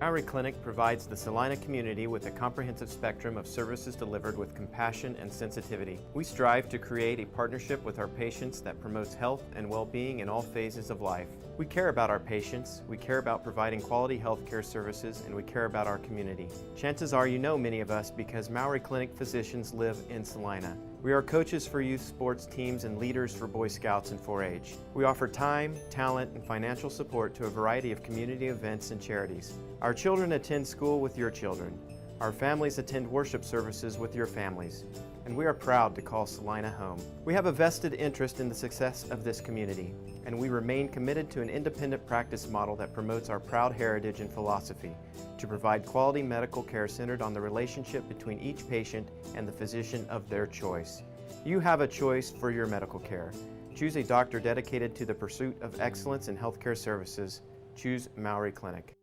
Our clinic provides the Salina community with a comprehensive spectrum of services delivered with compassion and sensitivity. We strive to create a partnership with our patients that promotes health and well-being in all phases of life. We care about our patients, we care about providing quality health care services, and we care about our community. Chances are you know many of us because Maury Clinic physicians live in Salina. We are coaches for youth sports teams and leaders for Boy Scouts and 4-H. We offer time, talent, and financial support to a variety of community events and charities. Our children attend school with your children. Our families attend worship services with your families. And we are proud to call Salina home. We have a vested interest in the success of this community, and we remain committed to an independent practice model that promotes our proud heritage and philosophy to provide quality medical care centered on the relationship between each patient and the physician of their choice. You have a choice for your medical care. Choose a doctor dedicated to the pursuit of excellence in healthcare services. Choose Maury Clinic.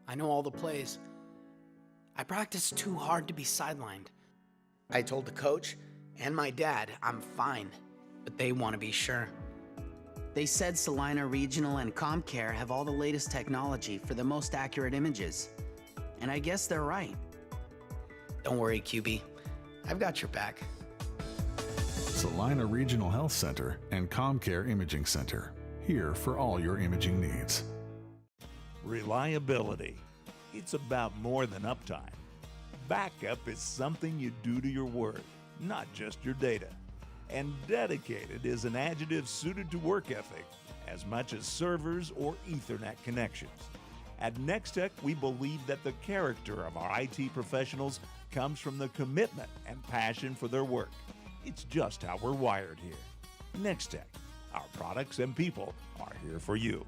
I know all the plays. I practiced too hard to be sidelined. I told the coach and my dad I'm fine, but they want to be sure. They said Salina Regional and ComCare have all the latest technology for the most accurate images. And I guess they're right. Don't worry, QB. I've got your back. Salina Regional Health Center and ComCare Imaging Center. Here for all your imaging needs. Reliability. It's about more than uptime. Backup is something you do to your work, not just your data. And dedicated is an adjective suited to work ethic as much as servers or Ethernet connections. At Nextech, we believe that the character of our IT professionals comes from the commitment and passion for their work. It's just how we're wired here. Nextech, our products and people are here for you.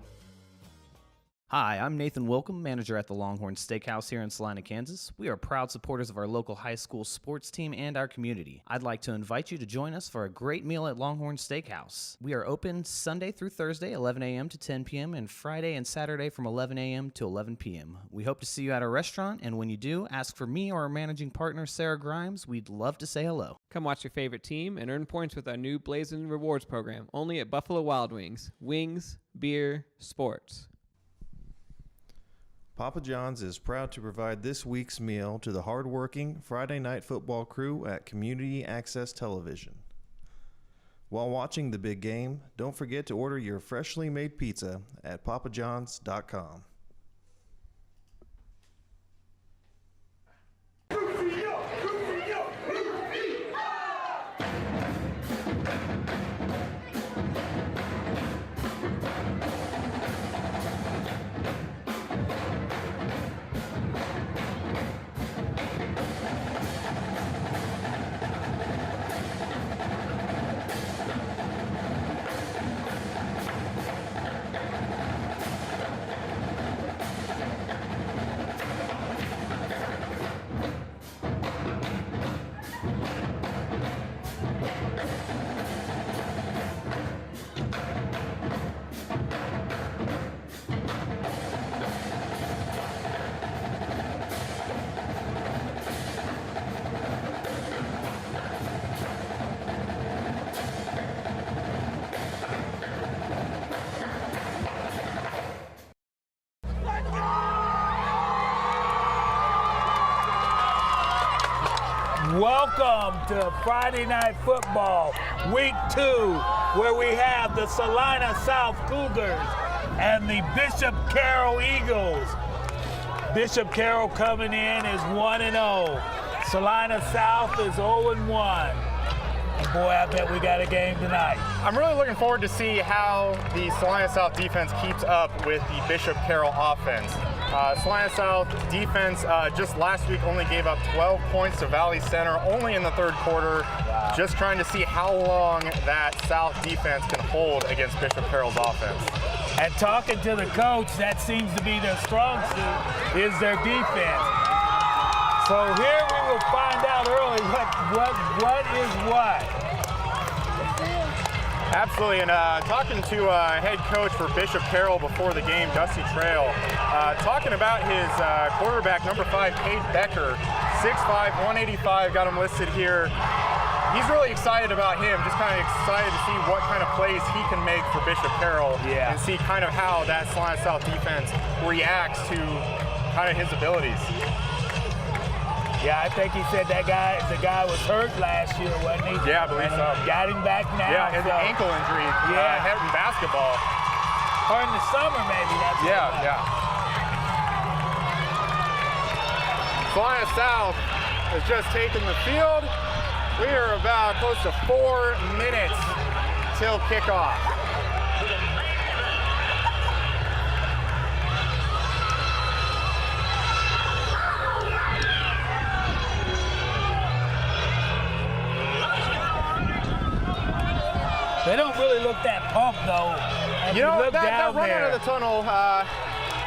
Hi, I'm Nathan Wilcom, manager at the Longhorn Steakhouse here in Salina, Kansas. We are proud supporters of our local high school sports team and our community. I'd like to invite you to join us for a great meal at Longhorn Steakhouse. We are open Sunday through Thursday, 11 a.m. to 10 p.m., and Friday and Saturday from 11 a.m. to 11 p.m. We hope to see you at our restaurant, and when you do, ask for me or our managing partner, Sarah Grimes. We'd love to say hello. Come watch your favorite team and earn points with our new Blazing Rewards program, only at Buffalo Wild Wings. Wings, beer, sports. Papa John's is proud to provide this week's meal to the hardworking Friday night football crew at Community Access Television. While watching the big game, don't forget to order your freshly made pizza at papajohns.com. Welcome to Friday Night Football, Week 2, where we have the Salina South Cougars and the Bishop Carroll Eagles. Bishop Carroll coming in is 1-0. Salina South is 0-1. And boy, I bet we got a game tonight. I'm really looking forward to see how the Salina South defense keeps up with the Bishop Carroll offense. Salina South defense just last week only gave up 12 points to Valley Center, only in the third quarter. Wow. Just trying to see how long that South defense can hold against Bishop Carroll's offense. And talking to the coach, that seems to be their strong suit, is their defense. So here we will find out early what is what. Absolutely, and talking to head coach for Bishop Carroll before the game, Dusty Trail, talking about his quarterback, number 5, Cade Becker, 6'5", 185, got him listed here. he's really excited about him, just kind of excited to see what kind of plays he can make for Bishop Carroll and see kind of how that Salina South defense reacts to kind of his abilities. Yeah, I think he said the guy was hurt last year, wasn't he? Yeah, I believe so. Got him back now. Yeah, his ankle injury. Head in basketball. Or in the summer, maybe. Yeah. Salina South has just taken the field. We are about close to 4 minutes till kickoff. They don't really look that pumped, though. You know, that run out of the tunnel,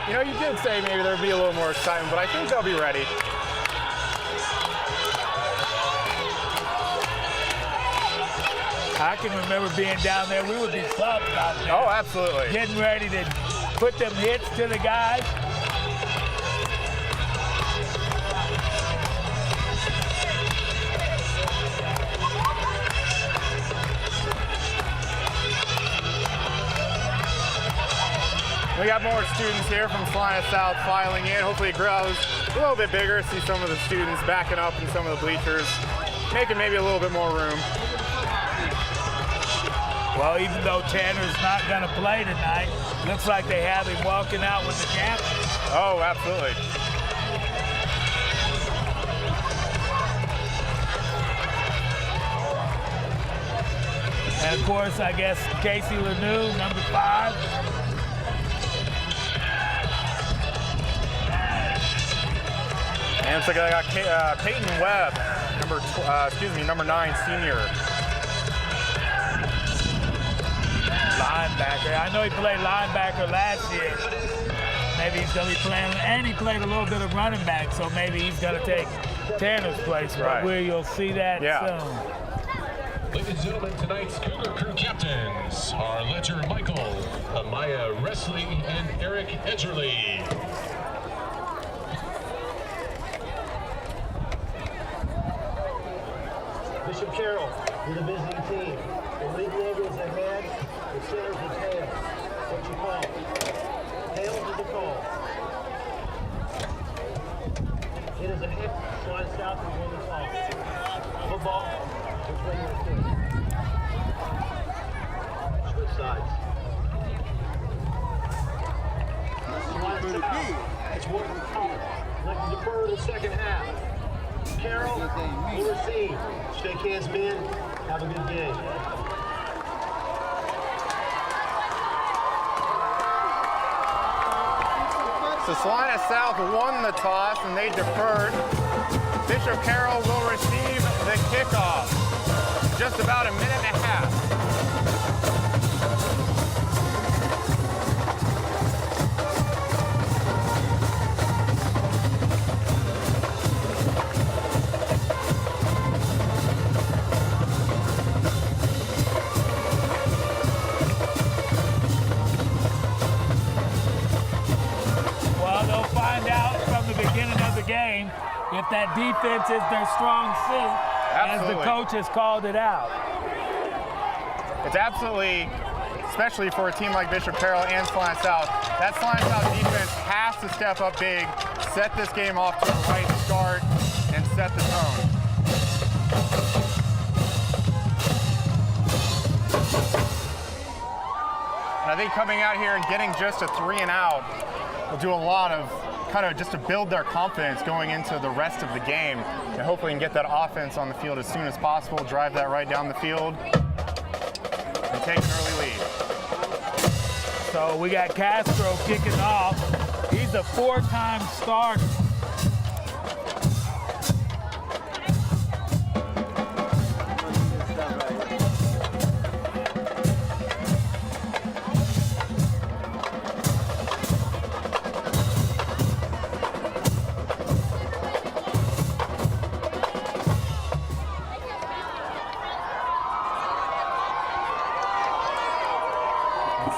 you know, you did say maybe there'd be a little more excitement, but I think they'll be ready. I can remember being down there. We would be pumped out there. Oh, absolutely. Getting ready to put them hits to the guys. We got more students here from Salina South filing in. Hopefully it grows a little bit bigger. See some of the students backing up in some of the bleachers, making maybe a little bit more room. Well, even though Tanner's not going to play tonight, looks like they have him walking out with the captain. Oh, absolutely. And of course, I guess Casey Lanou, number 5. And it's like I got Peyton Webb, number 9, senior. Linebacker. I know he played linebacker last year. Maybe he's going to be playing, and he played a little bit of running back, so maybe he's going to take Tanner's place. But you'll see that soon. Ladies and gentlemen, tonight's Cougar Crew captains are Ledger Michael, Amaya Wrestling, and Eric Edgerly. Bishop Carroll with a visiting team. The league logo is a head, the center is a tail. What you call? Tails is a call. It is a hit. Slide south and win the toss. Football, which way you want to switch sides. Slide south. It's working the cover. Like to defer to the second half. Carroll will receive. Shake hands, men. Have a good game. So Salina South won the toss and they deferred. Bishop Carroll will receive the kickoff. Just about a minute and a half. Game if that defense is their strong suit, as the coach has called it out. It's absolutely, especially for a team like Bishop Carroll and Salina South, that Salina South defense has to step up big, set this game off to a right start, and set the tone. And I think coming out here and getting just a 3 and out will do a lot of kind of just to build their confidence going into the rest of the game, and hopefully can get that offense on the field as soon as possible, drive that right down the field, and take an early lead. So we got Castro kicking off. He's a 4-time starter.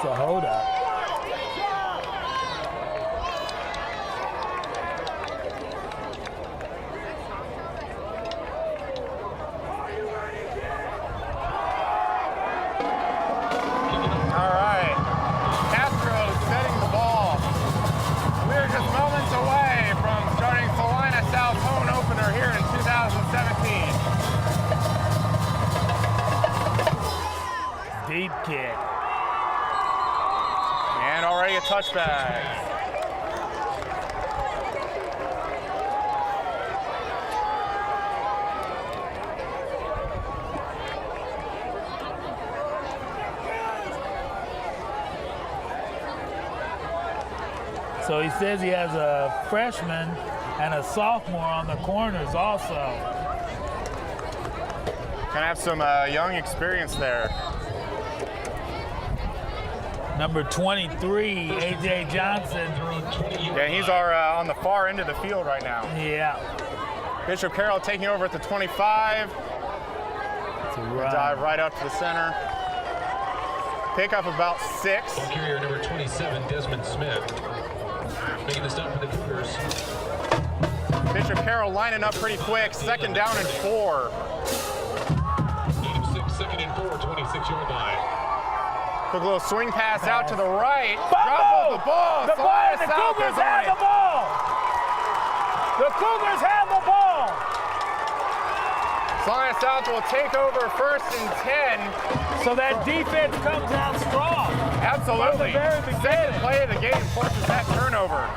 So hold up. of touchbacks. So he says he has a freshman and a sophomore on the corners also. Gonna have some young experience there. Number 23, A.J. Johnson. Yeah, he's our on the far end of the field right now. Yeah. Bishop Carroll taking over at the 25. Dive right up to the center. Pick up about 6. Ball carrier number 27, Desmond Smith. Making the stop for the Cougars. Bishop Carroll lining up pretty quick. 2nd down and 4. 86, 2nd and 4, 26-yard line. Quick little swing pass out to the right. Bumble! The ball. The Cougars have the ball. The Cougars have the ball. Salina South will take over 1st and 10. So that defense comes out strong. Absolutely. From the very beginning. Second play of the game forces that turnover.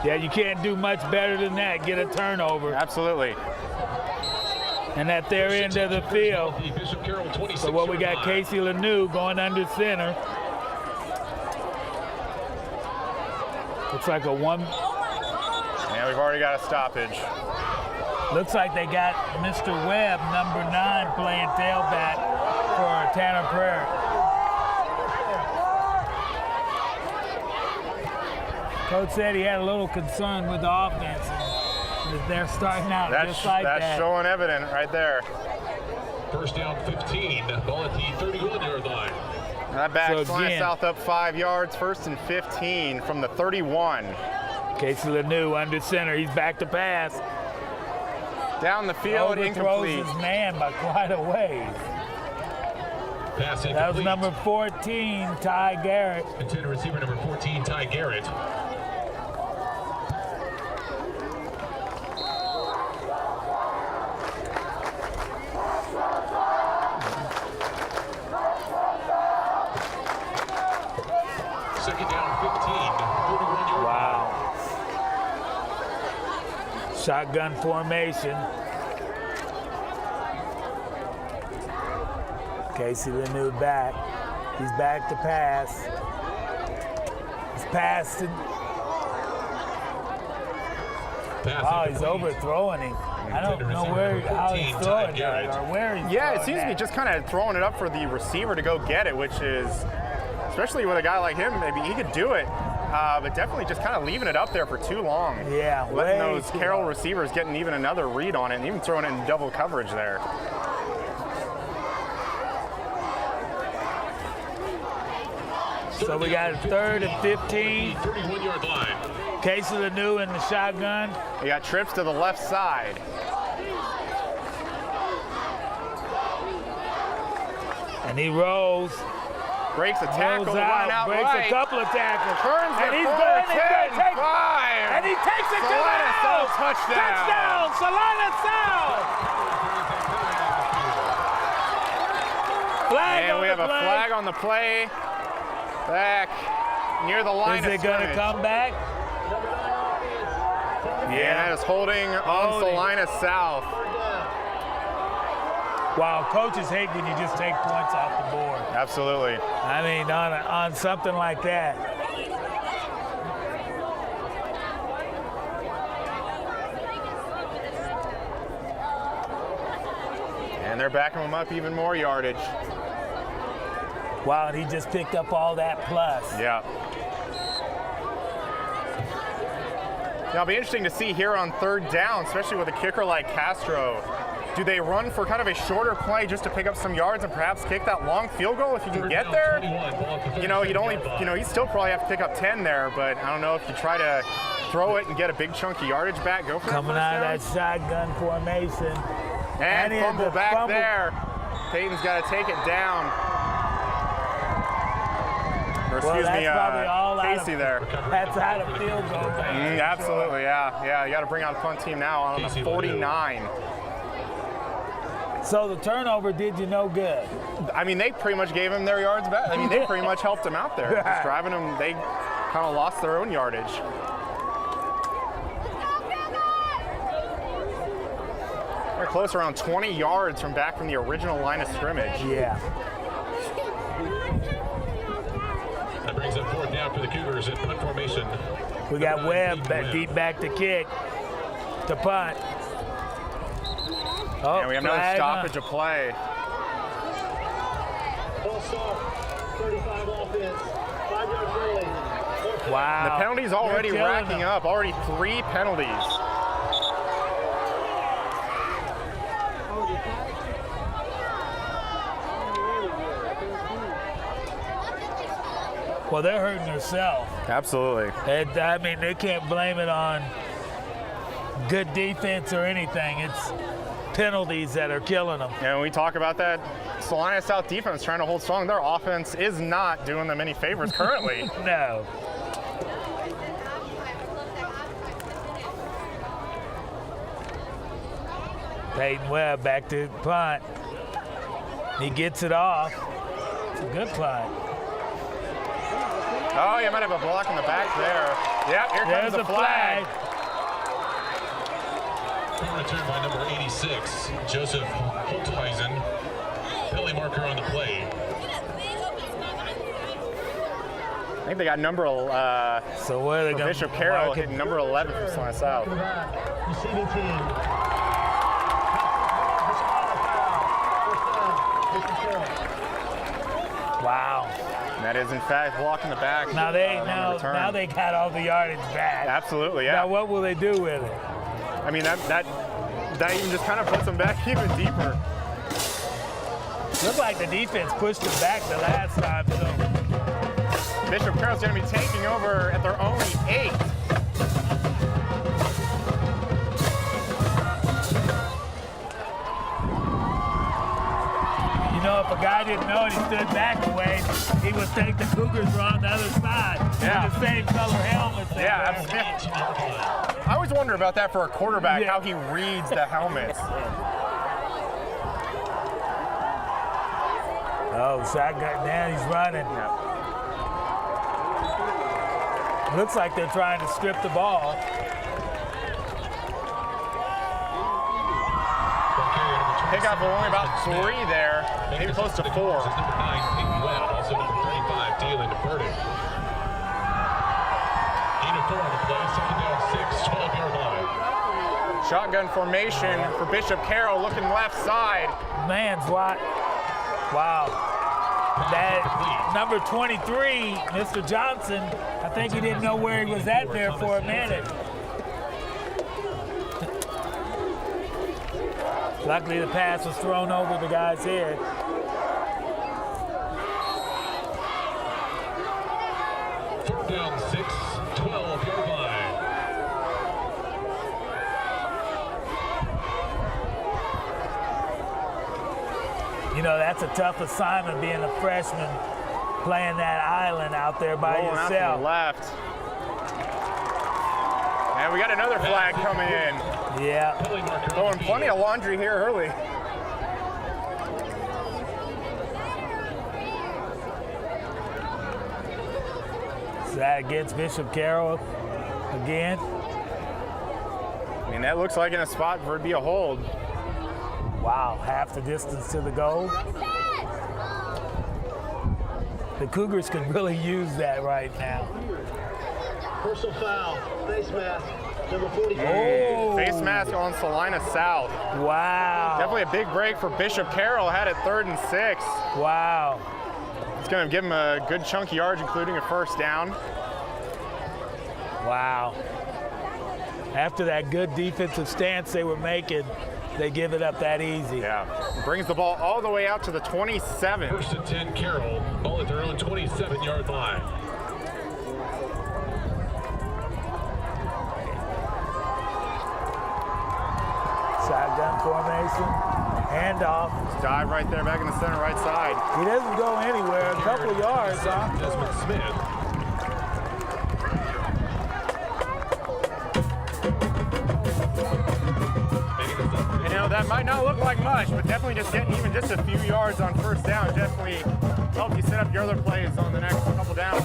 Yeah, you can't do much better than that. Get a turnover. Absolutely. And at their end of the field. So what we got, Casey Lanou going under center. Looks like a one. Yeah, we've already got a stoppage. Looks like they got Mr. Webb, number 9, playing tailback for Tanner Prairie. Coach said he had a little concern with the offense. They're starting out just like that. That's showing evident right there. 1st down 15, ball at the 31-yard line. That back, Salina South up 5 yards, 1st and 15 from the 31. Casey Lanou under center, he's back to pass. Down the field, incomplete. Throws his man by quite a ways. That was number 14, Ty Garrett. Intended receiver number 14, Ty Garrett. Shotgun formation. Casey Lanou back. He's back to pass. He's passing. Oh, he's overthrowing him. I don't know how he's throwing it or where he's Yeah, it throwing seems to be just kind of throwing it up for the receiver to go get it, which is, especially with a guy like him, maybe he could do it. But definitely just kind of leaving it up there for too long. Yeah, letting those Carroll receivers getting even another read on it and even throwing it in double coverage there. So we got a 3rd and 15. 31-yard line. Casey Lanou in the shotgun. We got trips to the left side. And he rolls. Breaks a tackle, running out breaks right. a couple of tackles. Turns and it he's forward, going 10, to take 5. And he takes it to the house. Touchdown. Touchdown, Salina South. Flag and on we have the a play. flag on the play. Back near the line of scrimmage. Is it going to come back? Yeah, that is holding on Salina South. Wow, coaches hate when you just take points off the board. Absolutely. I mean, on something like that. And they're backing them up even more yardage. Wow, and he just picked up all that plus. Yeah. Now, it'll be interesting to see here on 3rd down, especially with a kicker like Castro. Do they run for kind of a shorter play just to pick up some yards and perhaps kick that long field goal if you can get there? You know, you'd still probably have to pick up 10 there, but I don't know if you try to throw it and get a big chunk of yardage back, go for Coming out of that shotgun formation. And fumble back there. Peyton's got to take it down. Or excuse me, Casey there. That's out of field goal. Absolutely, yeah. You got to bring out a punt team now on the 49. So the turnover did you no good. I mean, they pretty much gave him their yards back. I mean, they pretty much helped him out there. Just driving them, they kind of lost their own yardage. They're close, around 20 yards from back from the original line of scrimmage. Yeah. That brings up fourth down for the Cougars in punt formation. We got Webb deep back to kick, to punt. Oh, and we have another stoppage of play. False start, 35 offense, 5-yard penalty. Wow. The penalties already racking up, already 3 penalties. Well, they're hurting themselves. Absolutely. And, I mean, they can't blame it on good defense or anything. It's penalties that are killing them. And when we talk about that, Salina South defense trying to hold strong. Their offense is not doing them any favors currently. No. Peyton Webb back to punt. He gets it off. It's a good punt. Oh, you might have a block in the back there. Yep, here comes the flag. Return by number 86, Joseph Holtheisen. Penalty marker on the play. I think they got number so what are they going Bishop Carroll hitting number 11 for Salina South. Receiving team. Wow. And that is in fact blocking the back. Now now they got all the yardage back. Absolutely, yeah. Now what will they do with it? I mean that even just kind of puts them back even deeper. Looked like the defense pushed them back the last time, so. Bishop Carroll's going to be taking over at their own 8. You know, if a guy didn't know and he stood back away, he would think the Cougars were on the other side. Yeah. With the same color helmets. Yeah, I always wonder about that for a quarterback, how he reads the helmets. Oh, shotgun, now he's running. Looks like they're trying to strip the ball. Pickup of only about 3 there, maybe close to 4. Number 9, Peyton Webb, also number 35, Dylan Burdick. Gain of 4 on the play, second down 6, 12-yard line. Shotgun formation for Bishop Carroll, looking left side. Man's what? Wow. That number 23, Mr. Johnson, I think he didn't know where he was at there for a minute. Luckily, the pass was thrown over the guy's head. Third down 6, 12-yard line. You know, that's a tough assignment being a freshman playing that island out there by Rolling out to yourself. the left. And we got another flag coming in. Yeah. Throwing plenty of laundry here early. So that against Bishop Carroll again. I mean, that looks like in a spot for it to be a hold. Wow, half the distance to the goal. The Cougars could really use that right now. Personal foul, face mask, number 44. Oh. Face mask on Salina South. Wow. Definitely a big break for Bishop Carroll. Had it 3rd and 6. Wow. It's going to give him a good chunk of yards, including a first down. Wow. After that good defensive stance they were making, they give it up that easy. Yeah. Brings the ball all the way out to the 27. 1st and 10, Carroll. Ball at their own 27-yard line. Shotgun formation, handoff. Dive right there, back in the center right side. He doesn't go anywhere, a couple of yards, huh? Desmond Smith. You know, that might not look like much, but definitely just getting even just a few yards on first down definitely help you set up your other plays on the next couple downs.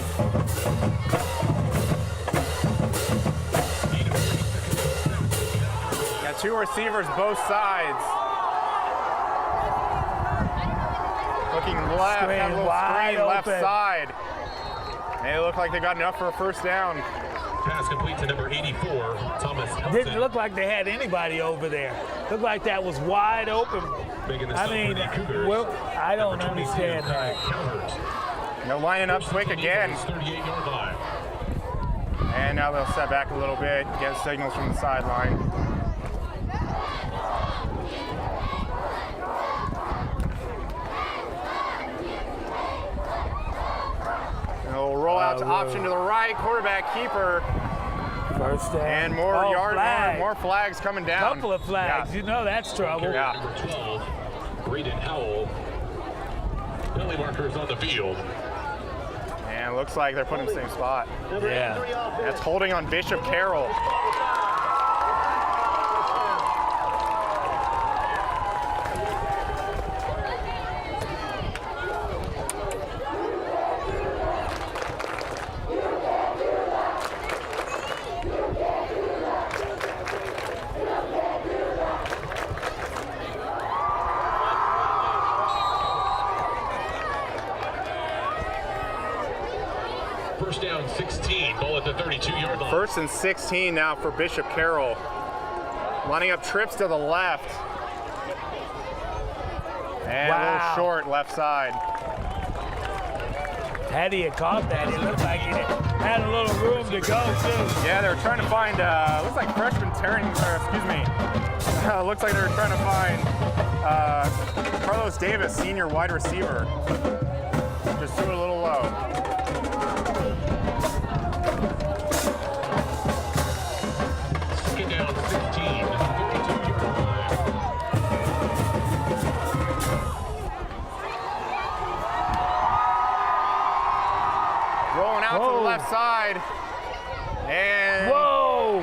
Got 2 receivers both sides. Looking left, have a little screen left side. They look like they got enough for a first down. Pass complete to number 84, Thomas Helton. Didn't look like they had anybody over there. Looked like that was wide open. I mean, well, I don't understand that. They're lining up quick again. 38-yard line. And now they'll step back a little bit, get signals from the sideline. And they'll roll out to option to the right, quarterback keeper. First down. And more more flags coming down. Couple of flags. Yeah. You know that's trouble. Yeah. Number 12, Braden Howell. Penalty markers on the field. And looks like they're putting in the same spot. Yeah. That's holding on Bishop Carroll. First down 16, ball at the 32-yard line. First and 16 now for Bishop Carroll. Lining up trips to the left. And a little short left side. Had he caught that, it looked like he had a little room to go too. Yeah, they were trying to find, looks like freshman looks like they were trying to find Carlos Davis, senior wide receiver. Just threw it a little low. Second down 15, 32-yard line. Rolling out to the left side. And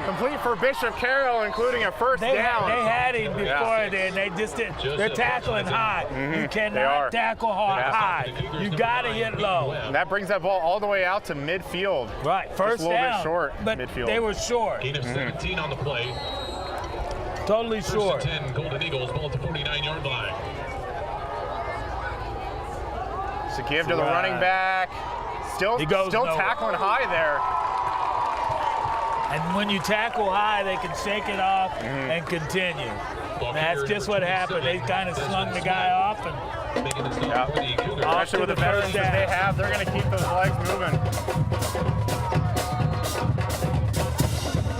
complete for Bishop Carroll, including a first down. They had him before then. They just didn't. They're tackling high. You cannot tackle high. You got to hit low. And that brings that ball all the way out to midfield. Right, first just a little down. bit short but midfield. They were short. Gain of 17 on the play. Totally First short. and 10, Golden Eagles, ball at the 49-yard line. So give to the running back. Still tackling high there. And when you tackle high, they can shake it off and continue. And that's just what happened. They kind of slung the guy off. And especially with the veterans that they have, they're going to keep those legs moving.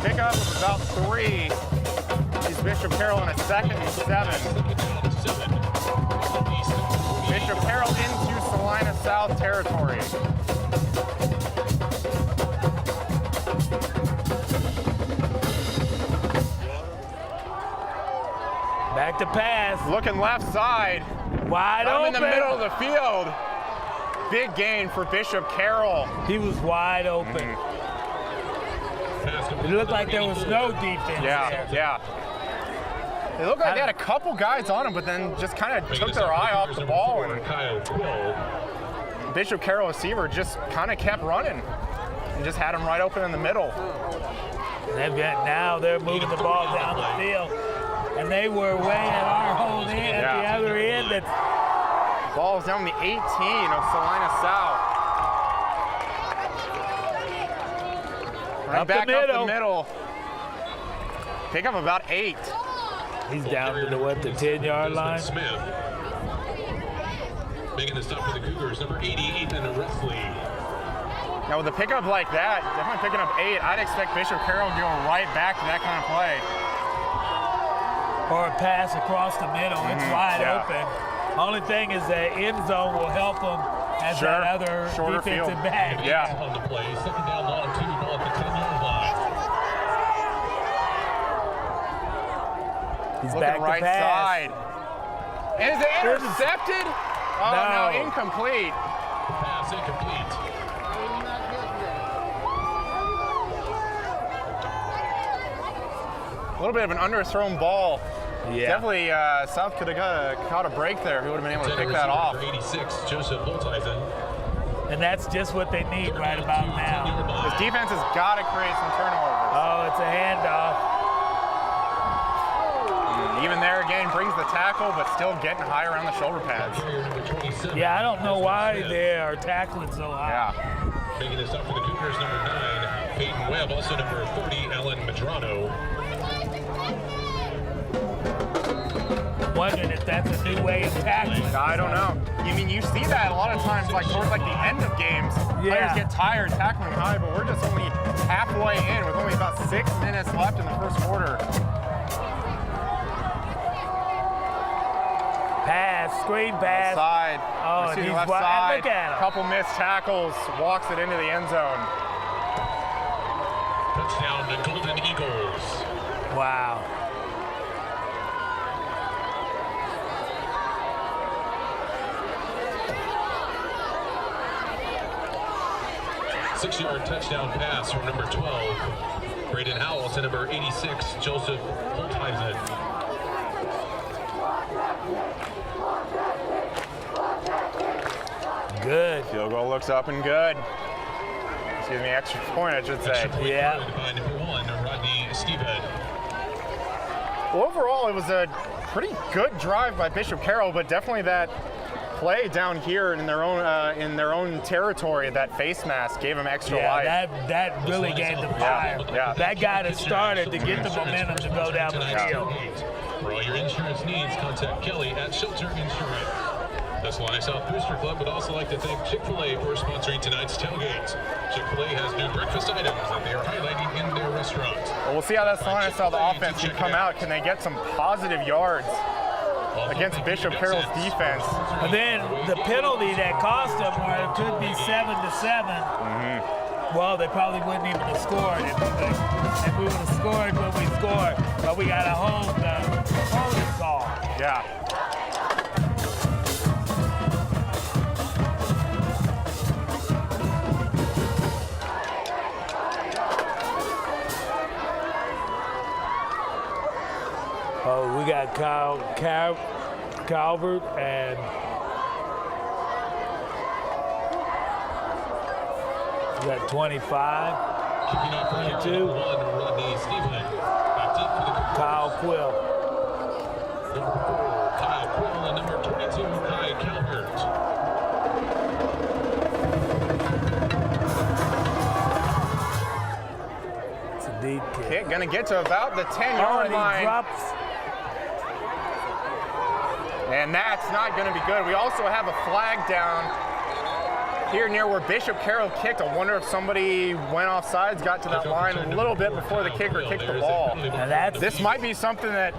Pickup of about 3. He's Bishop Carroll in a 2nd and 7. Bishop Carroll into Salina South territory. Back to pass. Looking left side. Wide open. In the middle of the field. Big gain for Bishop Carroll. He was wide open. It looked like there was no defense there. Yeah. It looked like they had a couple guys on him, but then just kind of took their eye off the ball. And Bishop Carroll receiver just kind of kept running and just had him right open in the middle. Now they're moving the ball down the field. And they were way at our own end, at the other end. Ball's down the 18 of Salina South. Right back up the middle. Pick up about 8. He's down to the 10-yard line. Smith. Making the stop for the Cougars, number 88, and Wesley. Now with a pickup like that, definitely picking up 8, I'd expect Bishop Carroll to go right back to that kind of play. Or a pass across the middle. It's wide open. Only thing is the end zone will help them as that other shorter defensive field. back. On the play, second down, long 2, ball at the 10-yard line. He's looking back right to pass. side. Is it intercepted? Oh no, incomplete. Pass incomplete. A little bit of an underthrown ball Definitely, South could have caught a break there. He would have been able to pick that off. 86, Joseph Holtheisen. And that's just what they need right about now. This defense has got to create some turnovers. Oh, it's a handoff. Even there again, brings the tackle, but still getting high around the shoulder pads. Yeah, I don't know why they are tackling so high. Yeah. Making this up for the Cougars, number 9, Peyton Webb, also number 30, Alan Medrano. I'm wondering if that's a new way of tackling. I don't know. You mean you see that a lot of times, like towards like the end of games, players get tired tackling high, but we're just only halfway in with only about 6 minutes left in the first quarter. Pass, screen pass. Side. Oh, Excuse me, he's left side. Look at him. Couple missed tackles, walks it into the end zone. Touchdown, the Golden Eagles. Wow. Six-yard touchdown pass from number 12, Braden Howell, to number 86, Joseph Holtheisen. Good. Field goal looks up and good. Excuse me, extra point, I should say. Yeah. By number 1, Rodney Steven. Well, overall, it was a pretty good drive by Bishop Carroll, but definitely that play down here in their own territory, that face mask gave them extra life. That really gave them fire. Yeah. That got it started to get the momentum to go down the field. For all your insurance needs, contact Kelly at Shelter Insurance. The Salina South Booster Club would also like to thank Chick-fil-A for sponsoring tonight's tailgate. Chick-fil-A has new breakfast items that they are highlighting in their restaurant. Well, we'll see how that Salina South offense can come out. Can they get some positive yards against Bishop Carroll's defense? And then the penalty that cost them, where it could be 7-7. Well, they probably wouldn't even have scored if we would have scored when we scored. But we got a hold the opponent call. Yeah. Oh, we got Calvert and we got 25, 22, Rodney Steven. Kyle Quill. Kyle Quill and number 22, Kai Calvert. It's a deep kick. Gonna get to about the 10-yard line. Drops. And that's not gonna be good. We also have a flag down here near where Bishop Carroll kicked. I wonder if somebody went off sides, got to that line a little bit before the kicker kicked the ball. This might be something that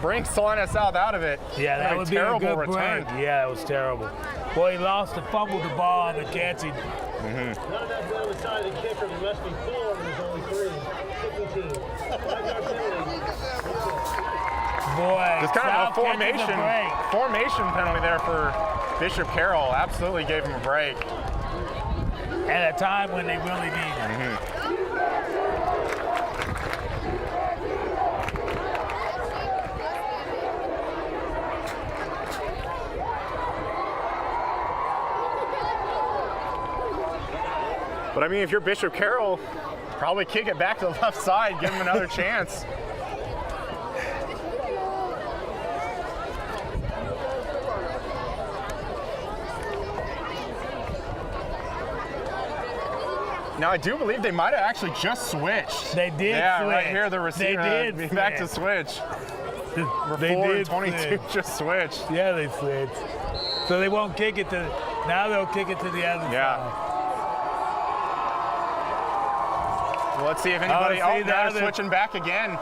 brings Salina South out of it. Yeah, that would be a good return. break. Yeah, it was terrible. Boy, he lost and fumbled the ball on the catch. None of that on the side of the kicker. There must be 4, and there's only 3. Kicking team. 5-yard penalty. Boy, it's kind South of a formation penalty there for Bishop Carroll. Absolutely gave him a break. At a time when they really need it. But I mean, if you're Bishop Carroll, probably kick it back to the left side, give him another chance. Now, I do believe they might have actually just switched. They did yeah, switch. right here, the receiver did back to switch. They did 22 switch. just switched. Yeah, they switched. So they won't kick it to, now they'll kick it to the other side. Well, let's see if anybody, now they're switching back again.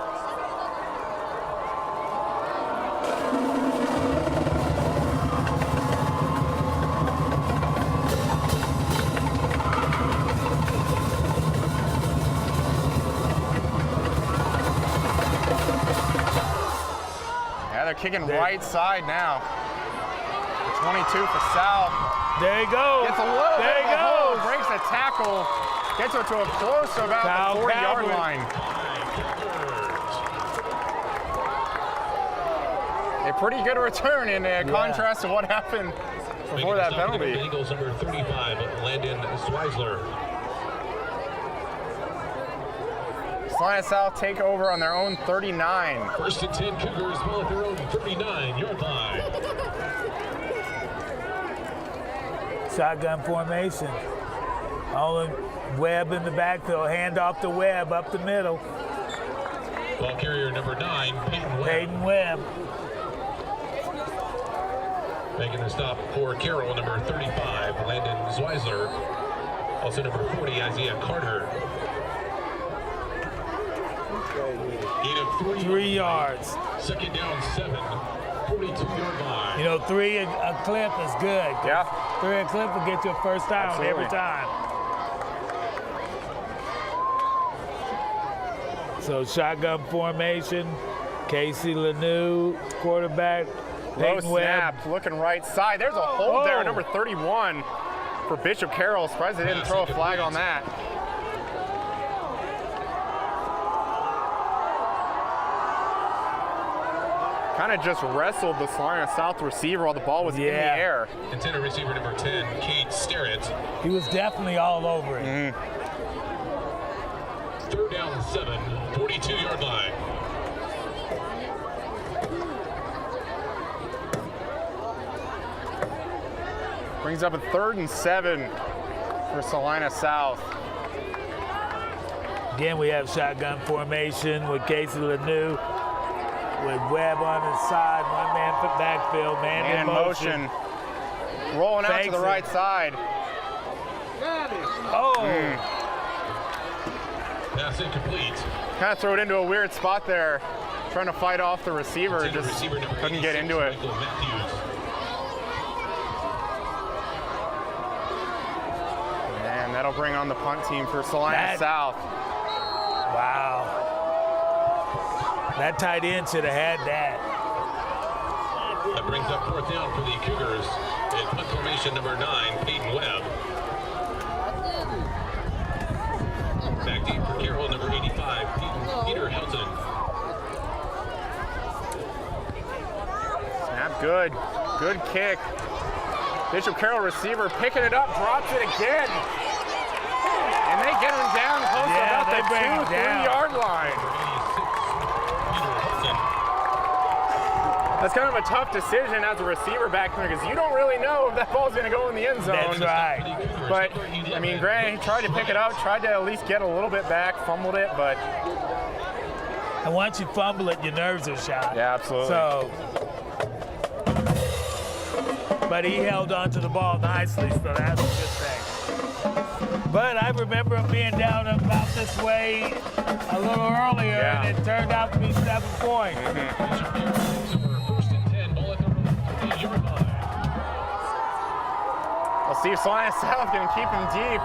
They're kicking right side now. 22 for South. There you go. Gets a little there bit of you a go. hole, breaks a tackle, gets it to a close to about the 40-yard line. a pretty good return in contrast to what happened before that penalty. Eagles number 35, Landon Zweisler. Salina South take over on their own 39. First and 10 Cougars, ball at their own 39-yard line. Shotgun formation. Olin Webb in the backfield. Hand off to Webb up the middle. Ball carrier number 9, Peyton Webb. Peyton Webb. Making the stop for Carroll, number 35, Landon Zweisler. Also number 40, Isaiah Carter. Gain of 3 yards. Second down 7, 42-yard line. You know, 3 a clip is good. Yeah. 3 a clip will get you a first down Absolutely. every time. So shotgun formation. Casey Lanou, quarterback. Low Peyton Webb. snap, looking right side. There's a hold there, number 31 for Bishop Carroll. Surprised they didn't throw a flag on that. Kind of just wrestled the Salina South receiver while the ball was in the air. Intended receiver number 10, Cade Starrett. He was definitely all over it. Third down 7, 42-yard line. Brings up a 3rd and 7 for Salina South. Again, we have shotgun formation with Casey Lanou, with Webb on his side, one-man backfield, man in motion. Rolling out to Fakes the it. right side. Pass incomplete. Kind of throw it into a weird spot there. Trying to fight off the receiver, Intended just receiver number couldn't get 86, into it. Michael Matthews. And that'll bring on the punt team for Salina South. Wow. That tight end should have had that. That brings up 4th down for the Cougars. In punt formation number 9, Peyton Webb. Back deep for Carroll, number 85, Peter Helton. Snap good. Good kick. Bishop Carroll receiver picking it up, drops it again. And they get him down close to about the 2-3 yard line. That's kind of a tough decision as a receiver back there because you don't really know if that ball's going to go in the end zone. That's right. But, I mean, granted, he tried to pick it up, tried to at least get a little bit back, fumbled it, but... And once you fumble it, your nerves are shot. Yeah, absolutely. So, but he held on to the ball nicely, so that's a good thing. But I remember him being down about this way a little earlier, and it turned out to be 7 points. First and 10, ball at the 8-yard line. We'll see if Salina South can keep him deep.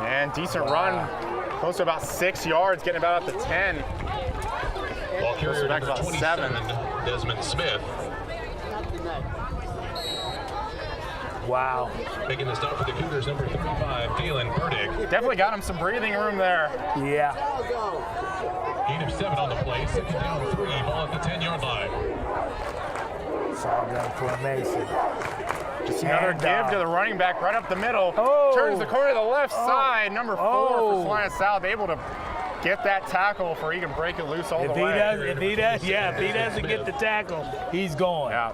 And decent run, close to about 6 yards, getting about up to 10. Ball carrier back number about 27, 7. Desmond Smith. Wow. Making the stop for the Cougars, number 35, Galen Burdick. Definitely got him some breathing room there. Yeah. Gain of 7 on the play, 2nd down 3, ball at the 10-yard line. Shotgun formation. Just another give to the running back right up the middle. Oh. Turns the corner to the left side. Number 4 for Salina South, able to get that tackle before he can break it loose all the way. If he doesn't get the tackle, he's going. Yeah.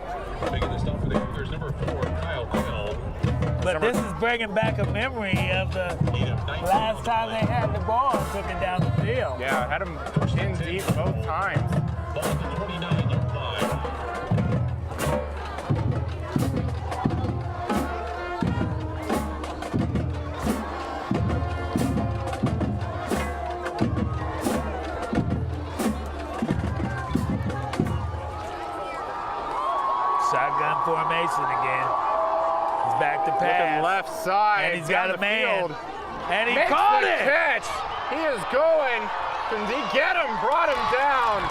Making the stop for the Cougars, number 4, Kyle Quayle. But this is bringing back a memory of the last time they had the ball and took it down the field. Yeah, had him in deep both times. Ball at the 29-yard line. Shotgun formation again. He's back to pass. Looking left side. And he's got a man. Field. And he Makes caught the it. catch. He is going. Can he get him? Brought him down.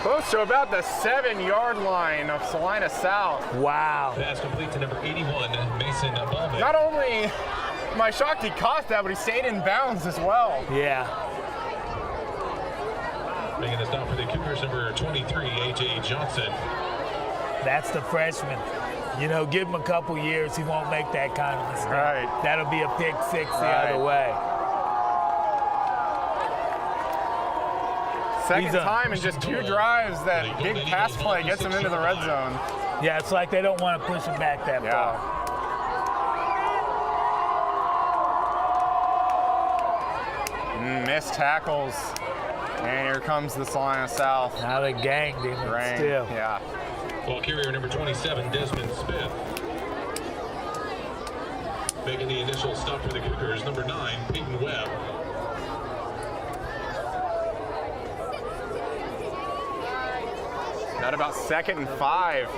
Close to about the 7-yard line of Salina South. Wow. Pass complete to number 81, Mason Ballman. Not only am I shocked he caught that, but he stayed in bounds as well. Yeah. Making the stop for the Cougars, number 23, A.J. Johnson. That's the freshman. You know, give him a couple years, he won't make that kind of mistake. Right. That'll be a pick six the other way. Second time in just 2 drives that big pass play gets him into the red zone. Yeah, it's like they don't want to push him back that far. Missed tackles. And here comes the Salina South. Now they ganged him still. Yeah. Ball carrier number 27, Desmond Smith. Making the initial stop for the Cougars, number 9, Peyton Webb. Got about 2nd and 5.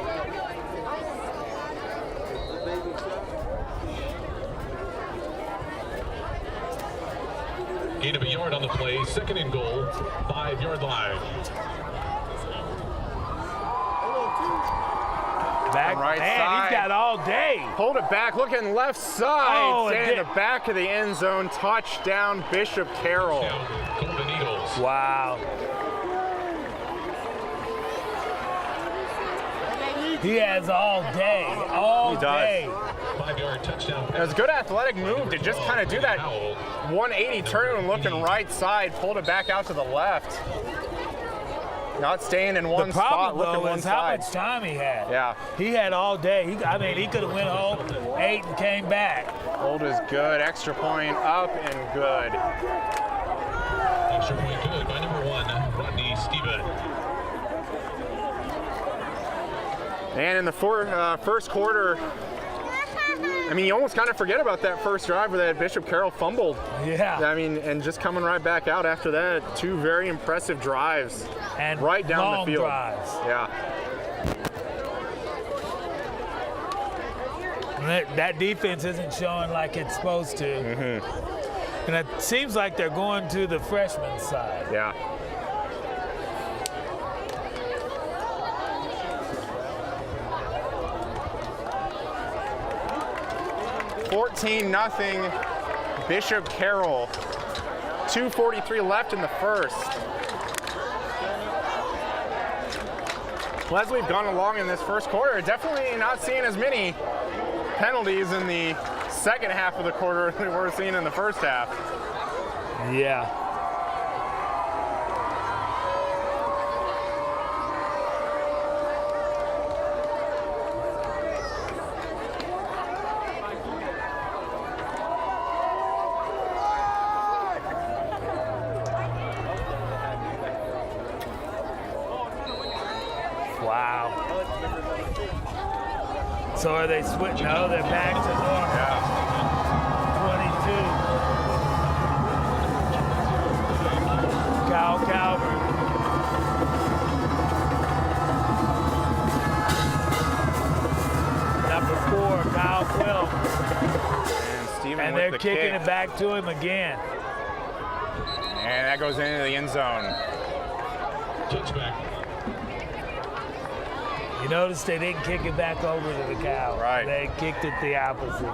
Gain of a yard on the play, 2nd and goal, 5-yard line. Back, right man, side. he's got all day. Hold it back, looking left side. Oh, Stay in the back of the end zone. Touchdown, Bishop Carroll. Golden Eagles. Wow. He has all day, all day. 5-yard touchdown. It was a good athletic move to just kind of do that 180 turn and looking right side, pulled it back out to the left. Not staying in one spot, looking though, one is side. how much time he had. Yeah. He had all day. He could have went home, ate, and came back. Hold is good. Extra point up and good. Extra point good by number 1, Rodney Steven. And in the first quarter, I mean, you almost kind of forget about that first drive where that Bishop Carroll fumbled. Yeah. I mean, and just coming right back out after that, 2 very impressive drives. And right down long the field. Drives. Yeah. That defense isn't showing like it's supposed to. And it seems like they're going to the freshman side. Yeah. (14-0) Bishop Carroll. 2:43 left in the first. Well, as we've gone along in this first quarter, definitely not seeing as many penalties in the second half of the quarter than we're seeing in the first half. Yeah. Wow. So are they switching? No, they're back to normal. Yeah. 22. Kyle Calvert. Number 4, Kyle Quill. And Steven And with they're the kicking kick. it back to him again. And that goes into the end zone. Touchback. You notice they didn't kick it back over to the Cow. Right. They kicked it the opposite,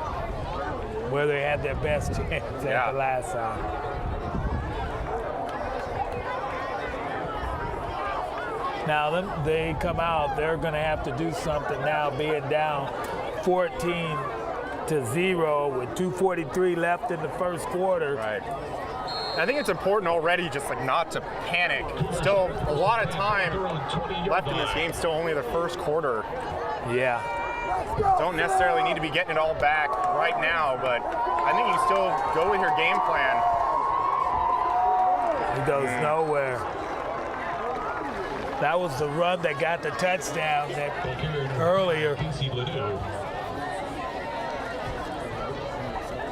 where they had their best chance at the last time. Now they come out, they're going to have to do something now, being down 14-0 with 2:43 left in the first quarter. Right. I think it's important already just like not to panic. Still a lot of time left in this game, still only the first quarter. Yeah. Don't necessarily need to be getting it all back right now, but I think you still go with your game plan. He goes nowhere. That was the run that got the touchdown earlier.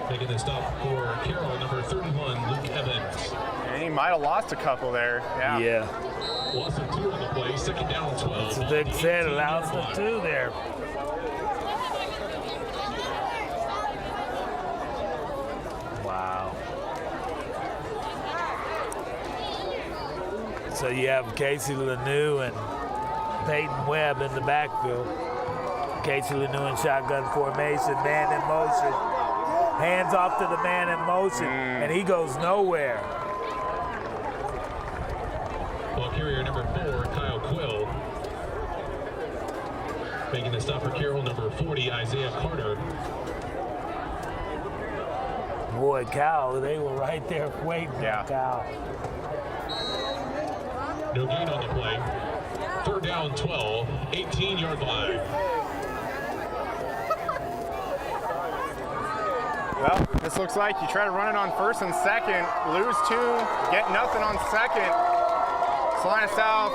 Making the stop for Carroll, number 31, Luke Evans. And he might have lost a couple there. Yeah. Loss of 2 on the play, 2nd down 12. That's what they said, allows the 2 there. Wow. So you have Casey Lanou and Peyton Webb in the backfield. Casey Lanou in shotgun formation, man in motion. Hands off to the man in motion, and he goes nowhere. Ball 4, Kyle Quill. Making the stop for Carroll, number 40, Isaiah Carter. Boy, Kyle, they were right there waiting for Kyle. No gain on the play. 3rd down, 12, 18-yard line. Well, this looks like you try to run it on 1st and 2nd, lose 2, get nothing on 2nd. Salina South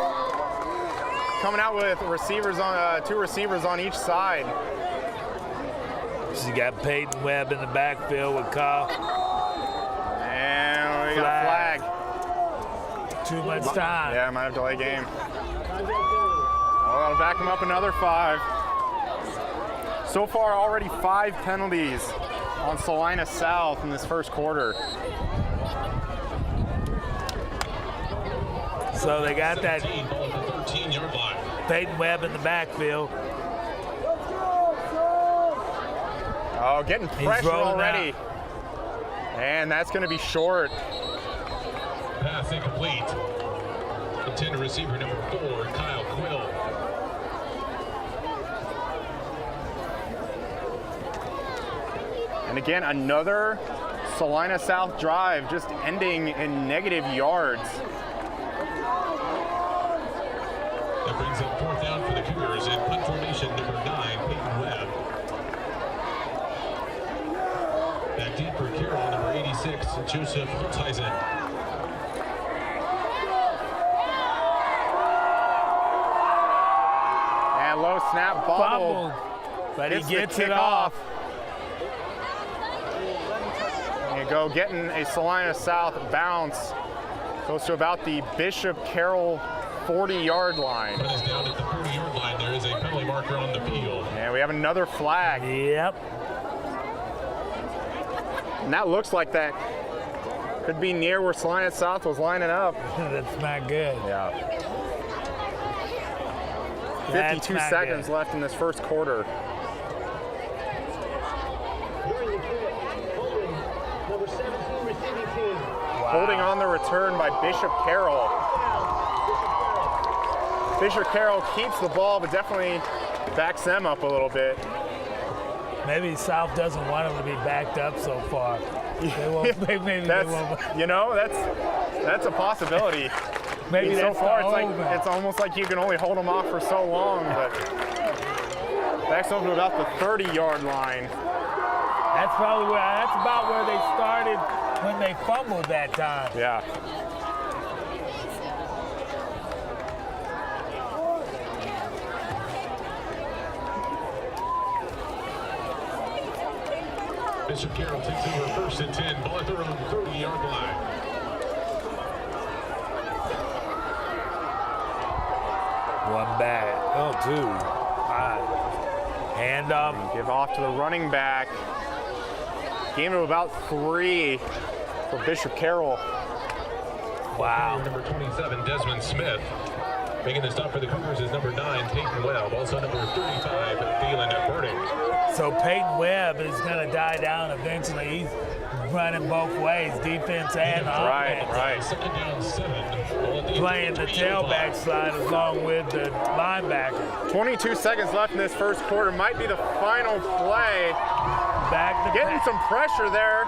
coming out with receivers on 2 receivers on each side. So you got Peyton Webb in the backfield with Kyle. And we got a flag. Too much time. Yeah, might have delay game. Oh, that'll back him up another 5. So far, already 5 penalties on Salina South in this first quarter. So they got that 13-yard line. Peyton Webb in the backfield. Oh, getting pressure already. And that's going to be short. Pass incomplete. Intended receiver number 4, Kyle Quill. And again, another Salina South drive just ending in negative yards. That brings up 4th down for the Cougars in punt formation number 9, Peyton Webb. Back deep for Carroll, number 86, Joseph Holtheisen. And low snap bobbled. But he gets it off. There you go, getting a Salina South bounce. Goes to about the Bishop Carroll 40-yard line. Run is down at the 40-yard line. There is a penalty marker on the field. And we have another flag. Yep. And that looks like that could be near where Salina South was lining up. That's not good. Yeah. 52 seconds left in this first quarter. During the kick, Collin, number 17 receiving team. Holding on the return by Bishop Carroll. Bishop Carroll keeps the ball, but definitely backs them up a little bit. Maybe South doesn't want them to be backed up so far. They won't, maybe they won't. You know, that's a possibility. Maybe so that's far it's almost like you can only hold them off for so long, but backs up to about the 30-yard line. That's about where they started when they fumbled that time. Yeah. Bishop Carroll takes over 1st and 10, ball at their own 30-yard line. One back. Oh, 2. 5. Hand off. Give off to the running back. Game of about 3 for Bishop Carroll. Wow. Number 27, Desmond Smith. Making the stop for the Cougars is number 9, Peyton Webb. Also number 35, Phelan Burdick. So Peyton Webb is going to die down eventually. He's running both ways, defense and offense. Right. 2nd down 7. Playing the tailback slide along with the linebacker. 22 seconds left in this first quarter. Might be the final play. Getting some pressure there.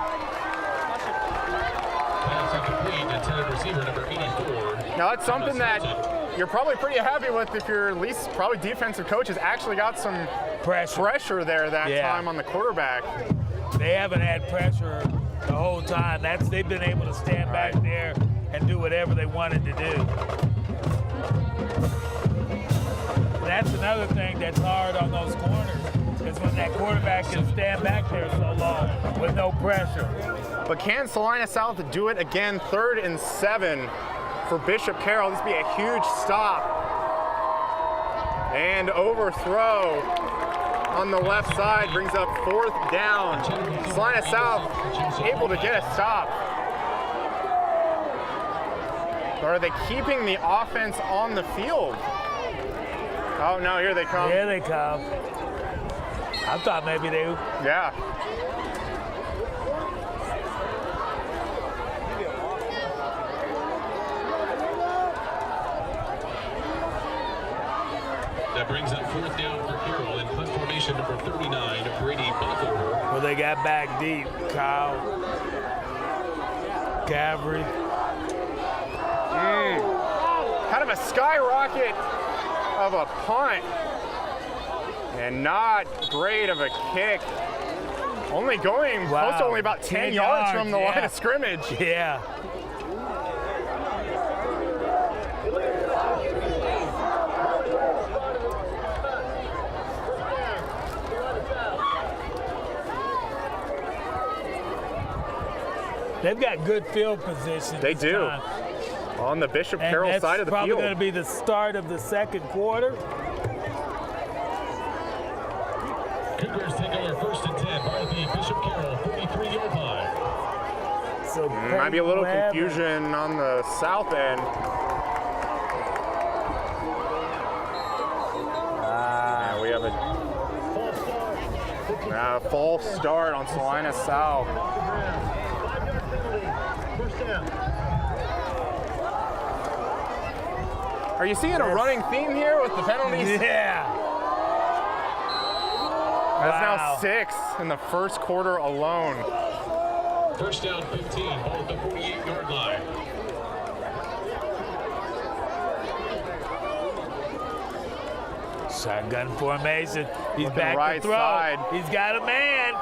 Pass incomplete, intended receiver number 84. Now that's something that you're probably pretty happy with if your at least probably defensive coach has actually got some pressure there that time on the quarterback. They haven't had pressure the whole time. They've been able to stand back there and do whatever they wanted to do. That's another thing that's hard on those corners, is when that quarterback can stand back there so long with no pressure. But can Salina South do it again? 3rd and 7 for Bishop Carroll. This would be a huge stop. And overthrow on the left side brings up 4th down. Salina South able to get a stop. Or are they keeping the offense on the field? Oh no, here they come. Here they come. I thought maybe they... Yeah. brings up fourth down for Carroll in punt formation number 39, Brady Buckler. Well, they got back deep. Kyle, Gavry. Kind of a skyrocket of a punt. And not great of a kick. Only going close to only about 10 yards from the line of scrimmage. Yeah. They've got good field position. They do. Time. On the Bishop Carroll side of the field. Probably field. going to be the start of the second quarter. Cougars take over first and 10 by the Bishop Carroll 33-yard line. So might be a little confusion on the south end. We have a false start on Salina South. Are you seeing a running theme here with the penalties? Yeah. That's now 6 in the first quarter alone. First down 15, ball at the 48-yard line. Shotgun formation. He's Looking back right to throw. side. He's got a man.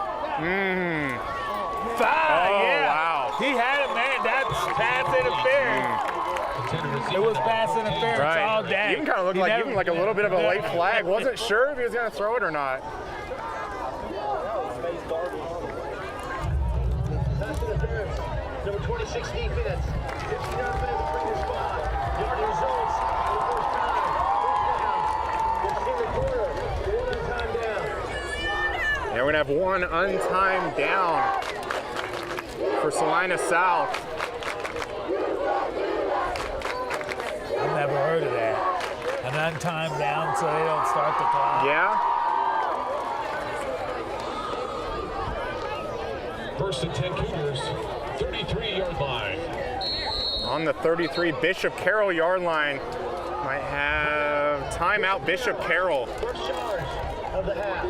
Oh, yeah. wow. He had a man. That's pass interference. It was pass interference all day. Even kind of looked like a little bit of a late flag. Wasn't sure if he was going to throw it or not. Pass interference. Number 26 defense. 59 minutes from your spot. Yard results. First down. 15 the quarter. One time down. And we're going to have one untimed down for Salina South. I've never heard of that. An untimed down so they don't start the clock. Yeah. First and 10 Cougars, 33-yard line. On the 33 Bishop Carroll yard line. Might have timeout Bishop Carroll. First charge of the half.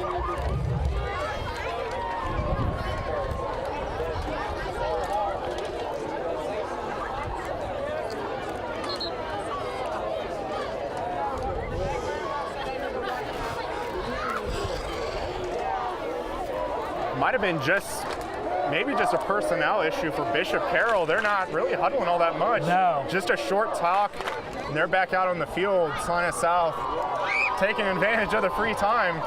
Might have been maybe just a personnel issue for Bishop Carroll. They're not really huddling all that much. No. Just a short talk, and they're back out on the field. Salina South taking advantage of the free time.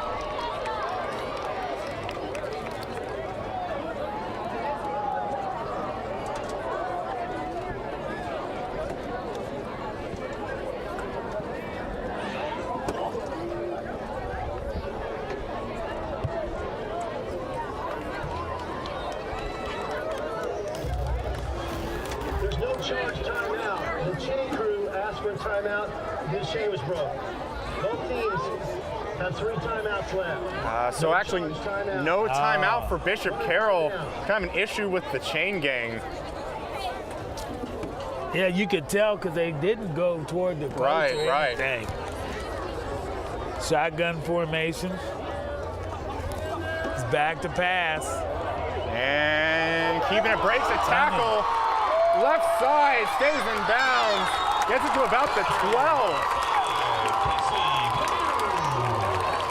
Charge timeout. The chain crew asked for a timeout. This chain was broke. Both teams have 3 timeouts left. So actually, no timeout for Bishop Carroll. Kind of an issue with the chain gang. Yeah, you could tell because they didn't go toward the coach or anything. Shotgun formation. It's back to pass. And keeping it, breaks a tackle. Left side, stays in bounds. Gets it to about the 12.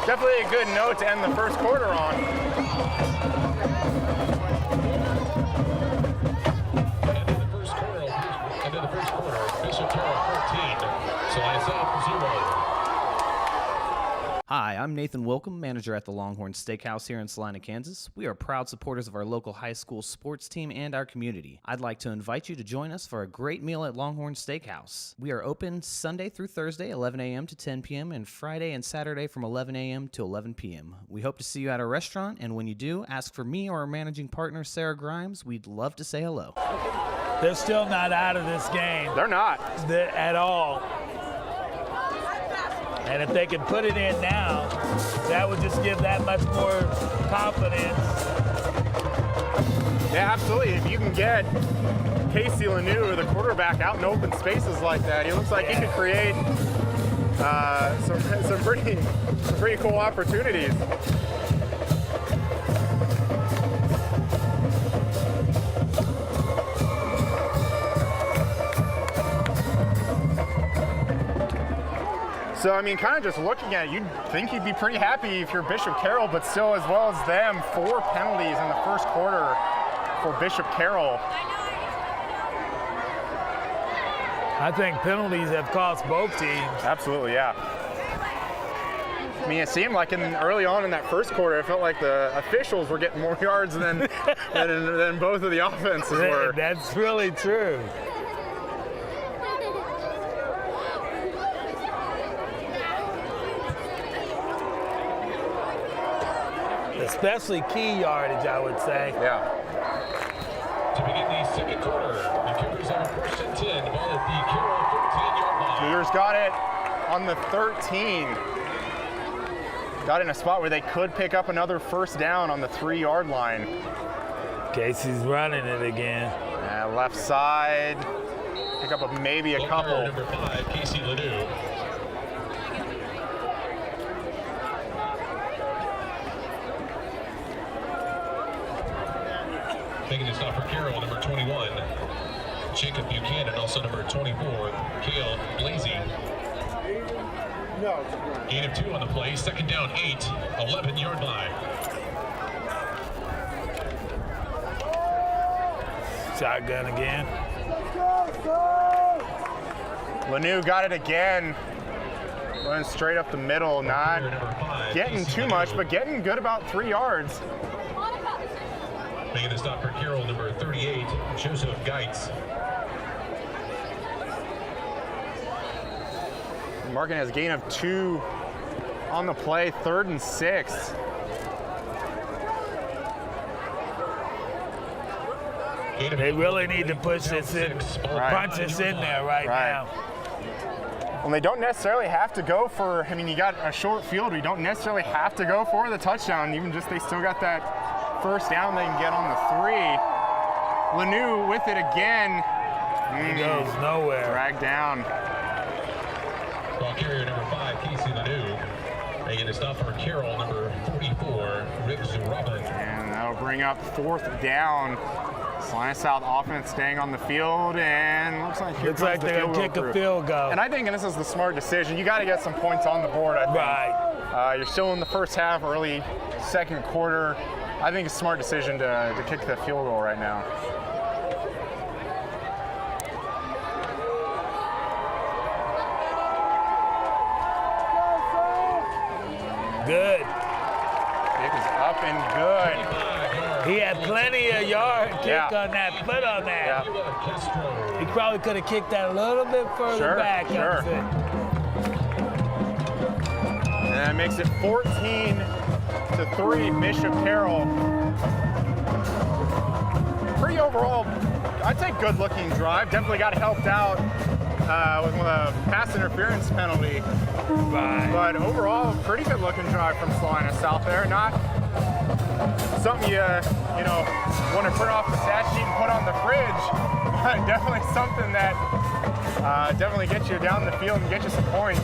Definitely a good note to end the first quarter on. End of the first quarter, Bishop Carroll 14, Salina South 0. Hi, I'm Nathan Wilcom, manager at the Longhorn Steakhouse here in Salina, Kansas. We are proud supporters of our local high school sports team and our community. I'd like to invite you to join us for a great meal at Longhorn Steakhouse. We are open Sunday through Thursday, 11 a.m. to 10 p.m., and Friday and Saturday from 11 a.m. to 11 p.m. We hope to see you at our restaurant, and when you do, ask for me or our managing partner, Sarah Grimes. We'd love to say hello. They're still not out of this game. They're not. At all. And if they can put it in now, that would just give that much more confidence. Yeah, absolutely. If you can get Casey Lanou, the quarterback, out in open spaces like that, he looks like he could create some pretty cool opportunities. So, I mean, kind of just looking at it, you'd think you'd be pretty happy if you're Bishop Carroll, but still, as well as them, 4 penalties in the first quarter for Bishop Carroll. I think penalties have cost both teams. Absolutely, yeah. I mean, it seemed like early on in that first quarter, it felt like the officials were getting more yards than both of the offenses were. That's really true. Especially key yardage, I would say. Yeah. To begin the second quarter, the Cougars have a 1st and 10, ball at the Carroll 14-yard line. Cougars got it on the 13. Got in a spot where they could pick up another first down on the 3-yard line. Casey's running it again. Left side, pick up maybe a couple. Number 5, Casey Ledoux. Making a stop for Carroll, number 21, Jacob Buchanan, also number 24, Kale Blasey. Gain of 2 on the play, 2nd down 8, 11-yard line. Shotgun again. Lanu got it again. Going straight up the middle, not getting too much, but getting good about 3 yards. Making the stop for Carroll, number 38, Joseph Geitz. Marking has gain of 2 on the play, 3rd and 6. They really need to push this in, punch this in there right now. Well, they don't necessarily have to go for, I mean, you got a short field, you don't necessarily have to go for the touchdown, even just they still got that first down they can get on the 3. Lanu with it again. He goes nowhere. Dragged down. Ball carrier number 5, Casey Ledoux. Making a stop for Carroll, number 44, Riggs Robin. And that'll bring up 4th down. Salina South offense staying on the field, and looks like they're going to kick a field goal. And I think this is the smart decision. You got to get some points on the board, I think. Right. You're still in the first half, early second quarter. I think it's a smart decision to kick the field goal right now. Good. Kick is up and good. He had plenty of yard kick on that, foot on that. Yeah. He probably could have kicked that a little bit further back. Sure. And that makes it 14-3, Bishop Carroll. Pretty overall, I'd say good-looking drive. Definitely got helped out with a pass interference penalty. Right. But overall, pretty good-looking drive from Salina South there. Not something you want to print off the stat sheet and put on the fridge, but definitely something that definitely gets you down the field and get you some points.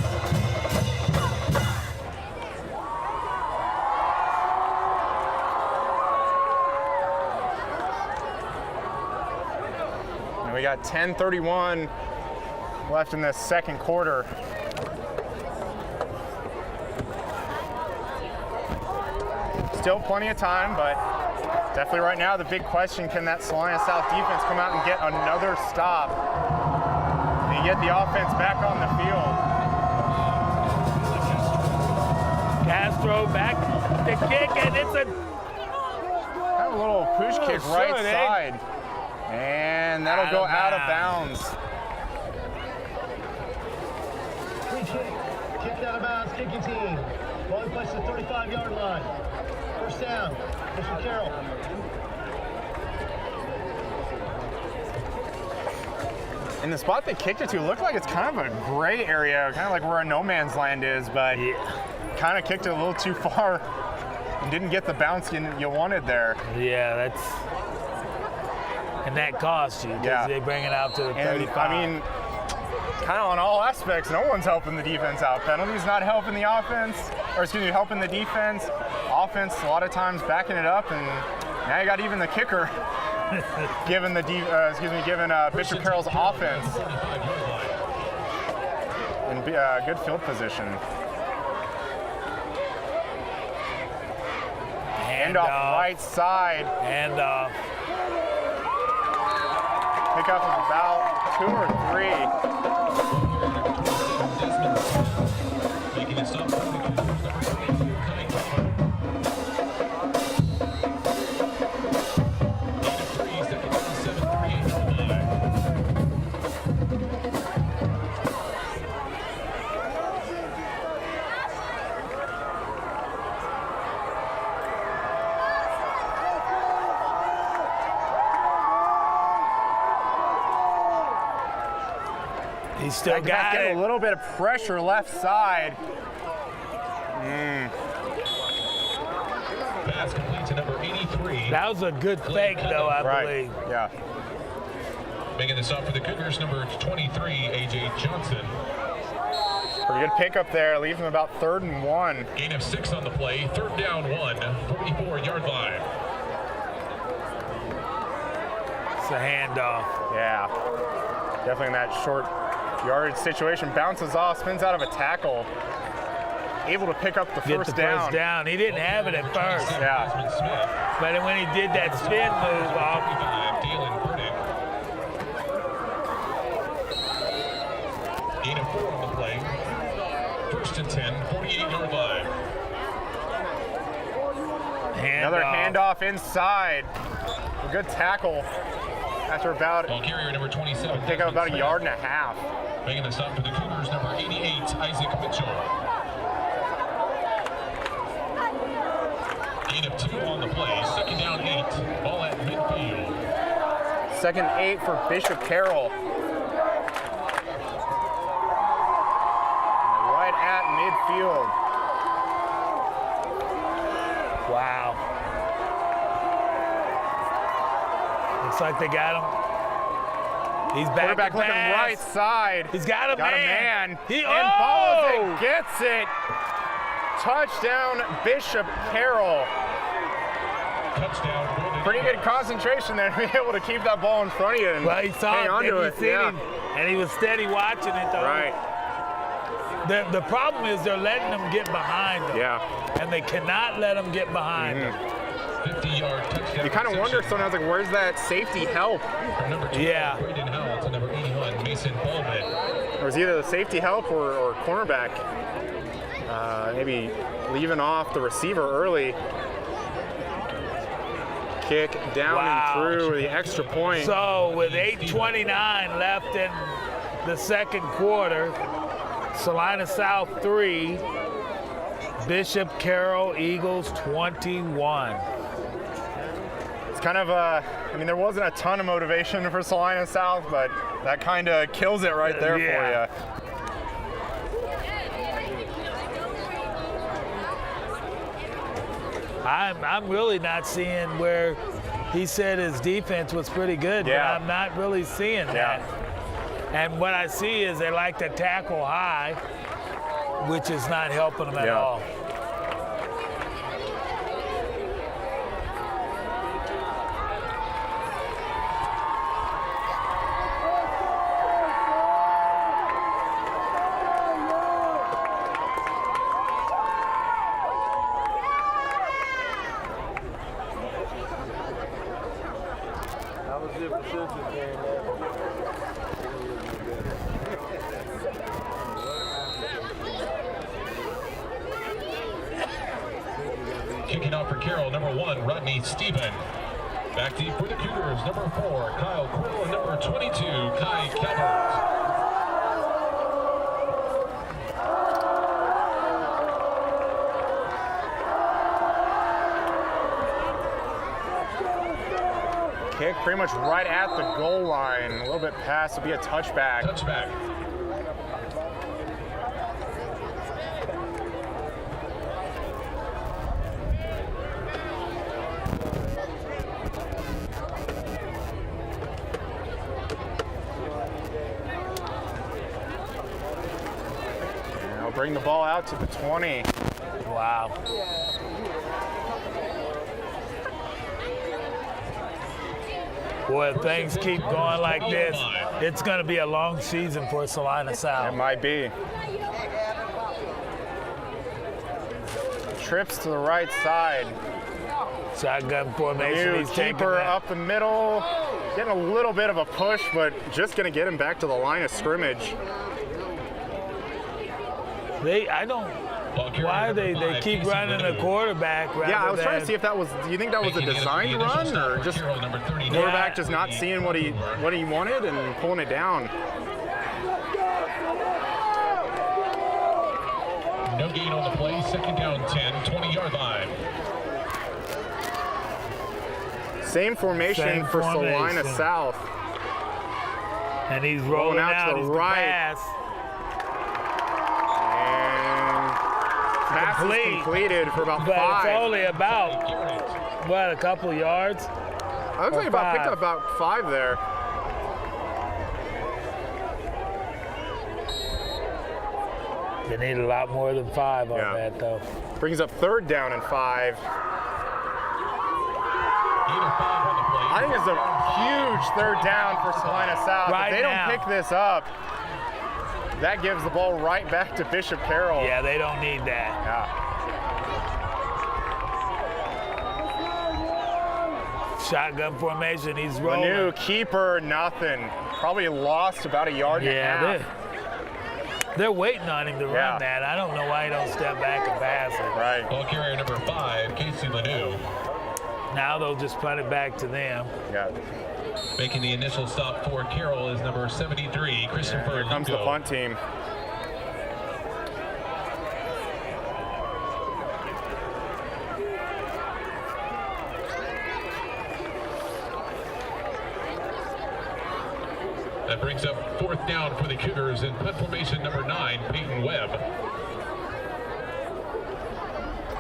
And we got 10:31 left in the second quarter. Still plenty of time, but definitely right now the big question, can that Salina South defense come out and get another stop and get the offense back on the field? Castro back the kick, and it's a kind of a little push kick right side. And that'll go out of bounds. Free kick. Kicked out of bounds, kicking team. Ball in place at the 35-yard line. First down, Bishop Carroll. And the spot they kicked it to looked like it's kind of a gray area, kind of like where a no man's land is, but kind of kicked it a little too far and didn't get the bounce you wanted there. Yeah, and that cost you because they bring it out to the 35. I mean, kind of on all aspects, no one's helping the defense out. Penalties not helping the offense, helping the defense. Offense a lot of times backing it up, and now you got even the kicker given Bishop Carroll's offense in good field position. Handoff right side. Handoff. Pickup of about 2 or 3. Making it stop. He still got it. A little bit of pressure left side. Pass complete to number 83. That was a good fake, though, I believe. Yeah. Making the stop for the Cougars, number 23, A.J. Johnson. Pretty good pickup there, leaving them about 3rd and 1. Gain of 6 on the play, 3rd down 1, 44-yard line. It's a handoff. Yeah. Definitely in that short yardage situation. Bounces off, spins out of a tackle. Able to pick up the first down. He didn't have it at first. Yeah. But when he did that spin move off. Gain of 4 on the play. 1st and 10, 48-yard line. Another handoff inside. A good tackle. After about ball carrier number 27. Pick up about 1.5 yards. Making the stop for the Cougars, number 88, Isaac Mitchell. Gain of 2 on the play. 2nd down 8. Ball at midfield. 2nd 8 for Bishop Carroll. Right at midfield. Wow. Looks like they got him. He's back. Quarterback looking right side. He's got a man. And follows it, gets it. Touchdown, Bishop Carroll. Touchdown. Pretty good concentration there to be able to keep that ball in front of you and he saw hang on to it. Him, and he was steady watching it, though. Right. The problem is they're letting them get behind them. Yeah. And they cannot let them get behind them. 50-yard touchdown. You kind of wonder sometimes, like, where's that safety help? From number 2, Braden Howell, to number 81, Mason Ballman. It was either the safety help or cornerback maybe leaving off the receiver early. Kick down and through the extra point. So with 8:29 left in the 2nd quarter, Salina South 3, Bishop Carroll Eagles 21. It's kind of there wasn't a ton of motivation for Salina South, but that kind of kills it right there for you. I'm really not seeing where he said his defense was pretty good, but I'm not really seeing that. And what I see is they like to tackle high, which is not helping them at all. Kicking off for Carroll, number 1, Rodney Stephen. Back deep for the Cougars, number 4, Kyle Quill, and number 22, Kai Calvert. Kick pretty much right at the goal line. A little bit past will be a touchback. Touchback. bring the ball out to the 20. Wow. Boy, if things keep going like this, it's going to be a long season for Salina South. It might be. Trips to the right side. Shotgun formation. New He's taking keeper that. up the middle. Getting a little bit of a push, but just going to get him back to the line of scrimmage. I don't. Why they keep running the quarterback? Yeah, I was trying to see if that was. Do you think that was a designed run, or just quarterback just not seeing what he wanted and pulling it down? No gain on the play. Second down, 10, 20-yard line. Same formation for Salina South. And he's rolling out to the right. Pass is completed for about 5. But it's only about, what, a couple yards? I looks like picked up about 5 there. They need a lot more than 5 on that, though. Brings up 3rd down and 5. I think it's a huge 3rd down for Salina South. Right if they now. don't pick this up, that gives the ball right back to Bishop Carroll. Yeah, they don't need that. Yeah. Shotgun formation, he's rolling. The new keeper, nothing. Probably lost about a yard and a half. They're waiting on him to run that. I don't know why he don't step back and pass it. Right. Ball carrier number 5, Casey Lanou. Now they'll just punt it back to them. Yeah. Making the initial stop for Carroll is number 73, Christopher Here comes the punt team. That brings up 4th down for the Cougars in punt formation number 9, Peyton Webb.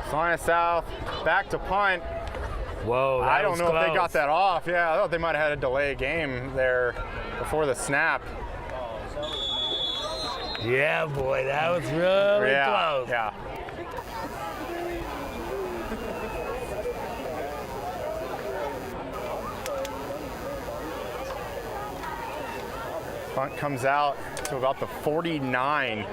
Salina South back to punt. Whoa, I don't know if they got that off. Yeah, I thought they might have had a delay game there before the snap. Yeah, boy, that was really close. Yeah. Punt comes out to about the 49.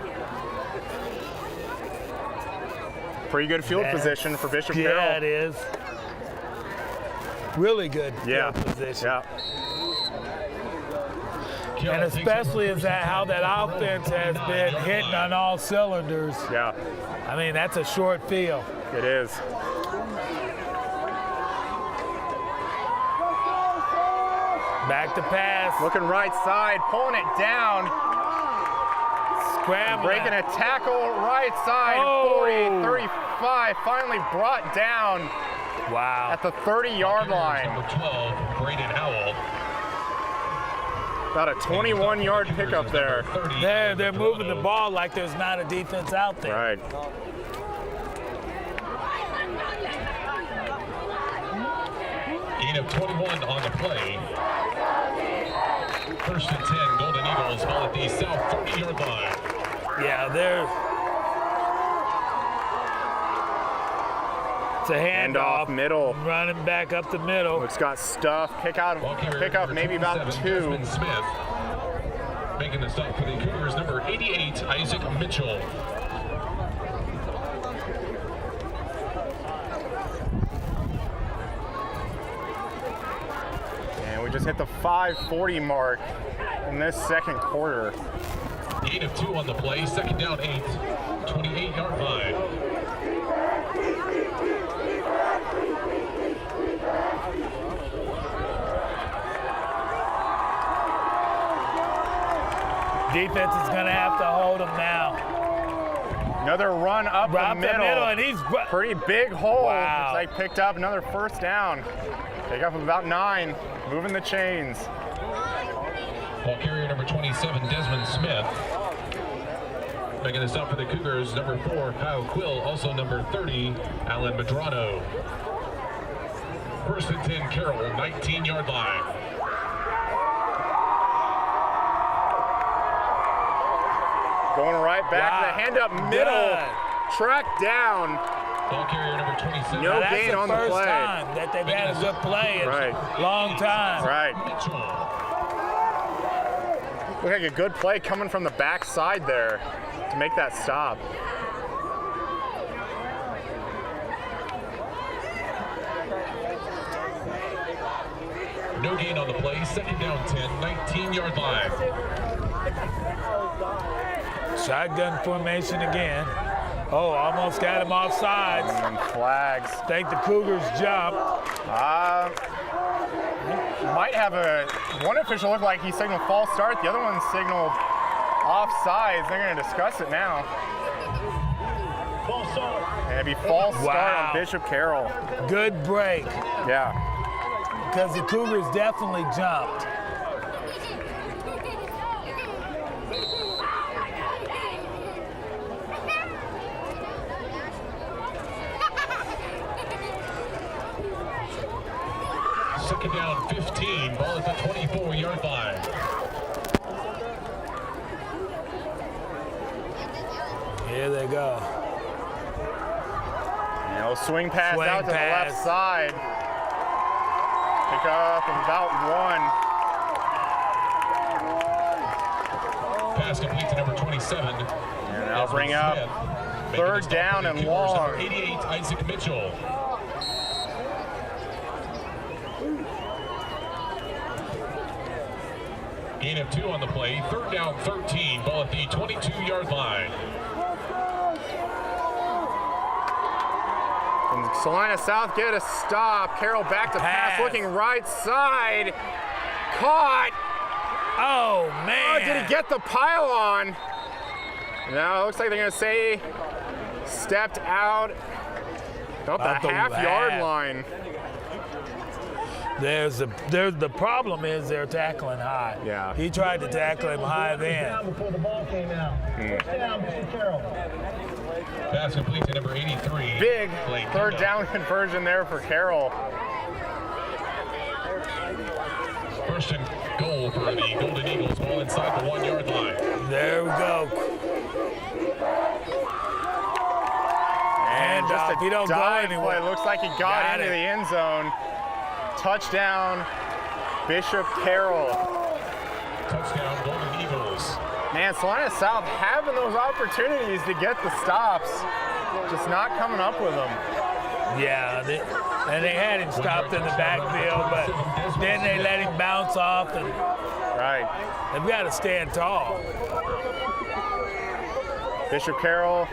Pretty good field position for Bishop Carroll. Yeah, it is. Really good field position. Yeah. And especially is that how that offense has been hitting on all cylinders. Yeah. I mean, that's a short field. It is. Back to pass. Looking right side, pulling it down. Scrambling. Breaking a tackle right side, 40, 35, finally brought down. Wow. At the 30-yard line. Number 12, Braden Howell. About a 21-yard pickup there. They're moving the ball like there's not a defense out there. Right. Gain of 21 on the play. 1st and 10, Golden Eagles ball at the south 30-yard line. Yeah, it's a handoff. Middle. Running back up the middle. It's got stuff. Pick up maybe about 2. Desmond Smith. Making the stop for the Cougars, number 88, Isaac Mitchell. And we just hit the 5:40 mark in this second quarter. Gain of 2 on the play, 2nd down 8, 28-yard line. Defense is going to have to hold him now. Another run up the middle. And he's pretty big hole. Wow. They picked up another 1st down. Pick up about 9, moving the chains. Ball carrier number 27, Desmond Smith. Making the stop for the Cougars, number 4, Kyle Quill. Also number 30, Alan Medrano. 1st and 10, Carroll, 19-yard line. Going right back to the hand up middle. Tracked down. Ball carrier number 27. No gain on the play. That's the first time that they've had a good play in a long time. Right. Look like a good play coming from the backside there to make that stop. No gain on the play. Second down 10, 19-yard line. Shotgun formation again. Oh, almost got him off sides. And flags. Think the Cougars jump. Might have one official look like he signaled false start. The other one signaled offsides. They're going to discuss it now. And it'd be false start on Bishop Carroll. Good break. Yeah. Because the Cougars definitely jumped. Second down 15, ball at the 24-yard line. Here they go. No swing pass out to the left side. Pick up about one. Pass complete to number 27. And that'll bring up third down and long. Number 88, Isaac Mitchell. Gain of 2 on the play. Third down 13. Ball at the 22-yard line. And Salina South get a stop. Carroll back to pass, looking right side. Caught. Oh, man. Oh, did he get the pylon? No, it looks like they're going to say stepped out about the half-yard line. The problem is they're tackling high. Yeah. He tried to tackle him high then. Before the ball came out. Down, Mr. Carroll. Pass complete to number 83. Big third down conversion there for Carroll. First and goal for the Golden Eagles, ball inside the 1-yard line. There we go. And just he don't go anywhere. Play. Looks like he got into the end zone. Touchdown, Bishop Carroll. Touchdown, Golden Eagles. Man, Salina South having those opportunities to get the stops, just not coming up with them. Yeah, and they had him stopped in the backfield, but then they let him bounce off, and they've got to stand tall. Bishop Carroll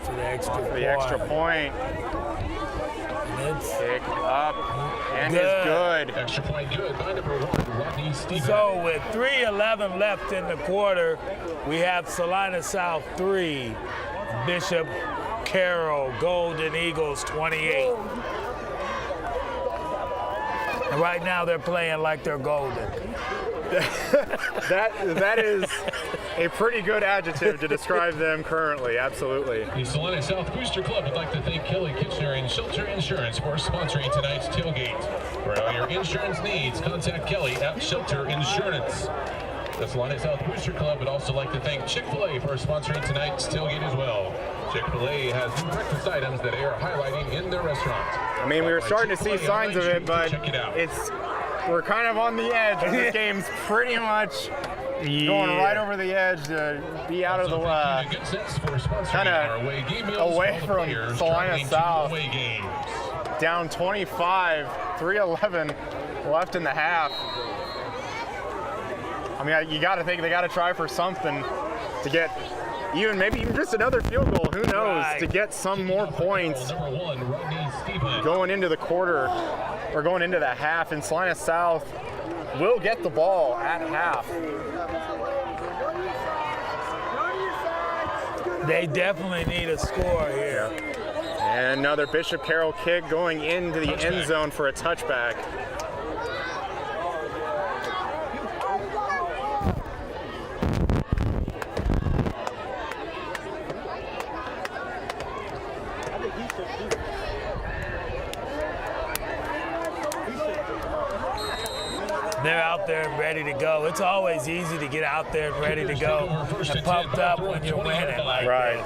for the extra point. Pick up and is good. Extra point good by number 1, Rodney Stevens. So with 3:11 left in the quarter, we have Salina South 3, Bishop Carroll, Golden Eagles 28. And right now they're playing like they're golden. that is a pretty good adjective to describe them currently, absolutely. The Salina South Booster Club would like to thank Kelly Kitchener and Shelter Insurance for sponsoring tonight's tailgate. For all your insurance needs, contact Kelly at Shelter Insurance. The Salina South Booster Club would also like to thank Chick-fil-A for sponsoring tonight's tailgate as well. Chick-fil-A has new breakfast items that they are highlighting in their restaurant. I mean, we were starting to see signs of it, but we're kind of on the edge. This game's pretty much going right over the edge to be out of the kind of away from Salina South. Down 25, 3:11 left in the half. I mean, you got to think they got to try for something to get maybe even just another field goal. Who knows? To get some more points going into the quarter or going into the half. And Salina South will get the ball at half. They definitely need a score here. And another Bishop Carroll kick going into the end zone for a touchback. They're out there and ready to go. It's always easy to get out there and ready to go and pumped up when you're winning like this.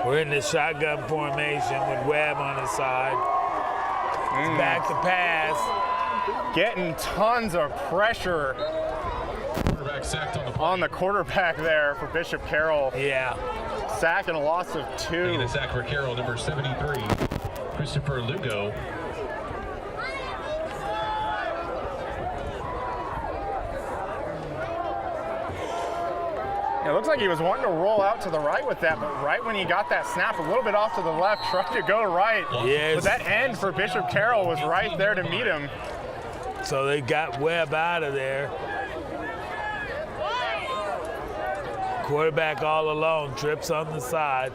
We're in the shotgun formation with Webb on his side. Back to pass. Getting tons of pressure on the quarterback there for Bishop Carroll. Yeah. Sack and a loss of 2. And a sack for Carroll, number 73, Christopher Lugo. It looks like he was wanting to roll out to the right with that, but right when he got that snap, a little bit off to the left, tried to go right. Yes. But that end for Bishop Carroll was right there to meet him. So they got Webb out of there. Quarterback all alone, trips on the side.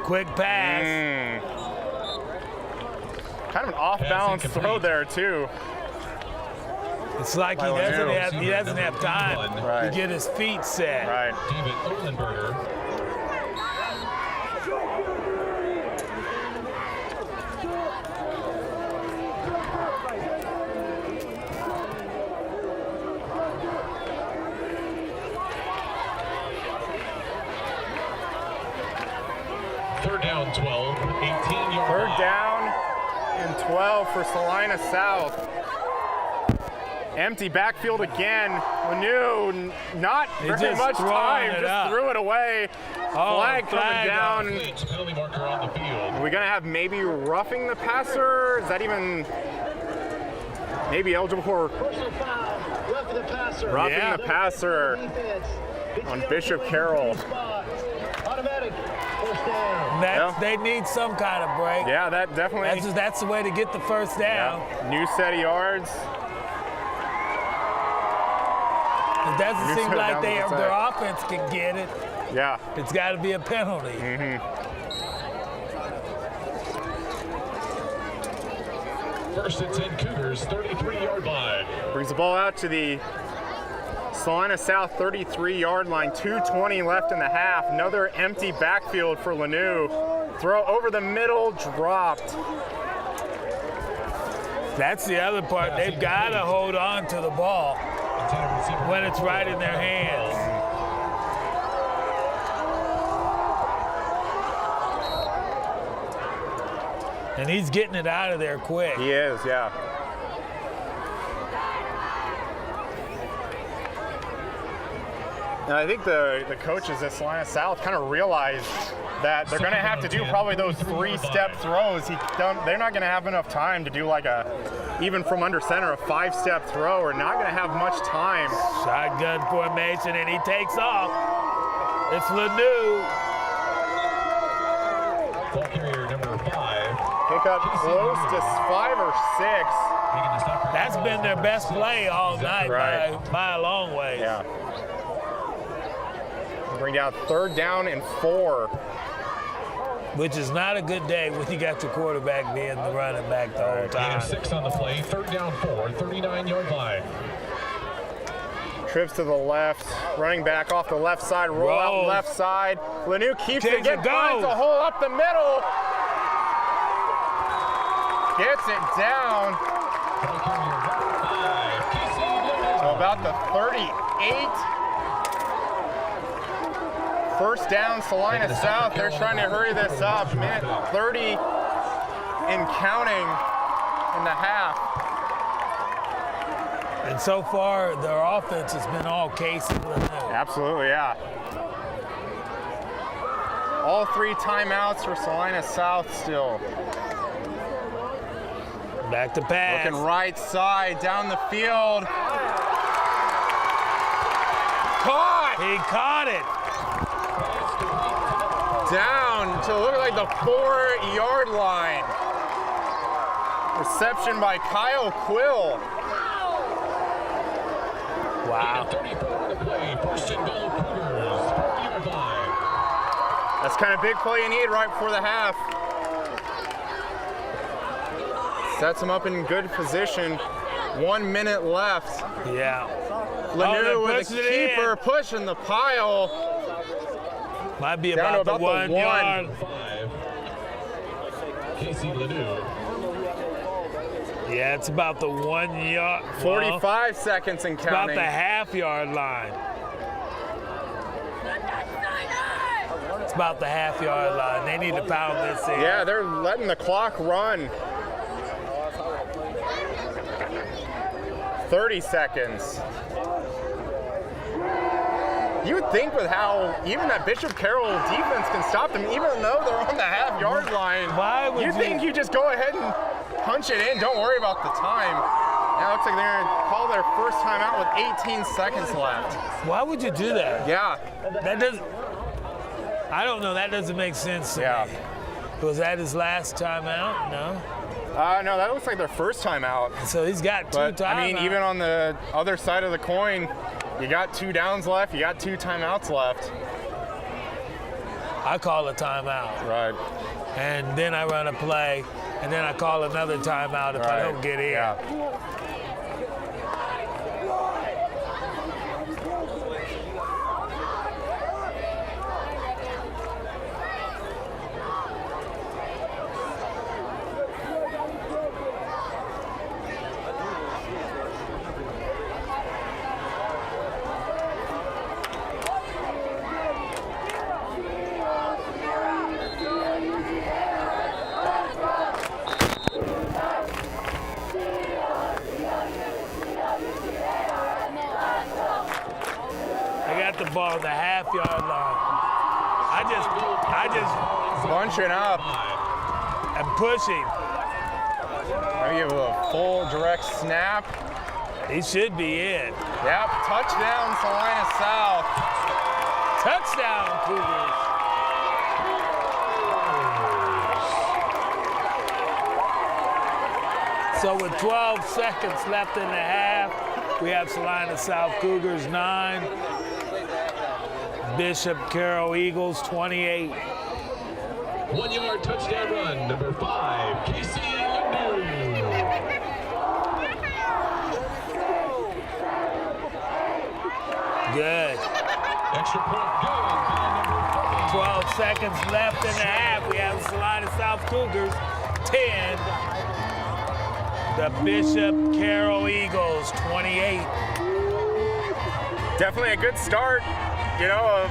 Quick pass. Kind of an off-balance throw there, too. It's like he doesn't have time to get his feet set. Right. David Olenberger. Third down 12, 18-yard. Third down and 12 for Salina South. Empty backfield again. Lanu, not very much time, just threw it away. Flag coming down. Penalty marker on the field. Are we gonna have maybe roughing the passer? Is that even maybe eligible for roughing the passer? Roughing the passer on Bishop Carroll. Automatic first down. They need some kind of break. Yeah, that definitely. That's the way to get the first down. Yeah. New set of yards. It doesn't seem like their offense can get it. Yeah. It's got to be a penalty. First and 10 Cougars, 33-yard line. Brings the ball out to the Salina South 33-yard line. 2:20 left in the half. Another empty backfield for Lanu. Throw over the middle, dropped. That's the other part. They've got to hold on to the ball when it's right in their hands. And he's getting it out of there quick. He is, yeah. And I think the coaches at Salina South kind of realized that they're going to have to do probably those 3-step throws. They're not going to have enough time to do like even from under center, a 5-step throw. We're not going to have much time. Shotgun formation, and he takes off. It's Lanu. Ball carrier number 5. Pick up close to 5 or 6. That's been their best play all night by a long way. Yeah. Bring down 3rd down and 4. Which is not a good day when you got your quarterback being the running back the whole time. 6 on the play, 3rd down 4, 39-yard line. Trips to the left, running back off the left side, roll out left side. Lanu keeps it again, finds a hole up the middle. Gets it down. So about the 38. First down, Salina South. They're trying to hurry this up. Minute 30 and counting in the half. And so far, their offense has been all Casey Lanu. Absolutely, yeah. All 3 timeouts for Salina South still. Back to pass. Looking right side, down the field. Caught! He caught it. Down to look like the 4-yard line. Reception by Kyle Quill. Wow. First and goal, Cougars, 4-yard line. That's kind of big play you need right before the half. Sets him up in good position. 1 minute left. Yeah. Lanu with a keeper pushing the pile. Might be Down to about the 1 yard. 5. Casey Ledoux. Yeah, it's about the 1 yard. 45 seconds and It's about counting. the half-yard line. It's about the half-yard line. They need to pound this in. Yeah, they're letting the clock run. 30 seconds. You would think with how even that Bishop Carroll defense can stop them, even though they're on the half-yard line. Why would you think you just go ahead and punch it in? Don't worry about the time. Now it looks like they're going to call their first timeout with 18 seconds left. Why would you do that? Yeah. That doesn't. I don't know. That doesn't make sense to me. Was that his last timeout? No. No, that looks like their first timeout. So he's got 2 timeouts. I mean, even on the other side of the coin, you got 2 downs left, you got 2 timeouts left. I call a timeout. Right. And then I run a play, and then I call another timeout if I don't get in. Yeah. The ball on the half-yard line. I just bunching up and pushing. Maybe give a full direct snap. He should be in. Yep, touchdown Salina South. Touchdown Cougars. So with 12 seconds left in the half, we have Salina South Cougars 9. Bishop Carroll Eagles 28. 1 yard touchdown run, number 5, Casey Ledoux. Good. Extra point good. 12 seconds left in the half. We have Salina South Cougars 10. The Bishop Carroll Eagles 28. Definitely a good start, you know,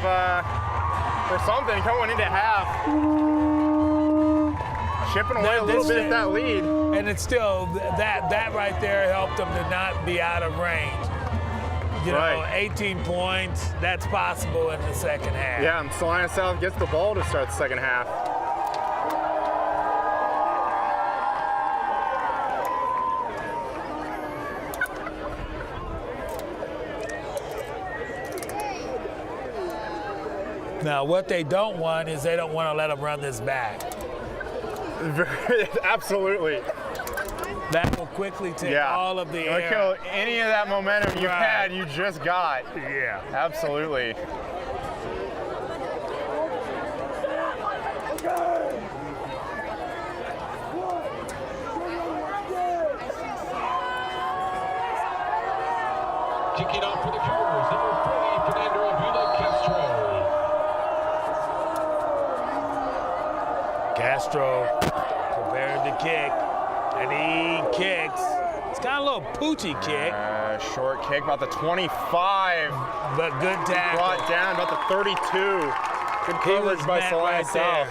for something going into half. Chipping away a little bit at that lead. And it's still, that right there helped them to not be out of range. You know, 18 points, that's possible in the second half. Yeah, and Salina South gets the ball to start the second half. Now, what they don't want is they don't want to let them run this back. Absolutely. That will quickly take all of the air. Kill any of that momentum you had, you just got. Yeah. Absolutely. Kicking off for the Cougars, number 40, Fernando Avila Castro. Castro prepared to kick, and he kicks. It's got a little poochy kick. Short kick, about the 25. But good tackle. Brought down about the 32. Good coverage by Salina South.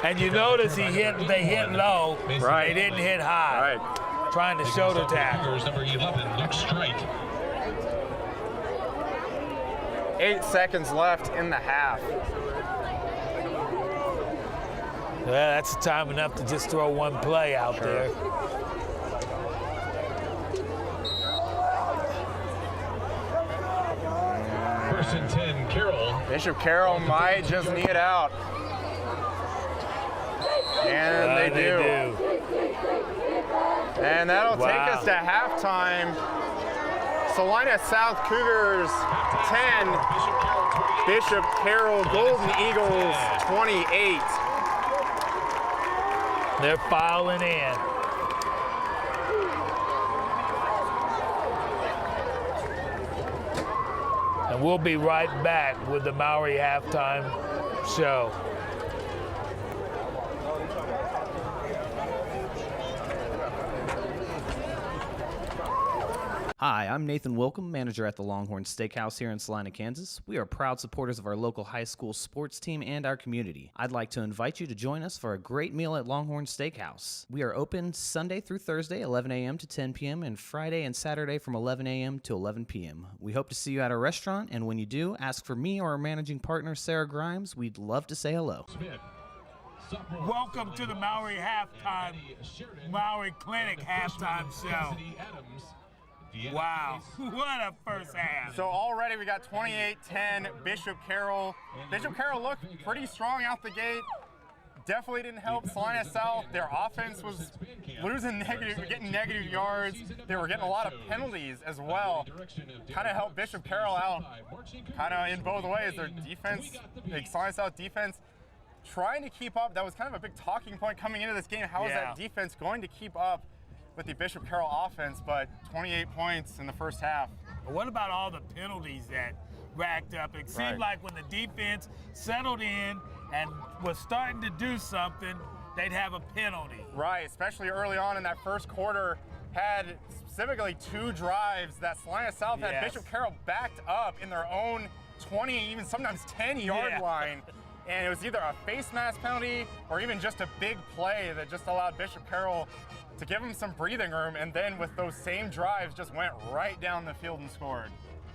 And you notice they hit low. Right. They didn't hit high. Right. Trying to shoulder tackle. Number 11, Luke Strite. 8 seconds left in the half. Well, that's time enough to just throw one play out there. First and 10, Carroll. Bishop Carroll might just knee it out. And they do. And that'll take us to halftime. Salina South Cougars 10, Bishop Carroll Golden Eagles 28. They're filing in. And we'll be right back with the Maori halftime show. Hi, I'm Nathan Wilcom, manager at the Longhorn Steakhouse here in Salina, Kansas. We are proud supporters of our local high school sports team and our community. I'd like to invite you to join us for a great meal at Longhorn Steakhouse. We are open Sunday through Thursday, 11 a.m. to 10 p.m., and Friday and Saturday from 11 a.m. to 11 p.m. We hope to see you at our restaurant, and when you do, ask for me or our managing partner, Sarah Grimes. We'd love to say hello. Welcome to the Maori Clinic halftime show. Wow, what a first half. So already we got 28-10 Bishop Carroll. Bishop Carroll looked pretty strong out the gate. Definitely didn't help Salina South. Their offense was getting negative yards. They were getting a lot of penalties as well. Kind of helped Bishop Carroll out kind of in both ways. Their defense, the Salina South defense, trying to keep up. That was kind of a big talking point coming into this game. How is that defense going to keep up with the Bishop Carroll offense? But 28 points in the first half. What about all the penalties that racked up? It seemed like when the defense settled in and was starting to do something, they'd have a penalty. Right, especially early on in that first quarter, had specifically 2 drives that Salina South had Bishop Carroll backed up in their own 20, even sometimes 10-yard line. And it was either a face mask penalty or even just a big play that just allowed Bishop Carroll to give them some breathing room, and then with those same drives just went right down the field and scored.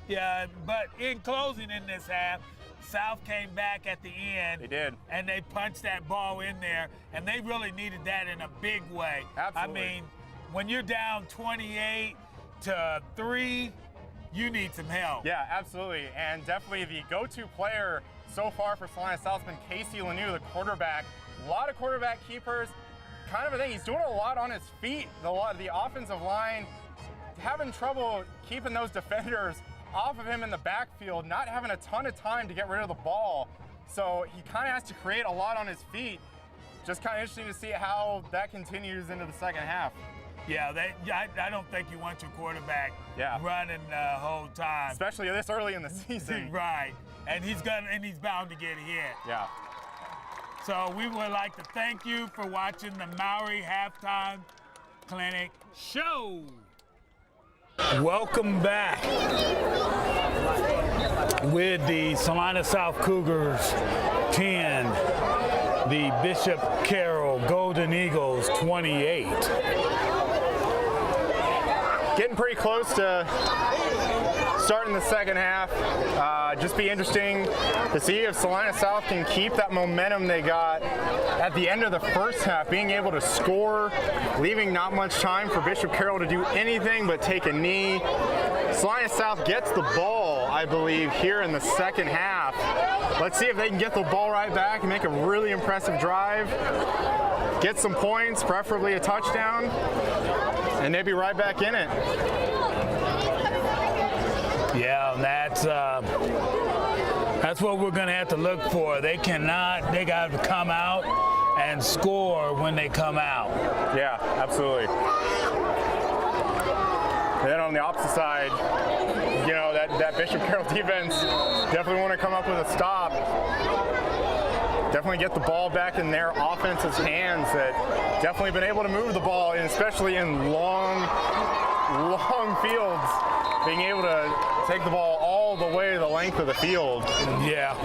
Yeah, but in closing in this half, South came back at the end. They did. And they punched that ball in there, and they really needed that in a big way. Absolutely. I mean, when you're down 28-3, you need some help. Yeah, absolutely. And definitely the go-to player so far for Salina South has been Casey Lanu, the quarterback. A lot of quarterback keepers. Kind of a thing. He's doing a lot on his feet. The offensive line having trouble keeping those defenders off of him in the backfield, not having a ton of time to get rid of the ball. So he kind of has to create a lot on his feet. Just kind of interesting to see how that continues into the second half. Yeah, I don't think you want your quarterback running the whole time. Especially this early in the season. Right. And he's bound to get hit. Yeah. So we would like to thank you for watching the Maori Halftime Clinic show. Welcome back with the Salina South Cougars 10, the Bishop Carroll Golden Eagles 28. Getting pretty close to starting the second half. Just be interesting to see if Salina South can keep that momentum they got at the end of the first half, being able to score, leaving not much time for Bishop Carroll to do anything but take a knee. Salina South gets the ball, I believe, here in the second half. Let's see if they can get the ball right back and make a really impressive drive, get some points, preferably a touchdown, and they'd be right back in it. Yeah, that's what we're going to have to look for. They got to come out and score when they come out. Yeah, absolutely. And then on the opposite side, you know, that Bishop Carroll defense definitely want to come up with a stop. Definitely get the ball back in their offense's hands that definitely been able to move the ball, and especially in long fields, being able to take the ball all the way the length of the field. Yeah.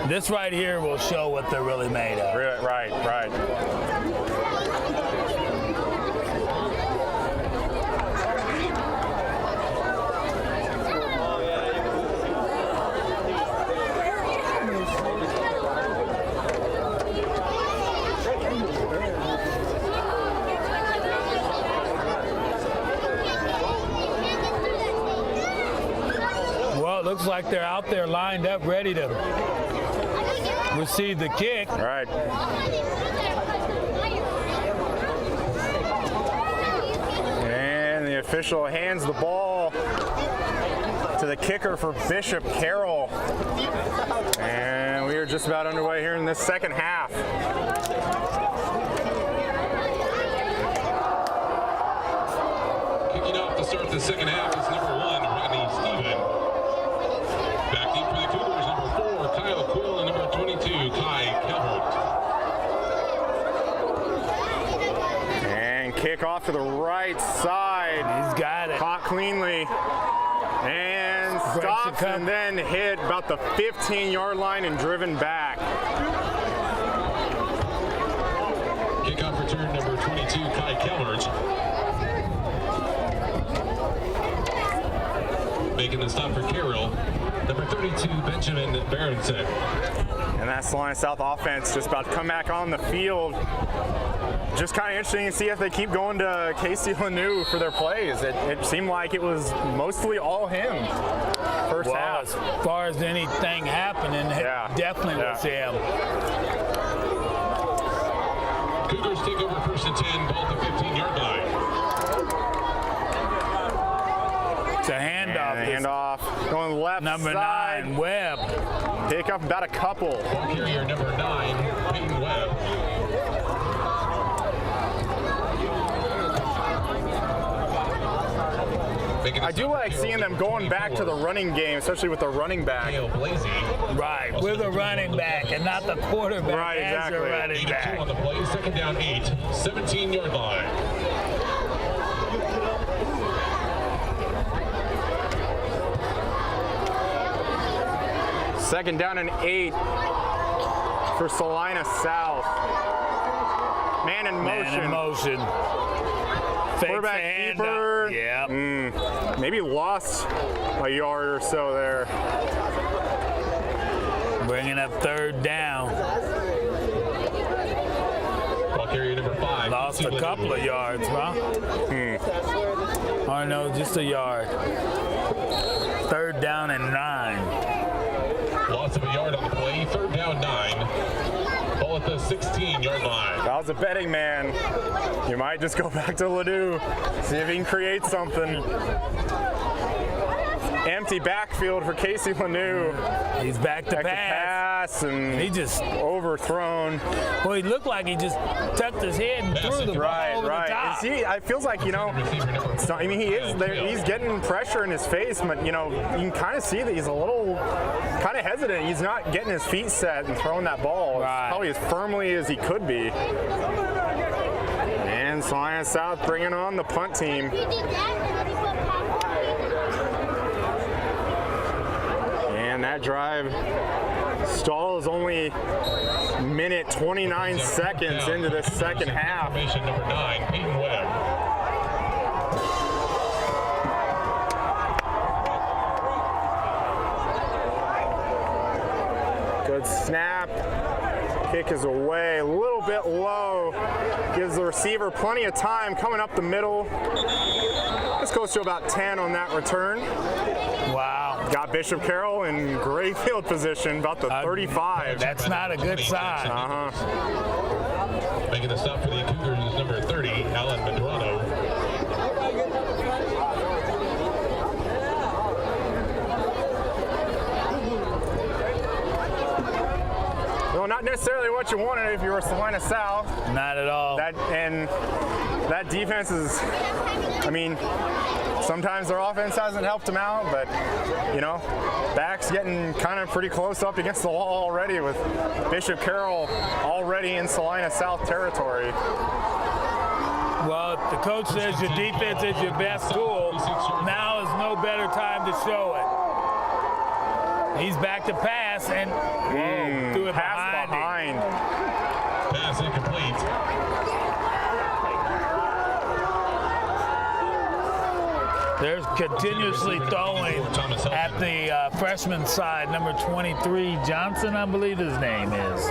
This right here will show what they're really made of. Right. Well, it looks like they're out there lined up, ready to receive the kick. Right. And the official hands the ball to the kicker for Bishop Carroll. And we are just about underway here in this second half. Kicking off to start the second half is number 1, Rodney kickoff to the right side. He's got it. Caught cleanly. And stops and then hit about the 15-yard line and driven back. Kickoff return number 22, Kai Kellers. Making the stop for Carroll, number 32, Benjamin Berenson. And that Salina South offense just about to come back on the field. Just kind of interesting to see if they keep going to Casey Lanou for their plays. It seemed like it was mostly all him first half. As far as anything happening, it definitely was him. Cougars take over first and 10, ball at the 15-yard line. It's a handoff. Handoff going left number side. 9, Webb. Pick up about a couple. Ball carrier number 9, Peyton Webb. I do like seeing them going back to the running game, especially with the running back. Right, with a running back and not the quarterback. Right, exactly. As a running back. On the play, second down 8, 17-yard line. Second down and 8 for Salina South. Man in motion. Quarterback keeper. Yep. Maybe lost a yard or so there. Bringing up third down. Ball carrier number 5. Lost a couple of yards, huh? Or no, just a yard. Third down and 9. Loss of a yard on the play, third down 9. Ball at the 16-yard line. If I was a betting man, you might just go back to Lanou, see if he can create something. Empty backfield for Casey Lanou. He's back to pass. And he just overthrown. Well, he looked like he just tucked his head and threw the ball over the top. It feels like, it's not, he is there, he's getting pressure in his face, but you can kind of see that he's a little kind of hesitant. He's not getting his feet set and throwing that ball probably as firmly as he could be. And Salina South bringing on the punt team. And that drive stalls only minute 29 seconds into this second half. Number 9, Peyton Webb. Good snap. Kick is away, a little bit low. Gives the receiver plenty of time coming up the middle. This goes to about 10 on that return. Wow. Got Bishop Carroll in great field position, about the 35. That's not a good sign. Making the stop for the Cougars is number 30, Alan Medrano. Well, not necessarily what you wanted if you were Salina South. Not at all. That defense is, sometimes their offense hasn't helped them out, but, back's getting kind of pretty close up against the wall already with Bishop Carroll already in Salina South territory. Well, if the coach says your defense is your best tool, now is no better time to show it. He's back to pass and threw it behind. Pass incomplete. There's continuously throwing at the freshman side, number 23, Johnson, I believe his name is.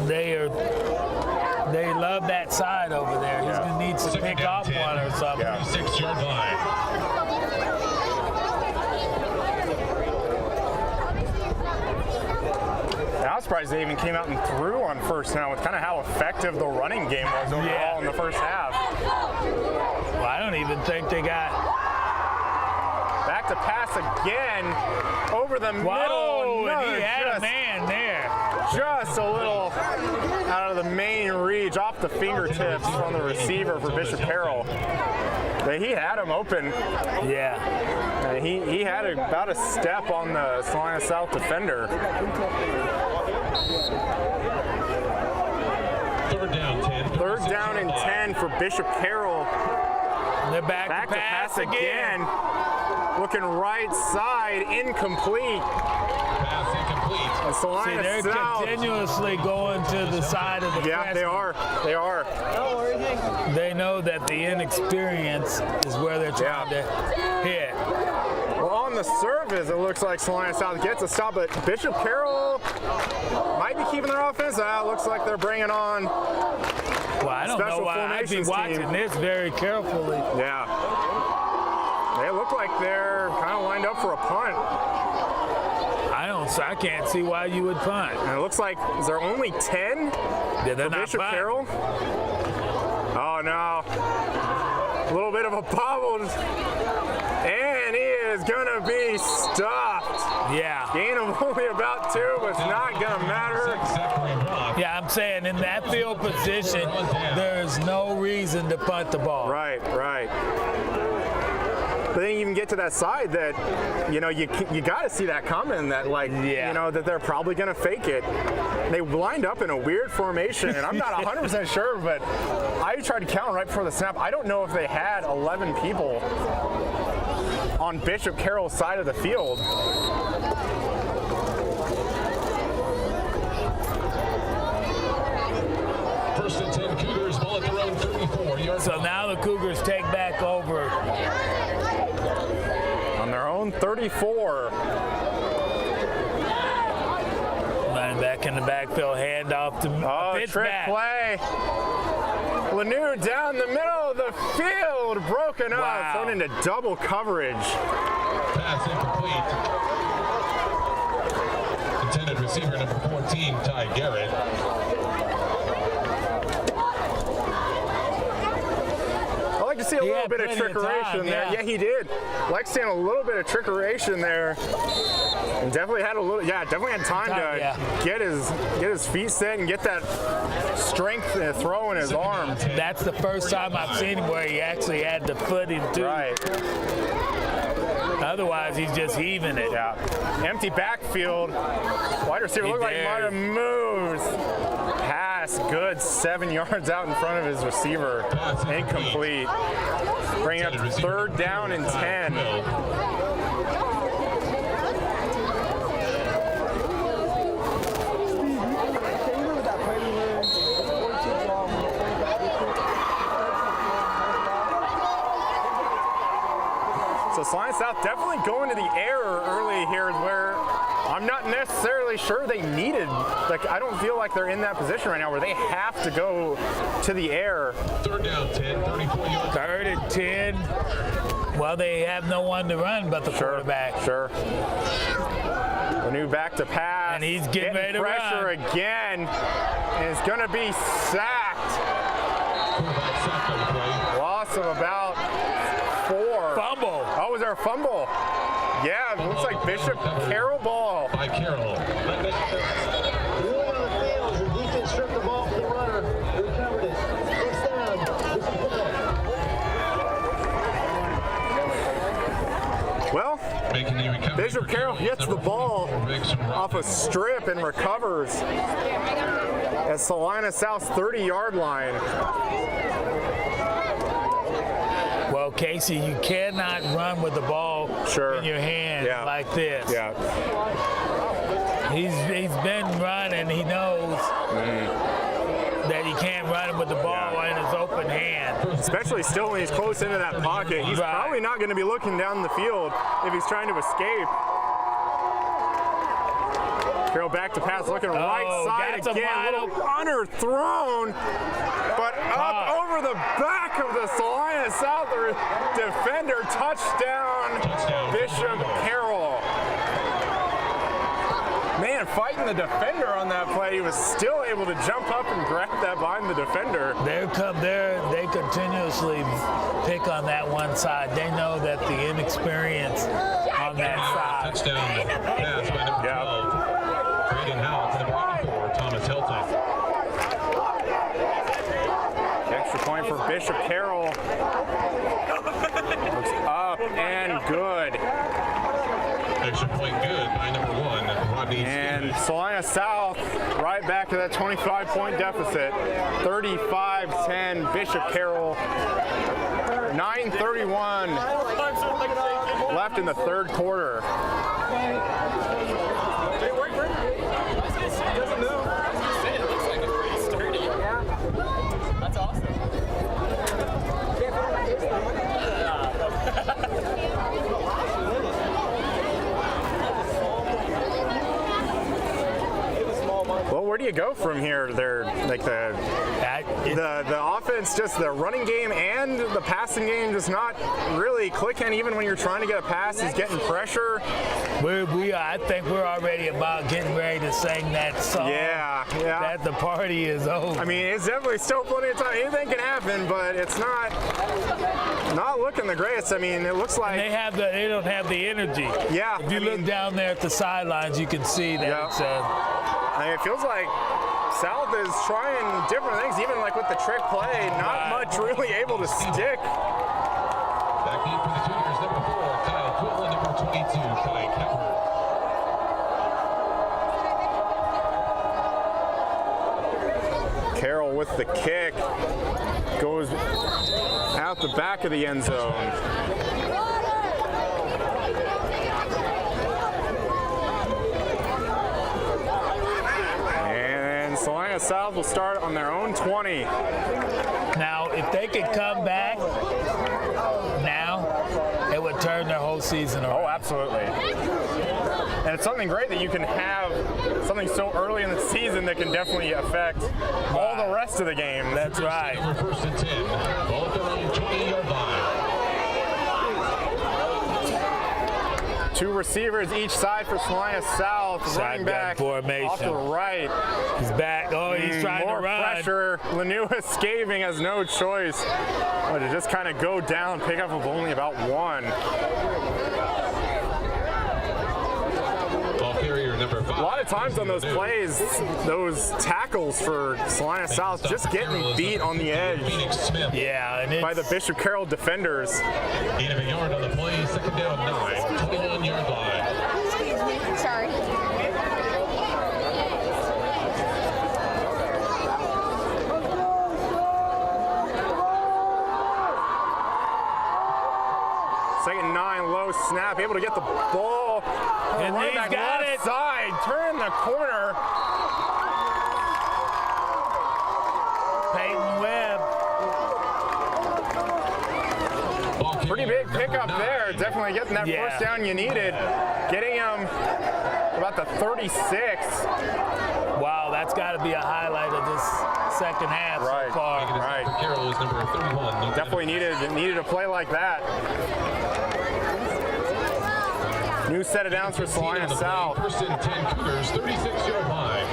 They love that side over there. He's going to need to pick off one or something. 6-yard line. I was surprised they even came out and threw on first down with kind of how effective the running game was overall in the first half. Well, I don't even think they got... Back to pass again over the middle. And he had a man there. Just a little out of the main reach, off the fingertips from the receiver for Bishop Carroll. But he had him open. Yeah. He had about a step on the Salina South defender. Third down, 10. Third down and 10 for Bishop Carroll. They're back to pass again. Looking right side, incomplete. Pass incomplete. And Salina They're South. continuously going to the side of the Yeah, they are. They are. They know that the inexperience is where they're trying to hit. Well, on the surface, it looks like Salina South gets a stop, but Bishop Carroll might be keeping their offense. Looks like they're bringing on. Well, I don't know why. I'd be watching this very carefully. Yeah. They look like they're kind of lined up for a punt. I can't see why you would punt. And it looks like, is there only 10 Yeah, they're for not Bishop punting. Carroll? Oh, no. A little bit of a bobble. And he is going to be stopped. Yeah. Gain of only about 2, but it's not going to matter. Yeah, I'm saying in that field position, there's no reason to punt the ball. Right, right. But then you even get to that side that, you got to see that coming, that that they're probably going to fake it. They lined up in a weird formation, and I'm not 100% sure, but I tried to count right before the snap. I don't know if they had 11 people on Bishop Carroll's side of the field. First and 10 Cougars, ball at their own 34-yard. So now the Cougars take back over. On their own 34. Running back in the backfield, handoff to trick play. Lanu down the middle of the field, broken up, thrown into double coverage. Pass incomplete. Intended receiver number 14, Ty Garrett. I like to see a little bit of trickeration there. Yeah, he did. Like seeing a little bit of trickeration there. And definitely had time to get his feet set and get that strength and throw in his arm. That's the first time I've seen him where he actually had the footing too. Right. Otherwise, he's just heaving it. Yeah. Empty backfield. Wide receiver looked like he might have moved. Pass good, 7 yards out in front of his receiver. Incomplete. Bringing up third down and 10. So Salina South definitely going to the air early here is where I'm not necessarily sure they needed. I don't feel like they're in that position right now where they have to go to the air. Third down 10, 34 yards. Third and 10. Well, they have no one to run but the quarterback. Sure. Lanu back to pass. And he's getting ready to pressure run. again. And it's going to be sacked. Loss of about 4. Fumble. Oh, was there a fumble? Yeah, it looks like Bishop Carroll ball. By Carroll. Moving on the field, the defense stripped the ball from the runner. They recovered it. First down. Well, Bishop Carroll gets the ball off a strip and recovers at Salina South's 30-yard line. Well, Casey, you cannot run with the ball in your hand like this. Yeah. He's been running. He knows that he can't run it with the ball in his open hand. Especially still when he's close into that pocket. He's probably not going to be looking down the field if he's trying to escape. Carroll back to pass, looking right side again. A little underthrown, but up over the back of the Salina South defender. Touchdown, Bishop Carroll. Man, fighting the defender on that play, he was still able to jump up and grab that behind the defender. They continuously pick on that one side. They know that the inexperience on that side. Touchdown pass by number 12. Braden Howell to number 84, Thomas Hilton. Extra point for Bishop Carroll. Looks up and good. Extra point good by number 1, Rodney. And Salina South right back to that 25-point deficit. 35-10, Bishop Carroll. 9:31 left in the third quarter. That's awesome. Well, where do you go from here? They're like the offense, just the running game and the passing game just not really clicking. Even when you're trying to get a pass, is getting pressure. I think we're already about getting ready to sing that song. Yeah. That the party is over. I mean, it's definitely still plenty of time. Anything can happen, but it's not looking the greatest. I mean, it looks like they don't have the energy. Yeah. If you look down there at the sidelines, you can see that it's I mean, it feels like South is trying different things, even like with the trick play, not much really able to stick. Back in for the Cougars, number 4, Kyle Quill, and number 22, Kai Kemper. Carroll with the kick, goes out the back of the end zone. Salina South will start on their own 20. Now, if they could come back now, it would turn their whole season around. Oh, absolutely. And it's something great that you can have something so early in the season that can definitely affect all the rest of the game. That's right. First and 10, ball at their own 20-yard line. 2 receivers each side for Salina South. Running back formation. Off to the right. He's back. Oh, he's trying to run. More pressure. Lanu escaping, has no choice but to just kind of go down, pick up of only about 1. Ball carrier number 5. A lot of times on those plays, those tackles for Salina South just getting beat on the edge. Yeah, and by the Bishop Carroll defenders. Gain of a yard on the play, second down 9, 21-yard line. Sorry. Second and 9, low snap, able to get the ball. And running back got left side, turn the corner. Peyton Webb. Pretty big pickup there. Definitely getting that first down you needed. Getting him about the 36. Wow, that's got to be a highlight of this second half so far. Right. Carroll is number 31. Definitely needed a play like that. New set of downs for Salina South. First and 10 Cougars, 36-yard line.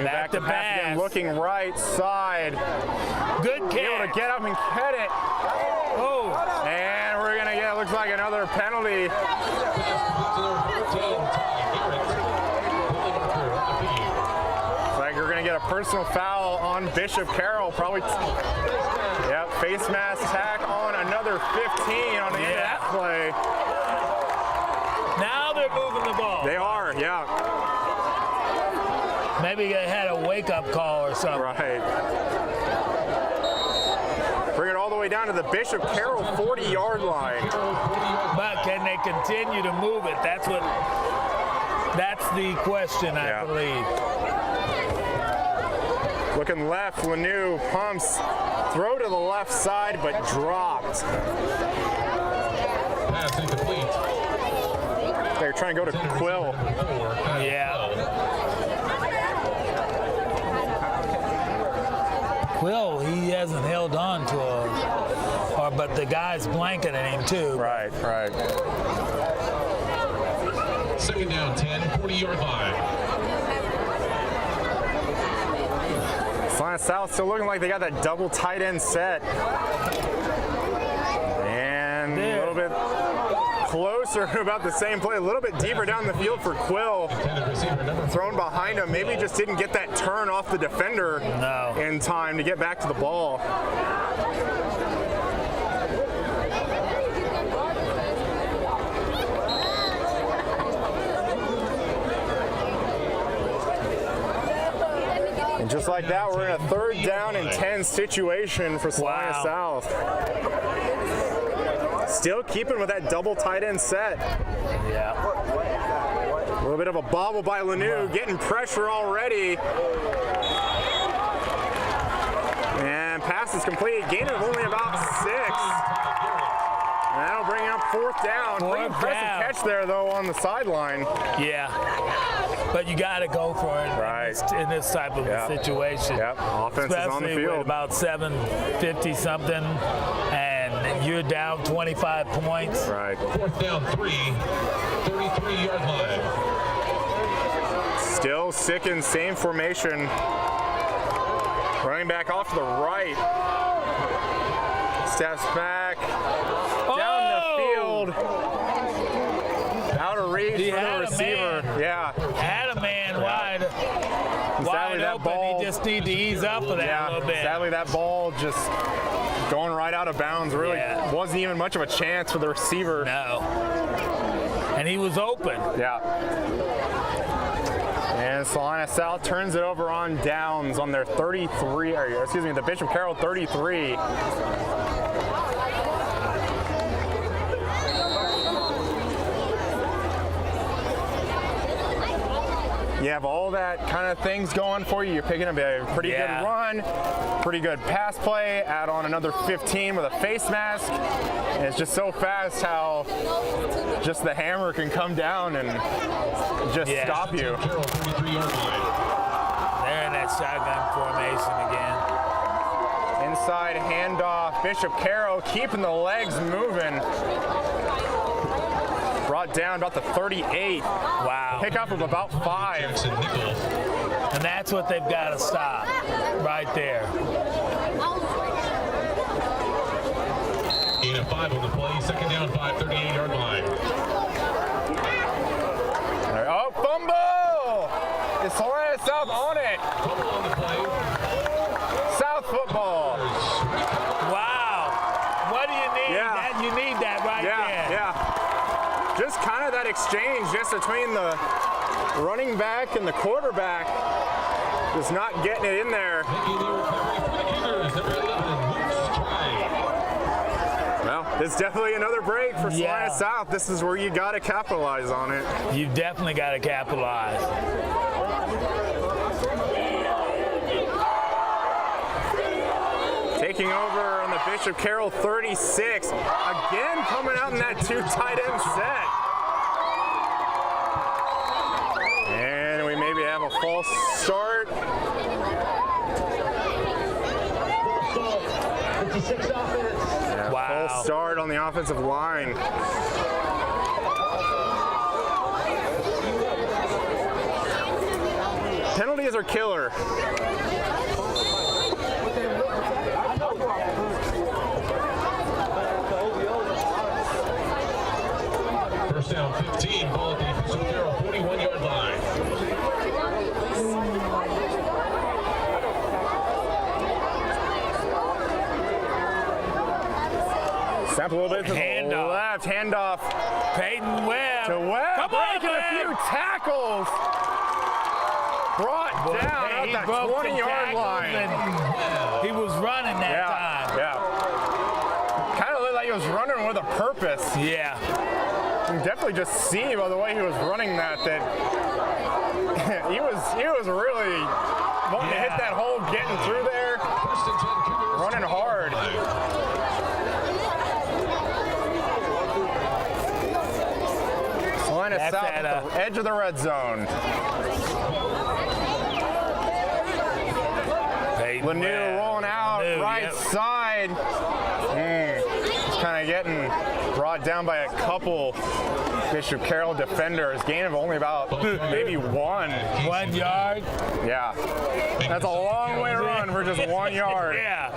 Back to pass again, looking right side. Good kick. Able to get up and get it. Oh. And we're going to get, looks like another penalty. Looks like we're going to get a personal foul on Bishop Carroll. Probably, face mask tack on another 15 on the end of that play. Now they're moving the ball. They are, yeah. Maybe they had a wake-up call or something. Right. Bring it all the way down to the Bishop Carroll 40-yard line. But can they continue to move it? That's the question, I believe. Looking left, Lanu pumps, throw to the left side, but dropped. Pass incomplete. They're trying to go to Quill. Yeah. Quill, he hasn't held on to but the guy's blanketing him too. Right. Second down 10, 40-yard line. Salina South still looking like they got that double tight end set. And a little bit closer, about the same play, a little bit deeper down the field for Quill. Thrown behind him, maybe just didn't get that turn off the defender in time to get back to the ball. And just like that, we're in a 3rd down and 10 situation for Salina South. Still keeping with that double tight end set. Yeah. A little bit of a bobble by Lanu, getting pressure already. And pass is complete. Gain of only about 6. And that'll bring up 4th down. Pretty impressive catch there, though, on the sideline. Yeah. But you got to go for it in this type of a situation. Yep. Offense is on the Especially field. with about 750 something, and you're down 25 points. Right. 4th down 3, 33-yard line. Still sick in same formation. Running back off to the right. Steps back. Down the field. Out of reach for the receiver. Yeah. Had a man wide that open. ball, He just need to ease up for that a little bit. Sadly, that ball just going right out of bounds. Really wasn't even much of a chance for the receiver. No. And he was open. Yeah. And Salina South turns it over on downs on their 33, or excuse me, the Bishop Carroll 33. You have all that kind of things going for you. You're picking up a pretty good run, pretty good pass play, add on another 15 with a face mask. And it's just so fast how just the hammer can come down and just stop you. They're in that shotgun formation again. Inside handoff, Bishop Carroll keeping the legs moving. Brought down about the 38. Wow. Pickup of about 5. And that's what they've got to stop right there. Gain of 5 on the play. 2nd down, 5, 38-yard line. Oh, fumble! Is Salina South on it? Fumble on the play. South football. Wow. What do you need? Yeah. You need that right there. Yeah. Just kind of that exchange just between the running back and the quarterback. Just not getting it in there. Well, it's definitely another break for Salina South. This is where you got to capitalize on it. You definitely got to capitalize. Taking over on the Bishop Carroll 36. Again, coming out in that 2 tight end set. And we maybe have a false start. 56 offense. Yeah, false start on the offensive line. Penalties are killer. First down 15, ball at the Bishop Carroll 41-yard line. Snap a little bit to the left, handoff. Peyton Webb. To Webb, Come on, breaking a few tackles. Brought down at that 20-yard line. He was running that time. Yeah. Kind of looked like he was running with a purpose. Yeah. You can definitely just see by the way he was running that he was really wanting to hit that hole, getting through there, running hard. Salina South at the edge of the red zone. Lanu rolling out, right side. Just kind of getting brought down by a couple Bishop Carroll defenders. Gain of only about maybe 1. 1 yard? Yeah. That's a long way to run for just 1 yard. Yeah.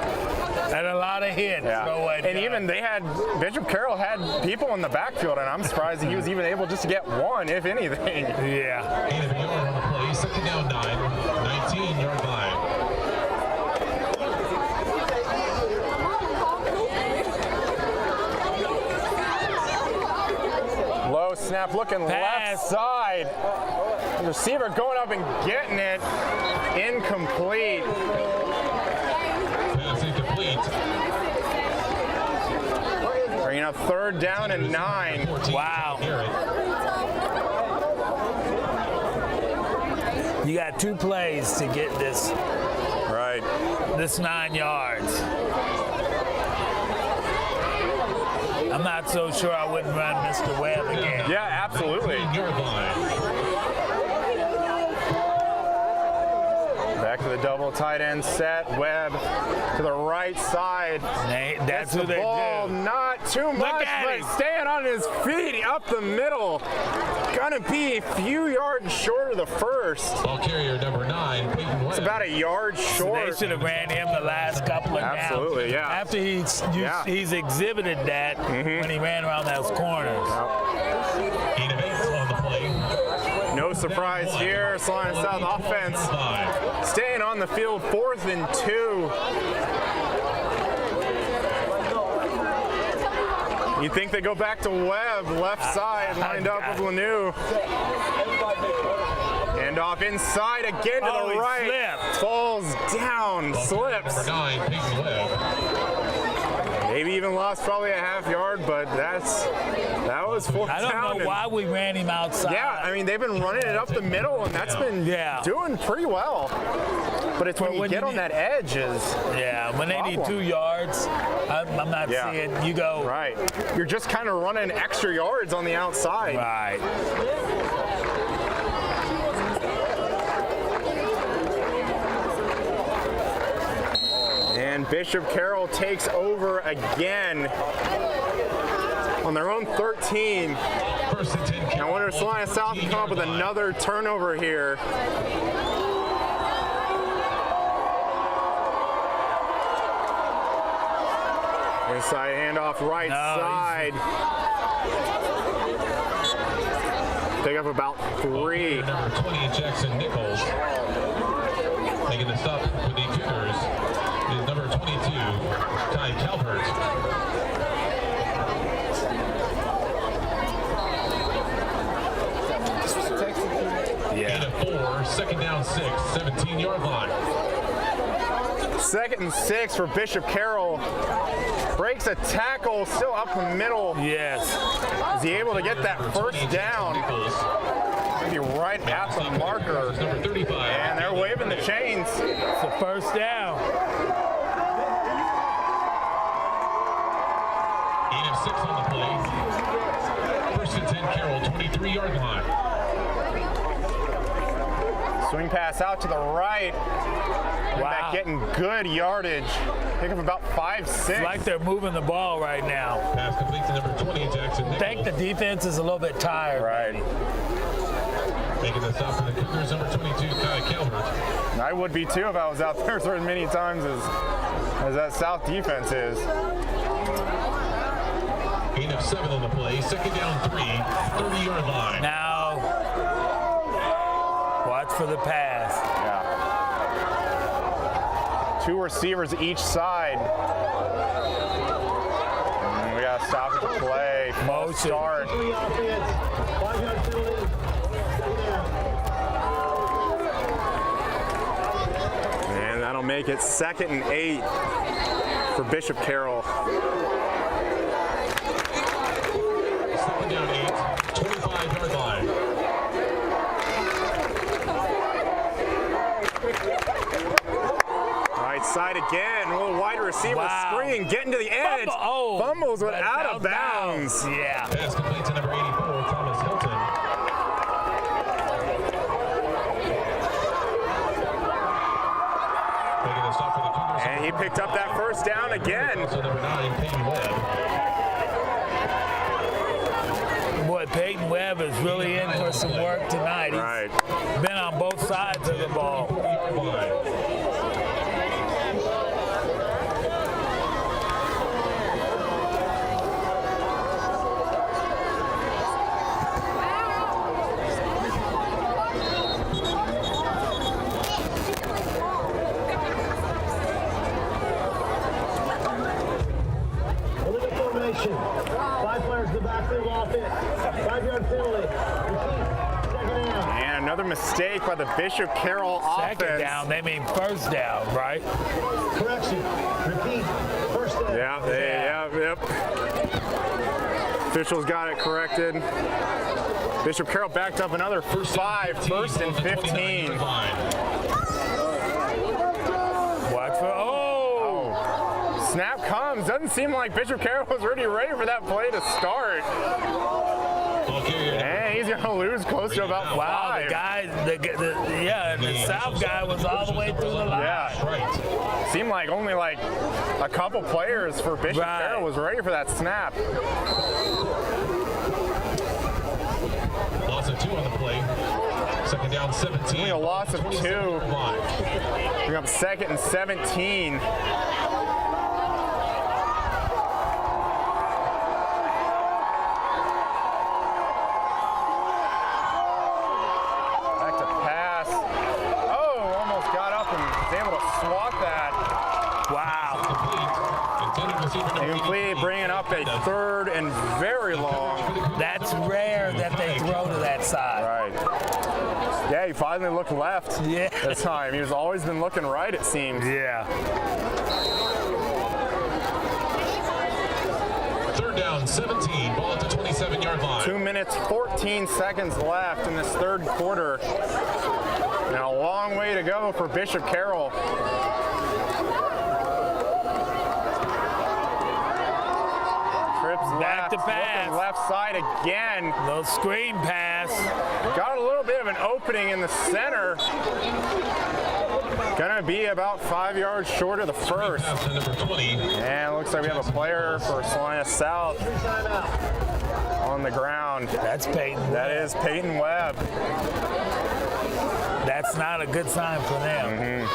And a lot of hits. Yeah. And even Bishop Carroll had people in the backfield, and I'm surprised he was even able just to get 1, if anything. Yeah. Gain of a yard on the play. 2nd down 9, 19-yard line. Low snap. snap looking left side. The receiver going up and getting it. Incomplete. Pass incomplete. Bringing up 3rd down and 9. Wow. You got 2 plays to get this. Right. This 9 yards. I'm not so sure I wouldn't run Mr. Webb again. Yeah, absolutely. Back to the double tight end set. Webb to the right side. That's the who they ball, do. not too much, but staying on his feet up the middle. Gonna be a few yards short of the first. Ball carrier number 9, Peyton Webb. It's about a yard short. They should have ran him the last couple of downs. Absolutely, yeah. After he's exhibited that when he ran around those corners. On the play. No surprise here. Salina South offense staying on the field, 4th and 2. You think they go back to Webb, left side, lined up with Lanu. And off inside again to the right. Slipped. Falls down, slips. Number 9, Peyton Webb. Maybe even lost probably a half yard, but that was 4th down. I don't know why we ran him outside. Yeah, I mean, they've been running it up the middle, and that's been doing pretty well. But it's when you get on that edge is when they need 2 yards, I'm not seeing you go. Right. You're just kind of running extra yards on the outside. Right. And Bishop Carroll takes over again on their own 13. I wonder if Salina South can come up with another turnover here. Inside handoff, right side. Pick up about 3. Number 20, Jackson Nichols. Making the stop for the Cougars is number 22, Ty Calvert. Gain of 4, 2nd down 6, 17-yard line. 2nd and 6 for Bishop Carroll. Breaks a tackle, still up the middle. Yes. Is he able to get that 1st down? Maybe right at the marker. Number 35. And they're waving the chains. It's a 1st down. Gain of 6 on the play. 1st and 10, Carroll, 23-yard line. Swing pass out to the right. Back getting good yardage. Pick up about 5-6. It's like they're moving the ball right now. Pass complete to number 20, Jackson Nichols. I think the defense is a little bit tired. Right. Making the stop for the Cougars, number 22, Ty Calvert. I would be too if I was out there as many times as that South defense is. Gain of 7 on the play. 2nd down 3, 30-yard line. Now, watch for the pass. Yeah. 2 receivers each side. And we got to stop at the play. Motion. Start. And that'll make it 2nd and 8 for Bishop Carroll. 2nd down 8, 25-yard line. Right side again, a little wide receiver screen, getting to the edge. Fumbles but out of bounds. Yeah. Pass complete to number 84, Thomas Hilton. Making the stop for the Cougars. And he picked up that 1st down again. Also number 9, Peyton Webb. Boy, Peyton Webb is really in for some work tonight. He's been on both sides of the ball. Formation. 5 players in the backfield offense. 5-yard penalty. And another mistake by the Bishop Carroll offense. Second down, they mean first down, right? Correction. Repeat. First down. Yep. Officials got it corrected. Bishop Carroll backed up another 5, first and 15. Watch for, Snap comes. Doesn't seem like Bishop Carroll was ready for that play to start. And he's going to lose close to about 5. wow, the guy, and the South guy was all the way through the line. Yeah. Seemed like only like a couple players for Bishop Carroll was ready for that snap. Loss of 2 on the play. Second down, 17. Only a loss of 2. Bring up second and 17. Back to pass. Oh, almost got up and was able to swat that. Wow. Incomplete, bringing up a 3rd and very long. That's rare that they throw to that side. Right. Yeah, he finally looked left this time. He's always been looking right, it seems. Yeah. 3rd down, 17. Ball at the 27-yard line. 2 minutes, 14 seconds left in this 3rd quarter. And a long way to go for Bishop Carroll. Trips Back left, to pass. looking left side again. Little screen pass. Got a little bit of an opening in the center. Gonna be about 5 yards short of the first. And looks like we have a player for Salina South on the ground. That's Peyton. That is Peyton Webb. That's not a good sign for them.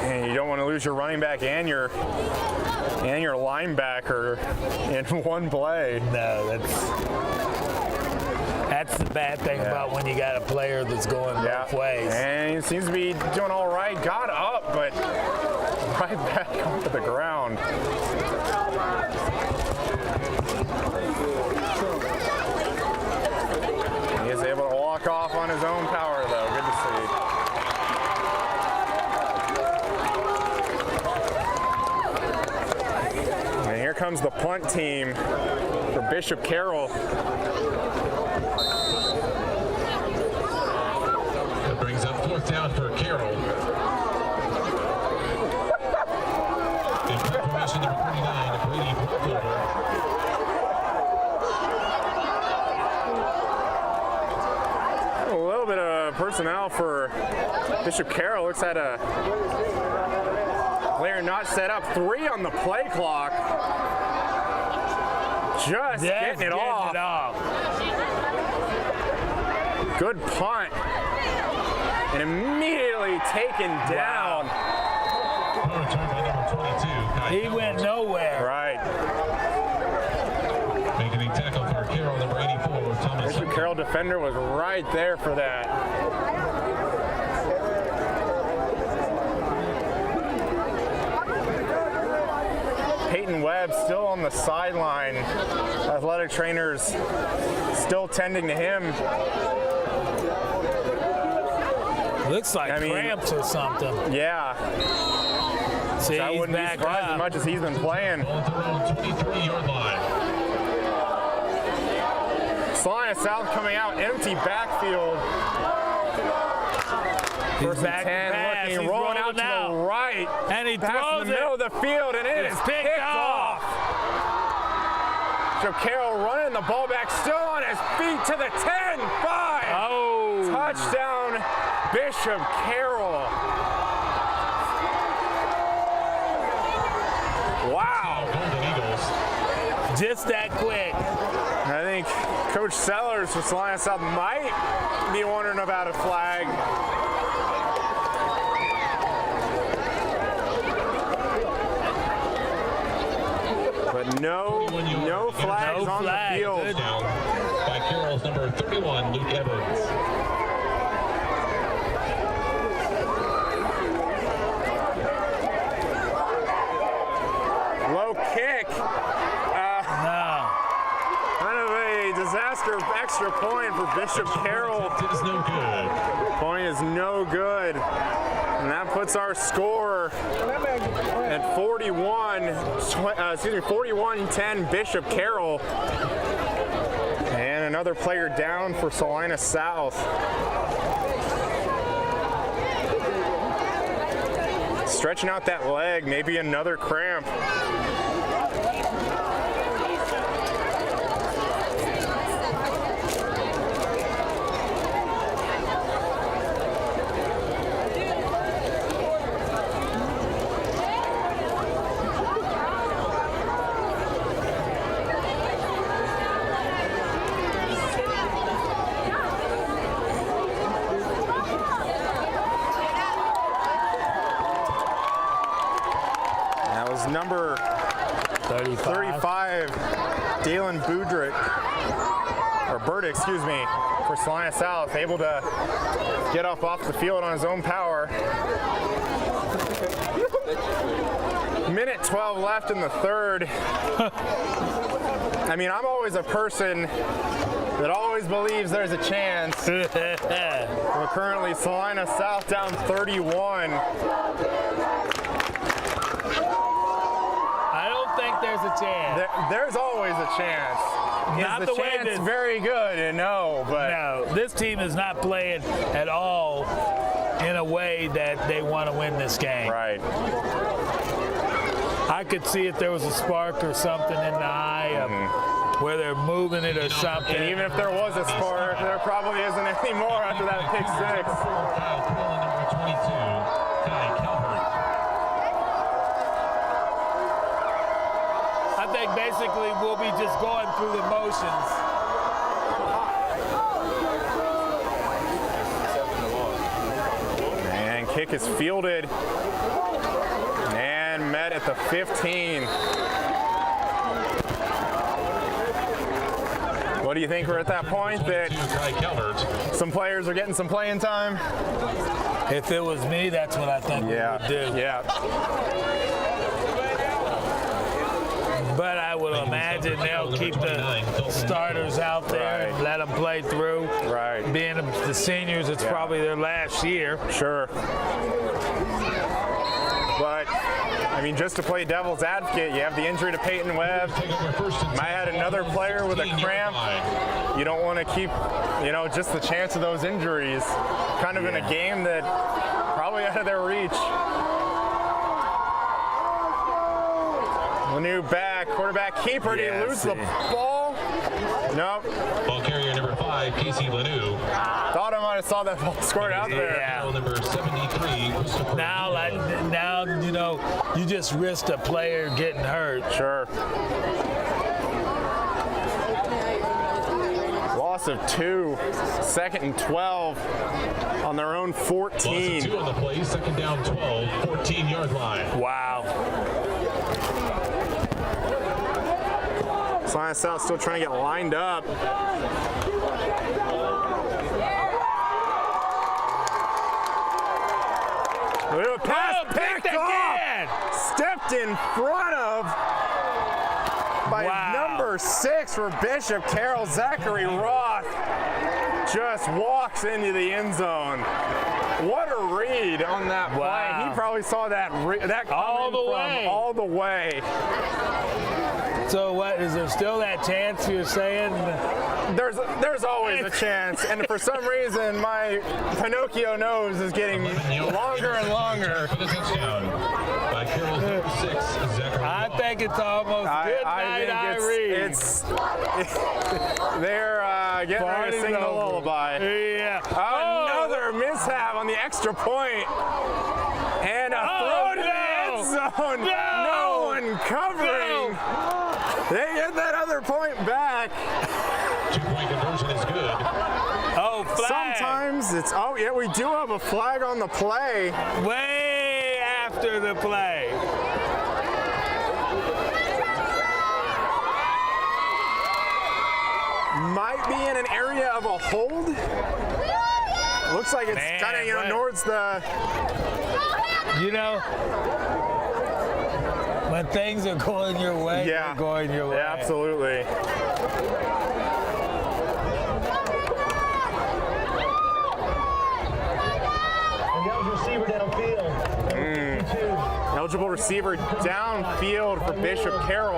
And you don't want to lose your running back and your linebacker in one play. No, that's the bad thing about when you got a player that's going both ways. And he seems to be doing all right. Got up, but right back onto the ground. He is able to walk off on his own power, though. Good to see. And here comes the punt team for Bishop Carroll. That brings up 4th down for Carroll. In punt formation number 39, Brady Brookover. A little bit of personnel for Bishop Carroll. Looks like a player not set up. 3 on the play clock. Just getting it off. Good punt. And immediately taken down. He went nowhere. Right. Making a tackle for Carroll, number 84, Thomas. Bishop Carroll defender was right there for that. Peyton Webb still on the sideline. Athletic trainers still tending to him. Looks like cramps or something. Yeah. See, I wouldn't be surprised as much as he's been playing. 23-yard line. Salina South coming out, empty backfield. First and 10, looking, rolling out to the right. And he throws throws in the middle of the field, and it is picked off. So Carroll running the ball back, still on his feet to the 10-5. Oh. Touchdown, Bishop Carroll. Wow. Just that quick. I think Coach Sellers for Salina South might be wondering about a flag. But no flags on the field. Good. By Carroll's number 31, Luke Evans. Another extra point for Bishop Carroll. It is no good. Point is no good. And that puts our score at 41-10 Bishop Carroll. And another player down for Salina South. Stretching out that leg, maybe another cramp. Number 35, Dalen Burdick, excuse me, for Salina South, able to get off the field on his own power. Minute 12 left in the third. I mean, I'm always a person that always believes there's a chance. We're currently Salina South down 31. There's a chance. There's always a chance. Not Is the the way chance this, very good? No, but no, this team is not playing at all in a way that they want to win this game. Right. I could see if there was a spark or something in the eye of where they're moving it or something. And even if there was a spark, there probably isn't anymore after that pick six. I think basically we'll be just going through the motions. And kick is fielded and met at the 15. What do you think? We're at that point that some players are getting some playing time? If it was me, that's what I think we would do. Yeah. But I would imagine they'll keep the starters out there and let them play through. Right. Being the seniors, it's probably their last year. Sure. But, I mean, just to play devil's advocate, you have the injury to Peyton Webb. I had another player with a cramp. You don't want to keep, just the chance of those injuries kind of in a game that probably out of their reach. Lanu back, quarterback keeper. Did he lose the ball? Nope. Ball carrier number 5, Casey Lanu. Thought I might have saw that ball scored out there. Yeah. Number 73. Now, you just risked a player getting hurt. Sure. Loss of 2, 2nd and 12 on their own 14. Loss of 2 on the play, 2nd down 12, 14-yard line. Wow. Salina South still trying to get lined up. Little pass picked off. Stepped in front of by number 6 for Bishop Carroll. Zachary Roth just walks into the end zone. What a read on that play. He probably saw that all the way. So what, is there still that chance you're saying? There's always a chance, and for some reason my Pinocchio nose is getting longer and longer. I think it's almost good night, Irene. They're getting ready to sing the lullaby. Yeah. Another mishap on the extra point, and a throw to the end zone. No one covering. They get that other point back. 2-point conversion is good. Oh, flag. Sometimes it's, we do have a flag on the play. Way after the play. Might be in an area of a hold. Looks like it's kind of, towards the... When things are going your way, they're going your way. Yeah, absolutely. Eligible receiver downfield for Bishop Carroll.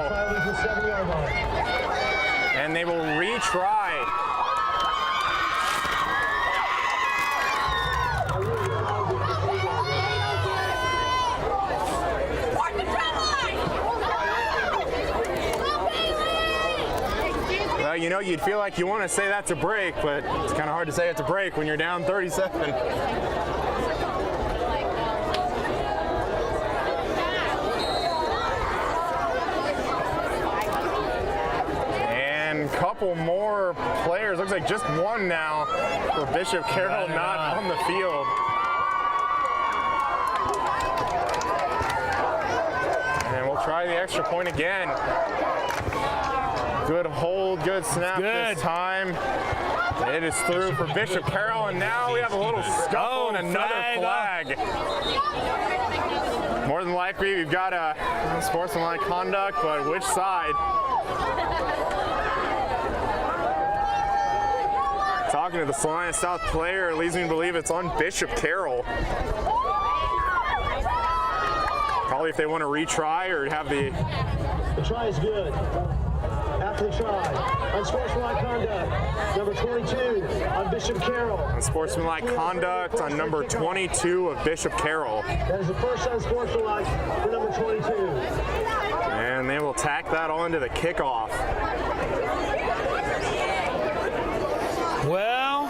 And they will retry. Well, you know, you'd feel like you want to say that's a break, but it's kind of hard to say it's a break when you're down 37. Couple more players. Looks like just one now for Bishop Carroll not on the field. And we'll try the extra point again. Good hold, good snap this time. It is through for Bishop Carroll, and now we have a little scuffle and another flag. More than likely, we've got a sportsmanlike conduct, but which side? Talking to the Salina South player, it leads me to believe it's on Bishop Carroll. Probably if they want to retry or have the... The try is good. After the try, unsportsmanlike conduct, number 22 on Bishop Carroll. Unsportsmanlike conduct on number 22 of Bishop Carroll. That is the first unsportsmanlike for number 22. And they will tack that on to the kickoff. Well,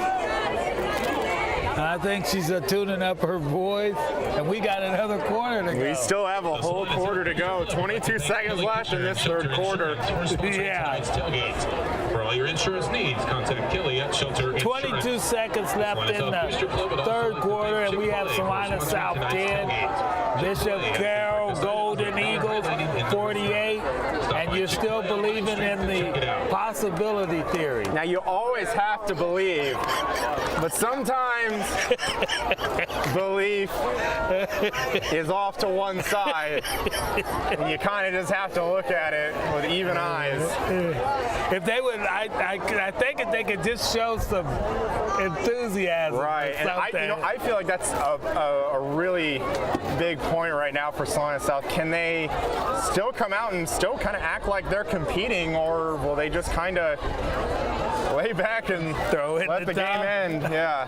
I think she's tuning up her voice, and we got another quarter to go. We still have a whole quarter to go. 22 seconds left in this third quarter. Yeah. For all your insurance needs, contact Kelly at Shelter Insurance. 22 seconds left in the third quarter, and we have Salina South 10, Bishop Carroll, Golden Eagles 48, and you're still believing in the possibility theory. Now, you always have to believe, but sometimes belief is off to one side, and you kind of just have to look at it with even eyes. If they would, I think if they could just show some enthusiasm. Right, and I feel like that's a really big point right now for Salina South. Can they still come out and still kind of act like they're competing, or will they just kind of lay back and let the game end? Yeah.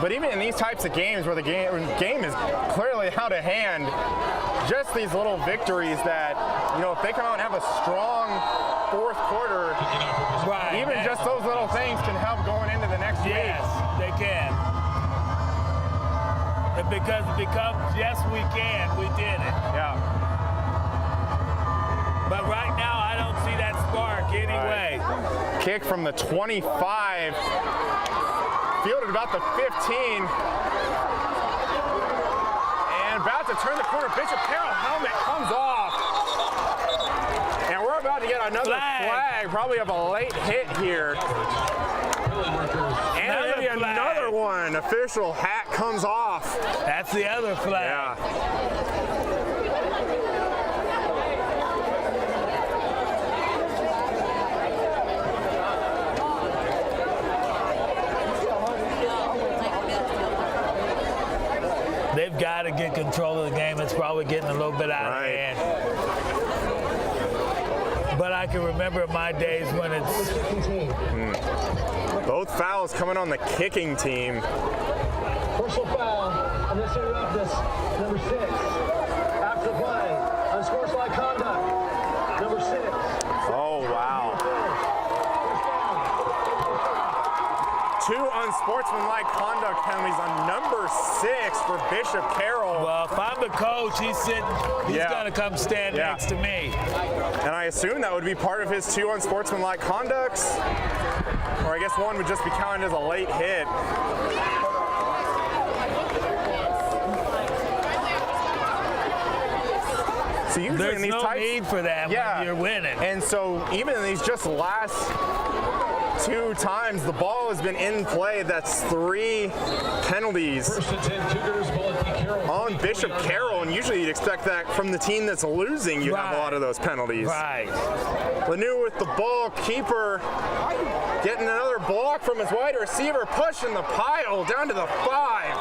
But even in these types of games where the game is clearly out of hand, just these little victories that, you know, if they come out and have a strong fourth quarter, even just those little things can help going into the next week. Yes, they can. And because it becomes, yes, we can, we did it. Yeah. But right now, I don't see that spark anyway. Right. Kick from the 25. Fielded about the 15. And about to turn the corner. Bishop Carroll helmet comes off. And we're about to get another flag. Probably have a late hit here. And maybe another one. Official hat comes off. That's the other flag. Yeah. They've got to get control of the game. It's probably getting a little bit out of hand. But I can remember my days when it's... Both fouls coming on the kicking team. Personal foul, unnecessary roughness, number 6. After play, unsportsmanlike conduct, number 6. Oh, wow. 2 unsportsmanlike conduct penalties on number 6 for Bishop Carroll. Well, if I'm the coach, he's got to come stand next to me. And I assume that would be part of his 2 unsportsmanlike conducts. Or I guess one would just be counted as a late hit. So usually There's in these no types, need for that when you're winning. And so even in these just last 2 times the ball has been in play, that's 3 penalties on Bishop Carroll, and usually you'd expect that from the team that's losing. You have a lot of those penalties. Right. Lanu with the ball, keeper getting another block from his wide receiver, pushing the pile down to the 5.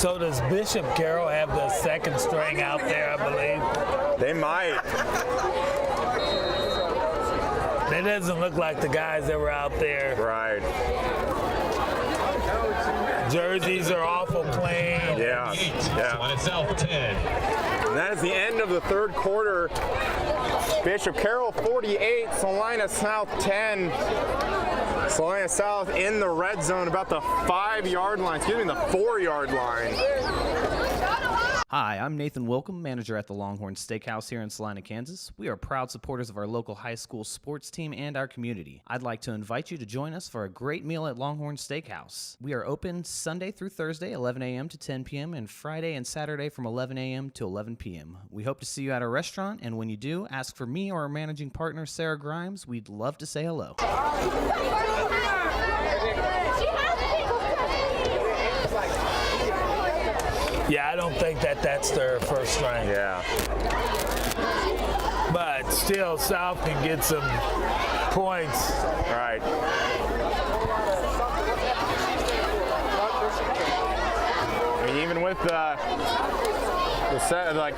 So does Bishop Carroll have the second string out there, I believe? They might. It doesn't look like the guys that were out there. Right. Jerseys are awful clean. Yeah. Salina South 10. And that is the end of the third quarter. Bishop Carroll 48, Salina South 10. Salina South in the red zone, about the 5-yard line, the 4-yard line. Hi, I'm Nathan Wilcom, manager at the Longhorn Steakhouse here in Salina, Kansas. We are proud supporters of our local high school sports team and our community. I'd like to invite you to join us for a great meal at Longhorn Steakhouse. We are open Sunday through Thursday, 11 a.m. to 10 p.m., and Friday and Saturday from 11 a.m. to 11 p.m. We hope to see you at our restaurant, and when you do, ask for me or our managing partner, Sarah Grimes. We'd love to say hello. Yeah, I don't think that's their first string. Yeah. But still, South can get some points. Right. I mean, even with the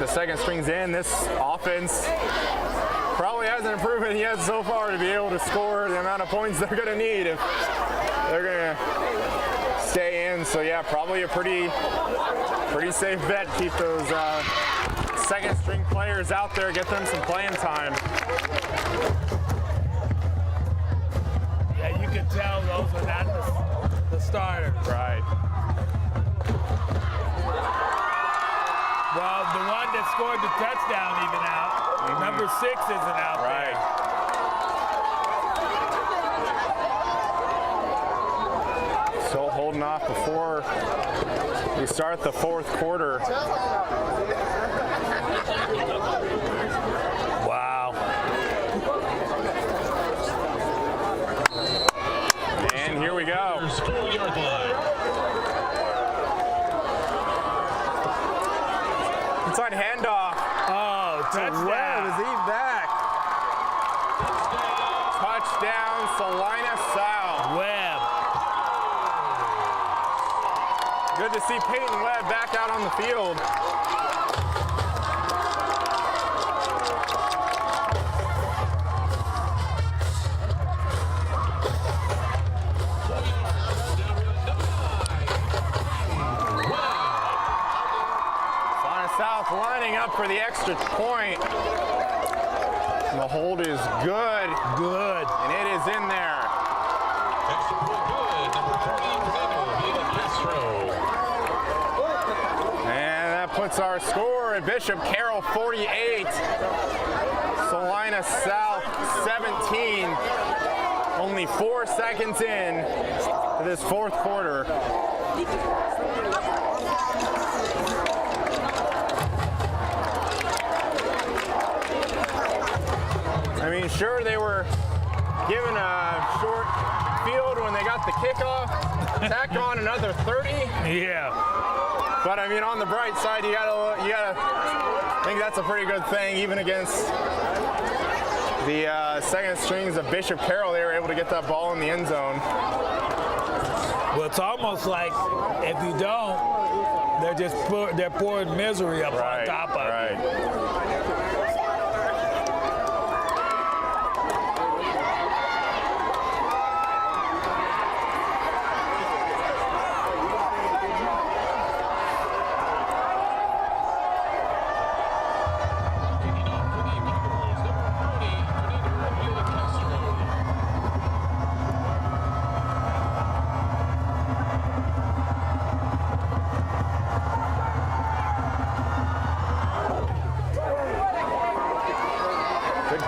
second strings in, this offense probably hasn't improved yet so far to be able to score the amount of points they're going to need if they're going to stay in. So yeah, probably a pretty safe bet. Keep those second string players out there, get them some playing time. Yeah, you can tell those are not the starters. Right. Well, the one that scored the touchdown even out. Number 6 isn't out right. there. Still holding off before we start the fourth quarter. Wow. And here we go. 4-yard line. Inside handoff. Oh, touchdown. Webb is he back? Touchdown, Salina South. Webb. Good to see Peyton Webb back out on the field. Salina South lining up for the extra point. And the hold is good. Good. And it is in there. Extra point good. Number 40, And that puts our score at Bishop Carroll 48, Salina South 17. Only 4 seconds in to this fourth quarter. I mean, sure, they were given a short field when they got the kickoff. Tack on another 30. Yeah. But I mean, on the bright side, you gotta think that's a pretty good thing, even against the second strings of Bishop Carroll. They were able to get that ball in the end zone. Well, it's almost like if you don't, they're pouring misery up on top of it. Right.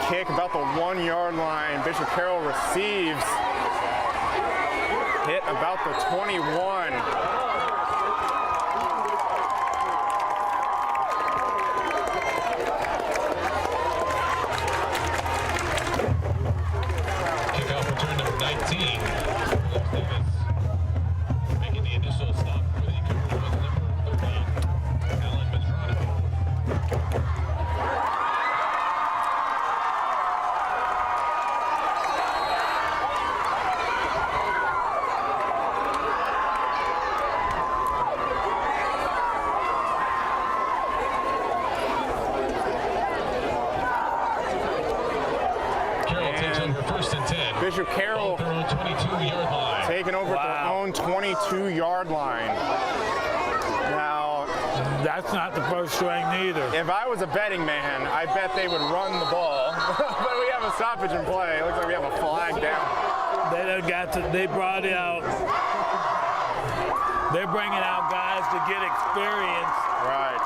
Kick about the 1-yard line. Bishop Carroll receives. Hit about the 21. Kickoff return number 19. Making the initial stop for the Cougars was number 13. Alan Madrano. Bishop Carroll Their own 22-yard line. taking over at their own 22-yard line. Now, That's not the first string neither. if I was a betting man, I bet they would run the ball. But we have a stoppage in play. It looks like we have a flag down. They brought out, they're bringing out guys to get experience Right.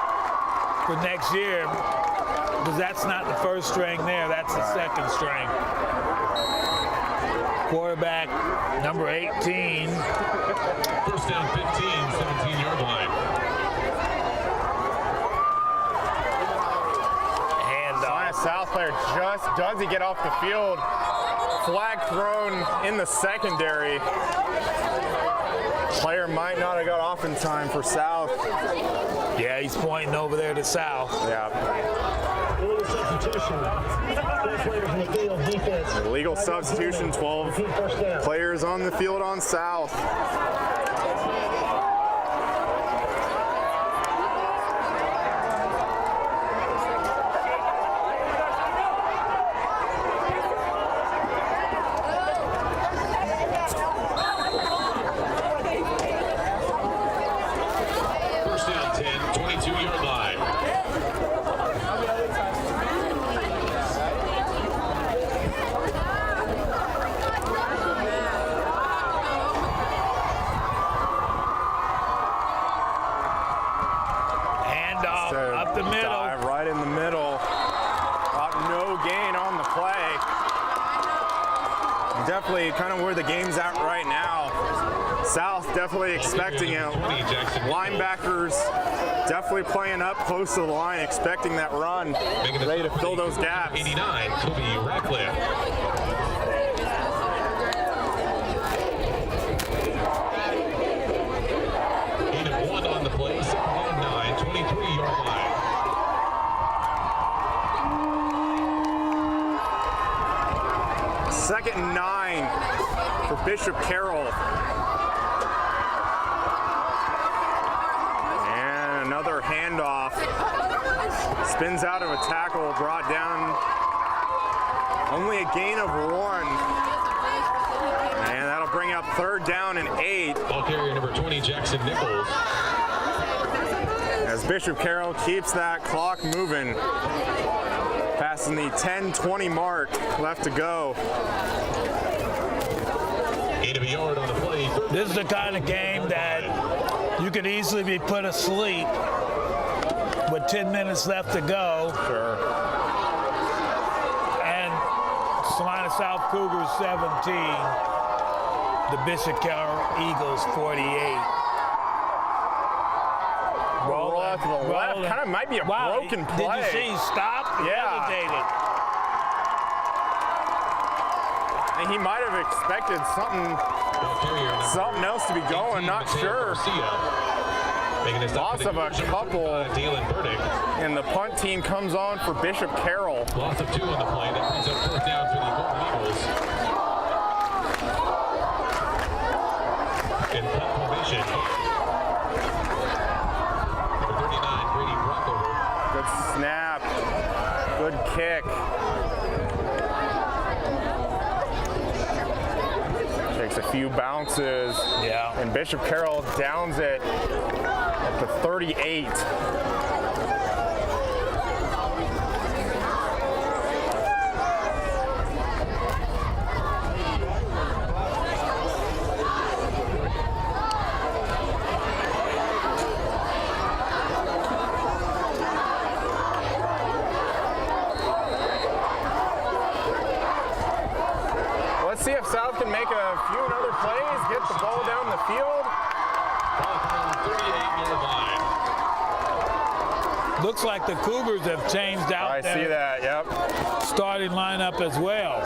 for next year, because that's not the first string there, that's the second string. Quarterback number 18. First down 15, 17-yard line. Salina South player just does he get off the field. Flag thrown in the secondary. Player might not have got off in time for South. Yeah, he's pointing over there to South. Yeah. Illegal substitution. 12 players in the field, defense. Illegal substitution, 12 First down. players on the field on South. First down 10, 22-yard line. Handoff up the middle. Dive right in the middle. No gain on the play. Definitely kind of where the game's at right now. South definitely expecting it. Linebackers definitely playing up close to the line, expecting that run, ready to fill those gaps. 89, Kobe Ratcliffe. Gain of 1 on the play, second down 9, 23-yard line. Second and 9 for Bishop Carroll. And another handoff. Spins out of a tackle, brought down. Only a gain of 1. And that'll bring up third down and 8. Ball carrier number 20, Jackson Nichols. As Bishop Carroll keeps that clock moving. Passing the 10-20 mark, left to go. Gain of a yard on the play. This is the kind of game that you could easily be put asleep with 10 minutes left to go. Sure. And Salina South Cougars 17, the Bishop Carroll Eagles 48. Roll out to the left. Kind of might be a broken play. Did you see he stopped? He hesitated. And he might have expected something else to be going, not sure. Loss of a couple, and the punt team comes on for Bishop Carroll. Loss of 2 on the play. That brings up fourth down for the Golden Eagles. In punt formation. Number 39, Brady Brockover. Good snap. Good kick. Takes a few bounces. Yeah. And Bishop Carroll downs it at the 38. Let's see if South can make a few other plays, get the ball down the field. Looks like the Cougars have changed out I see that, yep. starting lineup as well.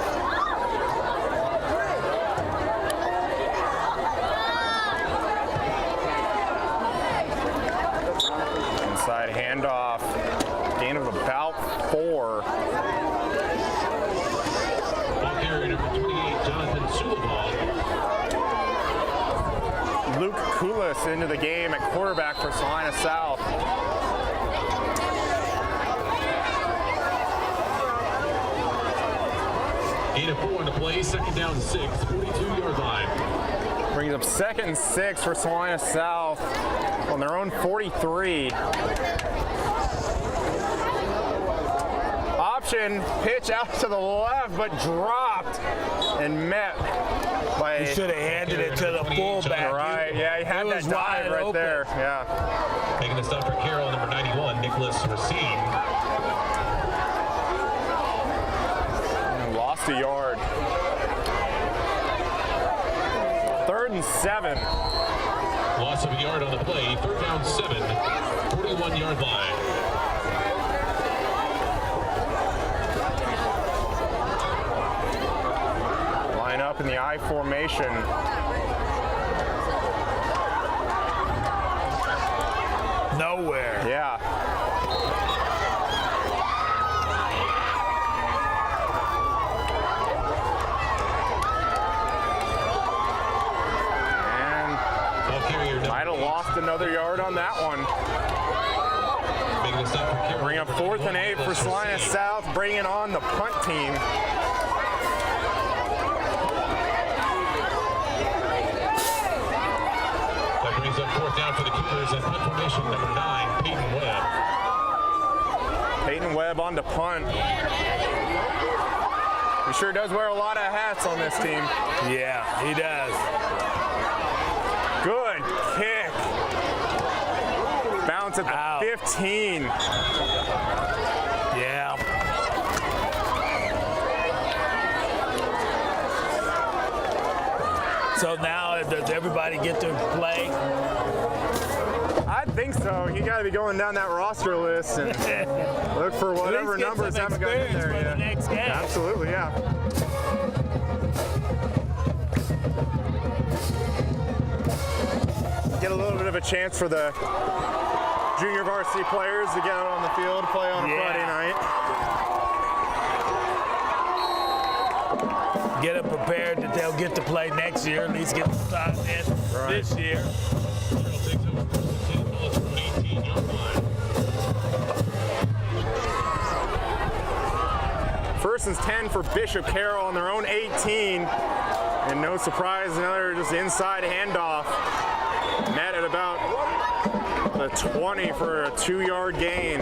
Inside handoff, gain of about 4. Ball carrier number 28, Jonathan Sullivan. Luke Koulis into the game at quarterback for Salina South. Gain Gain of 4 on the play, second down 6, 42-yard line. Brings up 2nd and 6 for Salina South on their own 43. Option, pitch out to the left, but dropped and met by... He should have handed it to the fullback. Right, yeah, he had that dive right open. there. Yeah. Making the stop for Carroll, number 91, Nicholas Racine. And lost a yard. 3rd and 7. Loss of a yard on the play, 3rd down 7, 41-yard line. Line up in the I formation. Nowhere. Yeah. Might have lost another yard on that one. Bring up 4th and 8 for Salina South, bringing on the punt team. That brings up 4th down for the Cougars and punt formation, number 9, Peyton Webb. Peyton Webb on to punt. He sure does wear a lot of hats on this team. Yeah, he does. Good kick. Bounce at the 15. Yeah. So now, does everybody get to play? I think so. You got to be going down that roster list and look for whatever numbers haven't got in there yet. The next game. Absolutely, yeah. Get a little bit of a chance for the junior varsity players to get out on the field, play on a Friday night. Get them prepared that they'll get to play next year, at least get the time in this year. First and 10 for Bishop Carroll on their own 18. And no surprise, another just inside handoff. Met at about the 20 for a 2-yard gain.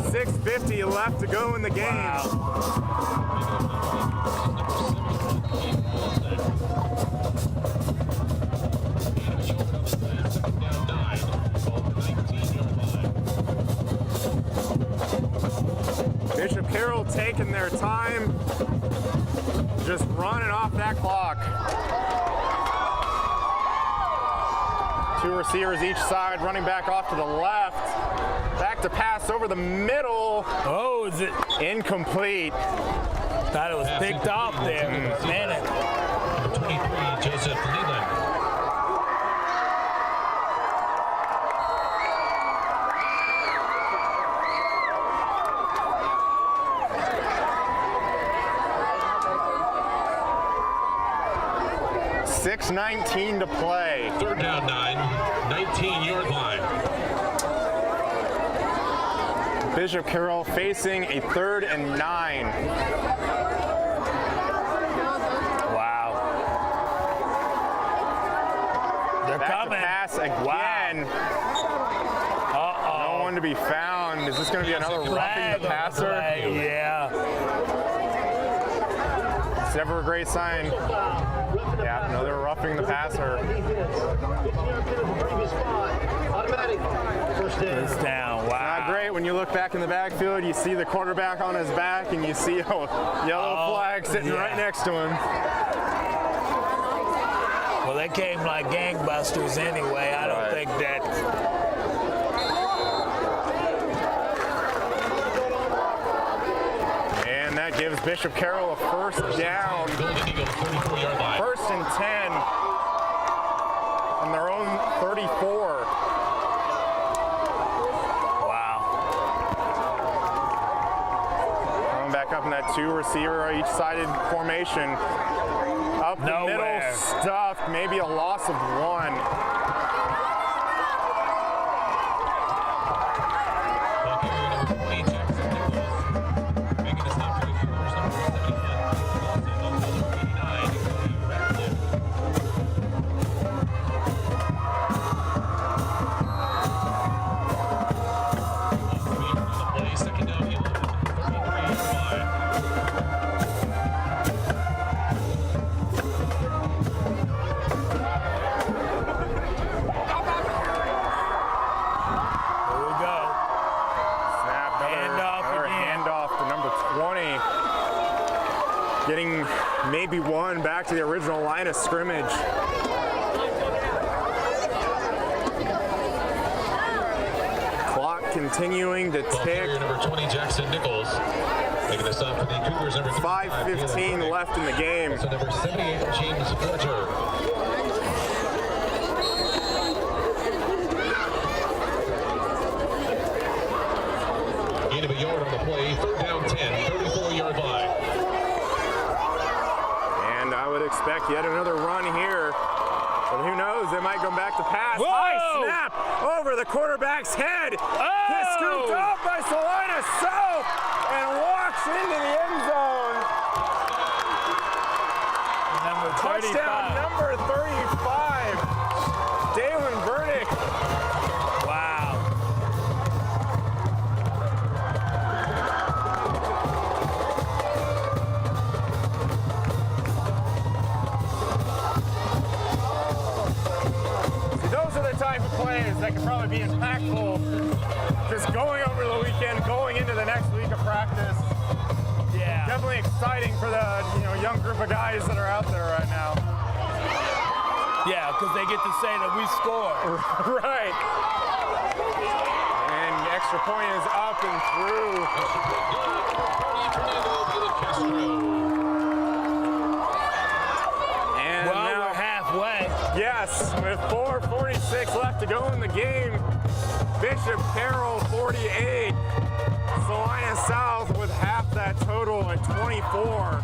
6:50 left to go in the game. Bishop Carroll taking their time, just running off that clock. 2 receivers each side, running back off to the left. Back to pass over the middle. Oh, is it? Incomplete. Thought it was picked off there. Man, it. 23, Joseph Leland. .6:19 to play. 3rd down 9, 19-yard line. Bishop Carroll facing a 3rd and 9. Wow. They're Back coming. to pass again. Uh-oh. No one to be found. Is this going to be another roughing the passer? Yeah. It's never a great sign. Yeah, another roughing the passer. It's down. Wow. Not great when you look back in the backfield, you see the quarterback on his back, and you see a yellow flag sitting right next to him. Well, they came like gangbusters anyway. I don't think that. And that gives Bishop Carroll a 1st down. 1st and 10 on their own 34. Back up in that 2 receiver each sided formation. Up the middle, stuffed, maybe a loss of 1. getting maybe one back to the original line of scrimmage. Clock continuing to tick. Number 20, Jackson Nichols. Making the stop for the Cougars. Number 5:15 left in the game. So number 78, James Porter. Gain of a yard on the play. 3rd down 10, 34-yard line. And I would expect yet another run here. But who knows? They might go back to pass. Whoa! High snap over the quarterback's head. Gets scooped up by Salina South and walks into the end zone. Number 35. Touchdown number 35. Dalen Burdick. Wow. Those are the type of plays that can probably be impactful just going over the weekend, going into the next week of practice. Yeah. Definitely exciting for the young group of guys that are out there right now. Yeah, because they get to say that we scored. Right. And extra point is up and through. And Well, now, we're halfway. yes, with 4:46 left to go in the game, Bishop Carroll 48, Salina South with half that total at 24.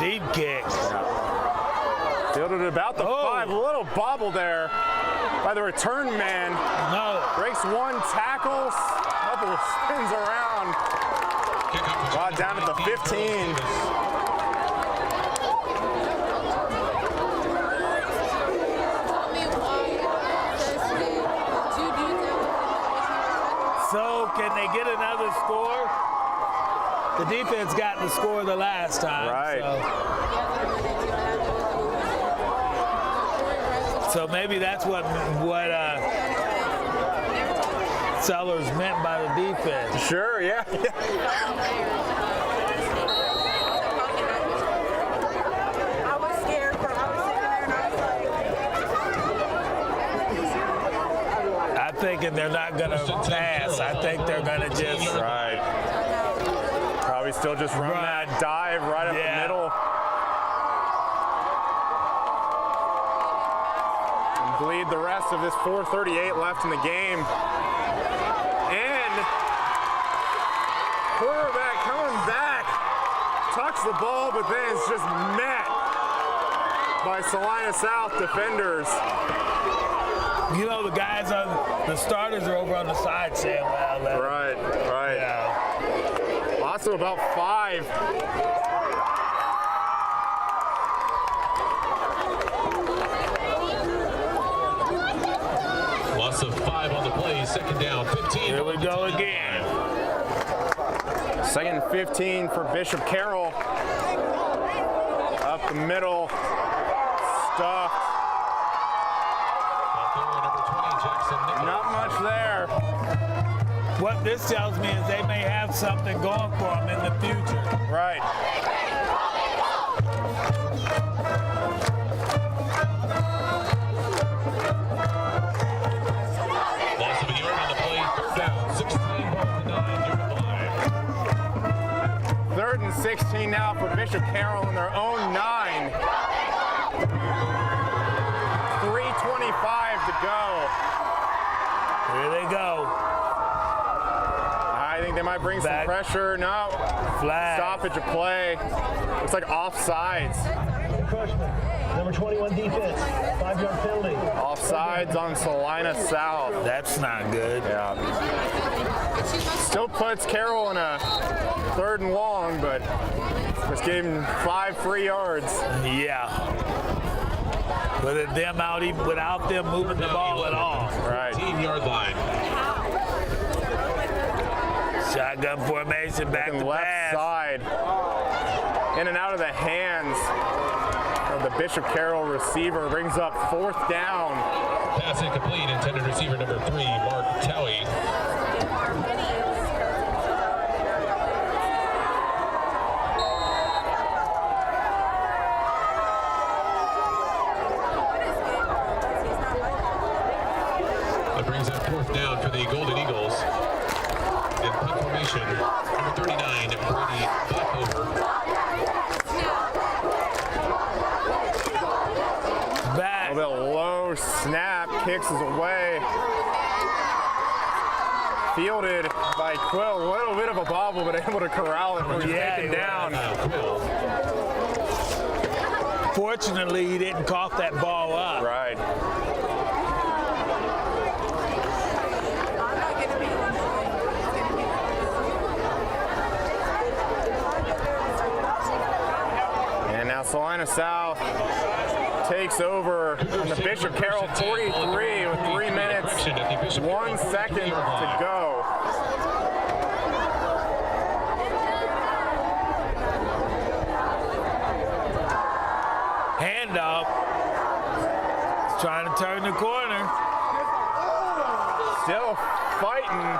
Deep kick. Fielded at about the 5. A little bobble there by the return man. No. Breaks one tackle. Couple of spins around. Brought down at the 15. So can they get another score? The defense got the score the last time. Right. So maybe that's what Sellers meant by the defense. Sure, yeah. I was scared, but I was sitting there and I was like, I'm thinking they're not going to pass. I think they're going to just. Right. Probably still just run that dive right up the middle. And bleed the rest of this 4:38 left in the game. And quarterback coming back, tucks the ball, but then it's just met by Salina South defenders. You know, the guys the starters are over on the side saying, well, right. Yeah. Also about 5. Loss of 5 on the play. 2nd down, 15. Here we go again. 2nd and 15 for Bishop Carroll. Up the middle. Stuffed. Not much there. What this tells me is they may have something going for them in the future. Right. Loss of a yard on the play. 3rd down, 16 ball to 9, yard line. 3rd and 16 now for Bishop Carroll in their own 9. 3:25 to go. Here they go. I think they might bring some pressure. No. Flag. Stoppage of play. Looks like offsides. Number 21 defense, 5-yard penalty. Offsides on Salina South. That's not good. Yeah. Still puts Carroll in a 3rd and long, but just gave him 5 free yards. Yeah. But them out even without them moving the ball at all. Right. 15-yard line. Shotgun formation, back to left pass. side. In and out of the hands of the Bishop Carroll receiver. Brings up 4th down. Pass incomplete. Intended receiver number 3, Mark Towie. That brings up 4th down for the Golden Eagles. In punt formation, number 39, Brady Blackover. Back. A little bit low snap, kicks us away. Fielded by Quill, a little bit of a bobble, but able to corral it when he's taken down. Fortunately, he didn't cough that ball up. Right. And now Salina South takes over on the Bishop Carroll 43 with 3 minutes, 1 second to go. Handoff. He's trying to turn the corner. Still fighting.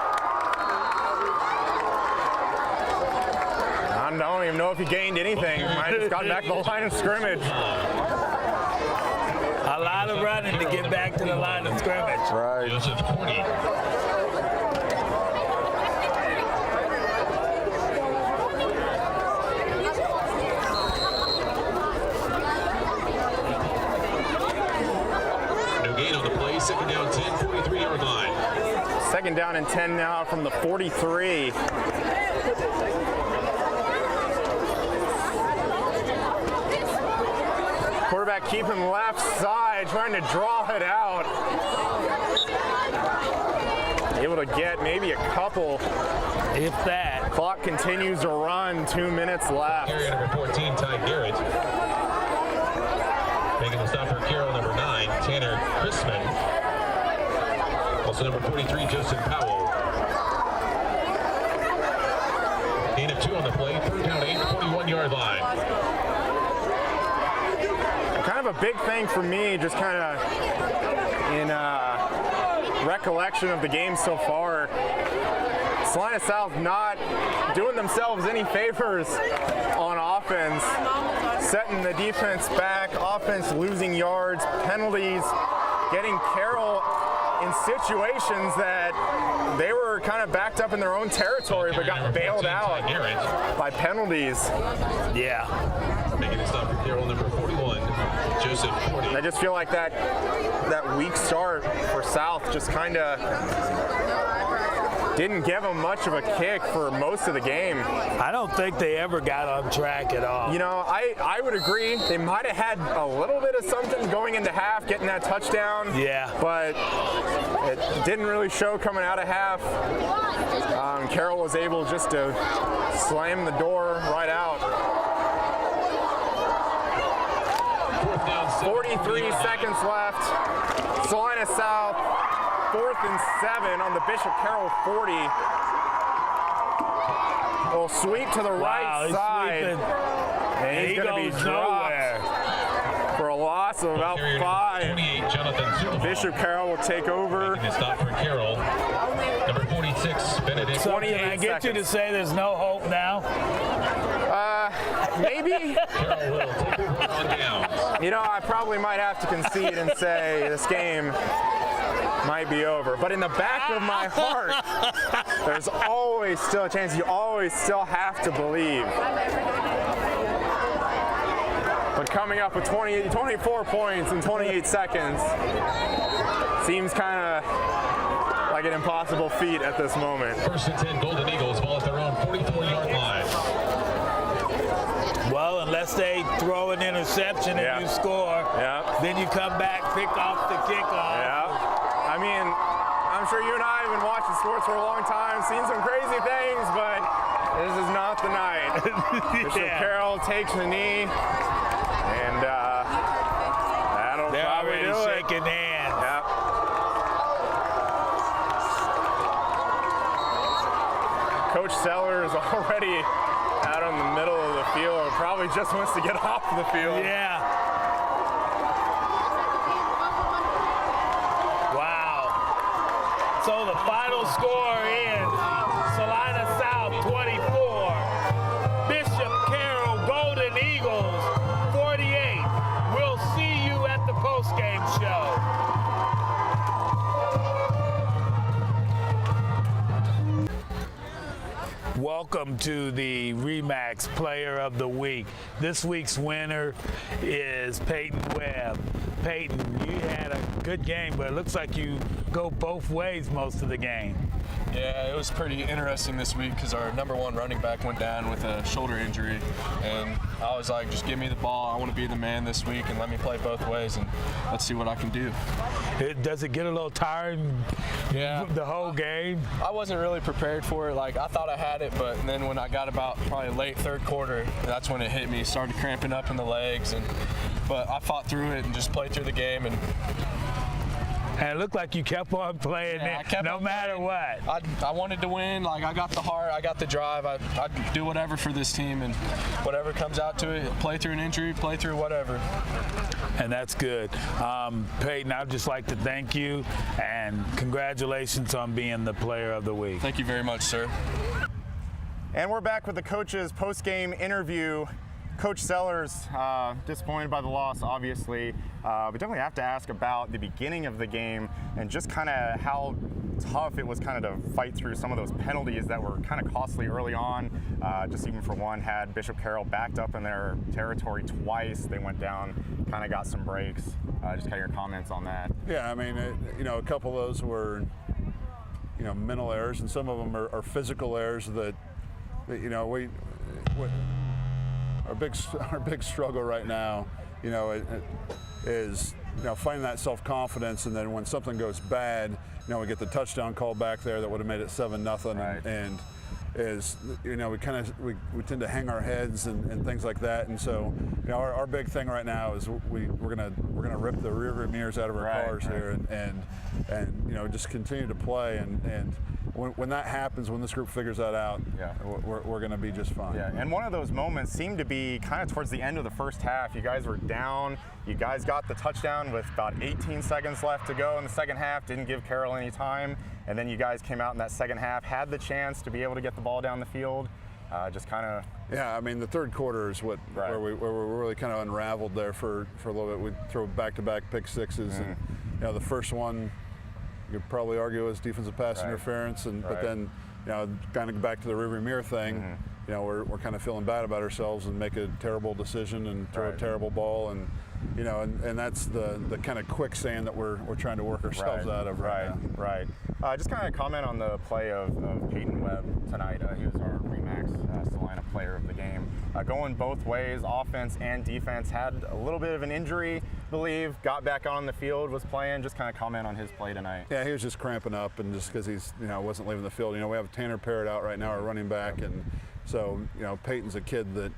I don't even know if he gained anything. Might have just gotten back to the line of scrimmage. A lot of running to get back to the line of scrimmage. Right. Joseph Cordy. No gain on the play. 2nd down 10, 43-yard line. 2nd down and 10 now from the 43. Quarterback keeping left side, trying to draw it out. Able to get maybe a couple. If that. Clock continues to run, 2 minutes left. Carrier number 14, Ty Garrett. Making the stop for Carroll number 9, Tanner Chrisman. Also number 43, Justin Powell. Gain of 2 on the play, 3rd down 8, 41-yard line. Kind of a big thing for me, just kind of in recollection of the game so far. Salina South not doing themselves any favors on offense, setting the defense back, offense losing yards, penalties, getting Carroll in situations that they were kind of backed up in their own territory but got bailed out by penalties. Yeah. Making the stop for Carroll number 41, Joseph Cordy. I just feel like that weak start for South just kind of didn't give them much of a kick for most of the game. I don't think they ever got on track at all. You know, I would agree. They might have had a little bit of something going into half, getting that touchdown. Yeah. But it didn't really show coming out of half. Carroll was able just to slam the door right out. 43 seconds left. Salina South, 4th and 7 on the Bishop Carroll 40. Little sweep to the right side. And he's going to be dropped for a loss of about 5. Bishop Carroll will take over. Stop for Carroll. Number 46, Benedict. So can I get you to say there's no hope now? Maybe. Carroll will take over on downs. You know, I probably might have to concede and say this game might be over. But in the back of my heart, there's always still a chance. You always still have to believe. But coming up with 24 points in 28 seconds seems kind of like an impossible feat at this moment. First and 10 Golden Eagles, ball at their own 44-yard line. Well, unless they throw an interception and you score, then you come back, pick off the kickoff. Yeah. I mean, I'm sure you and I have been watching sports for a long time, seen some crazy things, but this is not the night. Bishop Carroll takes the knee, and that'll probably do it. Shaking hands. Yep. Coach Sellers already out in the middle of the field, probably just wants to get off the field. Yeah. Wow. So the final score is Salina South 24, Bishop Carroll Golden Eagles 48. We'll see you at the postgame show. Welcome to the Remax Player of the Week. This week's winner is Peyton Webb. Peyton, you had a good game, but it looks like you go both ways most of the game. Yeah, it was pretty interesting this week because our number one running back went down with a shoulder injury, and I was like, just give me the ball. I want to be the man this week and let me play both ways, and let's see what I can do. Does it get a little tiring? Yeah. The whole game? I wasn't really prepared for it. Like, I thought I had it, but then when I got about probably late third quarter, that's when it hit me. Started cramping up in the legs, but I fought through it and just played through the game. And it looked like you kept on playing no matter what. I wanted to win. Like, I got the heart, I got the drive. I'd do whatever for this team, and whatever comes out to it, play through an injury, play through whatever. And that's good. Peyton, I'd just like to thank you, and congratulations on being the Player of the Week. Thank you very much, sir. And we're back with the coach's post-game interview. Coach Sellers, disappointed by the loss, obviously. We definitely have to ask about the beginning of the game and just kind of how tough it was kind of to fight through some of those penalties that were kind of costly early on. Just even for one, had Bishop Carroll backed up in their territory twice. They went down, kind of got some breaks. Just kind of your comments on that. Yeah, I mean, a couple of those were, mental errors, and some of them are physical errors that our big struggle right now, is finding that self-confidence, and then when something goes bad, we get the touchdown call back there that would have made it 7-0, right. and is we tend to hang our heads and things like that, and so our big thing right now is we're gonna rip the rearview mirrors out of our cars here, and just continue to play, and when that happens, when this group figures that out, we're going to be just fine. Yeah, and one of those moments seemed to be kind of towards the end of the first half. You guys were down. You guys got the touchdown with about 18 seconds left to go in the second half. Didn't give Carroll any time. And then you guys came out in that second half, had the chance to be able to get the ball down the field. Just kind of. Yeah, I mean, the third quarter is where we really kind of unraveled there for a little bit. We'd throw back-to-back pick sixes, and the first one, you could probably argue as defensive pass interference, but then kind of back to the rearview mirror thing. We're kind of feeling bad about ourselves and make a terrible decision and throw a terrible ball, and and that's the kind of quicksand that we're trying to work ourselves out of right now. Just kind of comment on the play of Peyton Webb tonight. He was our Remax Salina Player of the game. Going both ways, offense and defense. Had a little bit of an injury, I believe. Got back on the field, was playing. Just kind of comment on his play tonight. Yeah, he was just cramping up, and just because he's wasn't leaving the field. We have Tanner Parrott out right now, our running back, and so Peyton's a kid that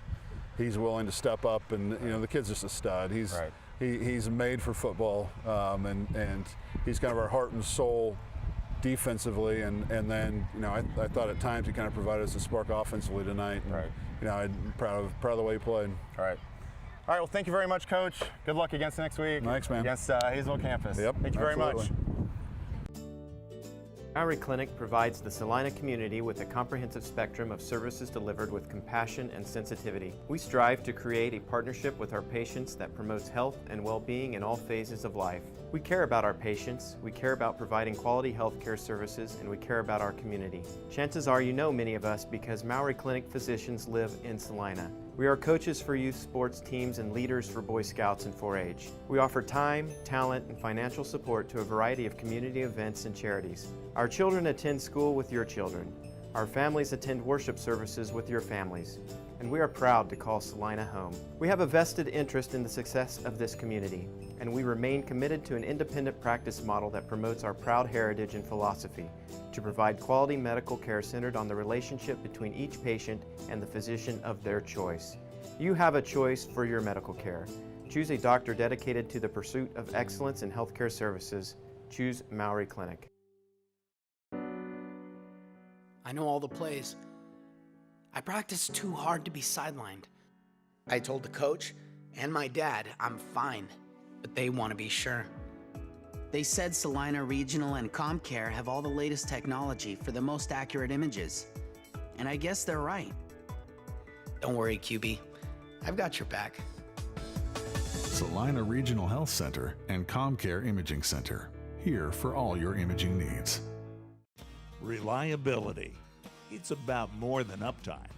he's willing to step up, and the kid's just a stud. He's made for football, and he's kind of our heart and soul defensively, and then I thought at times he kind of provided us a spark offensively tonight. And, I'm proud of the way he played. All right, well, thank you very much, Coach. Good luck against next week. Thanks, man. Against Hazel campus. Yep. Thank you very much. Maury Clinic provides the Salina community with a comprehensive spectrum of services delivered with compassion and sensitivity. We strive to create a partnership with our patients that promotes health and well-being in all phases of life. We care about our patients, we care about providing quality health care services, and we care about our community. Chances are you know many of us because Maury Clinic physicians live in Salina. We are coaches for youth sports teams and leaders for Boy Scouts and 4-H. We offer time, talent, and financial support to a variety of community events and charities. Our children attend school with your children. Our families attend worship services with your families. And we are proud to call Salina home. We have a vested interest in the success of this community, and we remain committed to an independent practice model that promotes our proud heritage and philosophy to provide quality medical care centered on the relationship between each patient and the physician of their choice. You have a choice for your medical care. Choose a doctor dedicated to the pursuit of excellence in healthcare services. Choose Maury Clinic. I know all the plays. I practice too hard to be sidelined. I told the coach and my dad I'm fine, but they want to be sure. They said Salina Regional and ComCare have all the latest technology for the most accurate images. And I guess they're right. Don't worry, QB. I've got your back. Salina Regional Health Center and ComCare Imaging Center, here for all your imaging needs. Reliability. It's about more than uptime.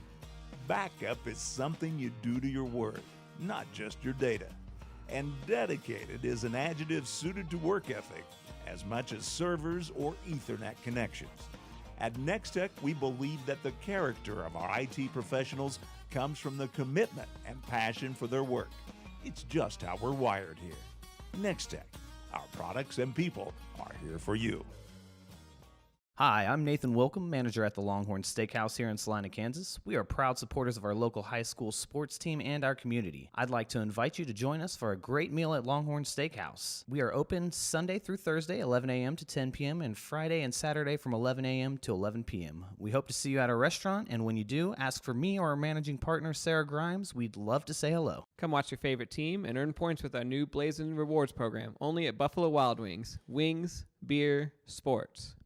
Backup is something you do to your work, not just your data. And dedicated is an adjective suited to work ethic as much as servers or Ethernet connections. At Nextech, we believe that the character of our IT professionals comes from the commitment and passion for their work. It's just how we're wired here. Nextech, our products and people are here for you. Hi, I'm Nathan Wilcom, manager at the Longhorn Steakhouse here in Salina, Kansas. We are proud supporters of our local high school sports team and our community. I'd like to invite you to join us for a great meal at Longhorn Steakhouse. We are open Sunday through Thursday, 11 a.m. to 10 p.m., and Friday and Saturday from 11 a.m. to 11 p.m. We hope to see you at our restaurant, and when you do, ask for me or our managing partner, Sarah Grimes. We'd love to say hello. Come watch your favorite team and earn points with our new Blazing Rewards program, only at Buffalo Wild Wings. Wings, beer, sports.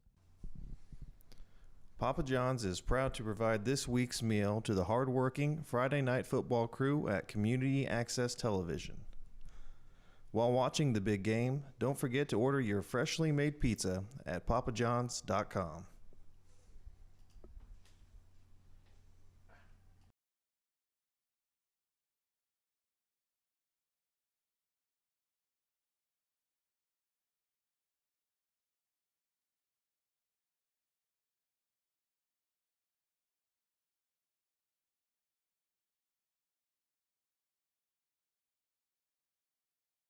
Papa John's is proud to provide this week's meal to the hardworking Friday night football crew at Community Access Television. While watching the big game, don't forget to order your freshly made pizza at papajohns.com.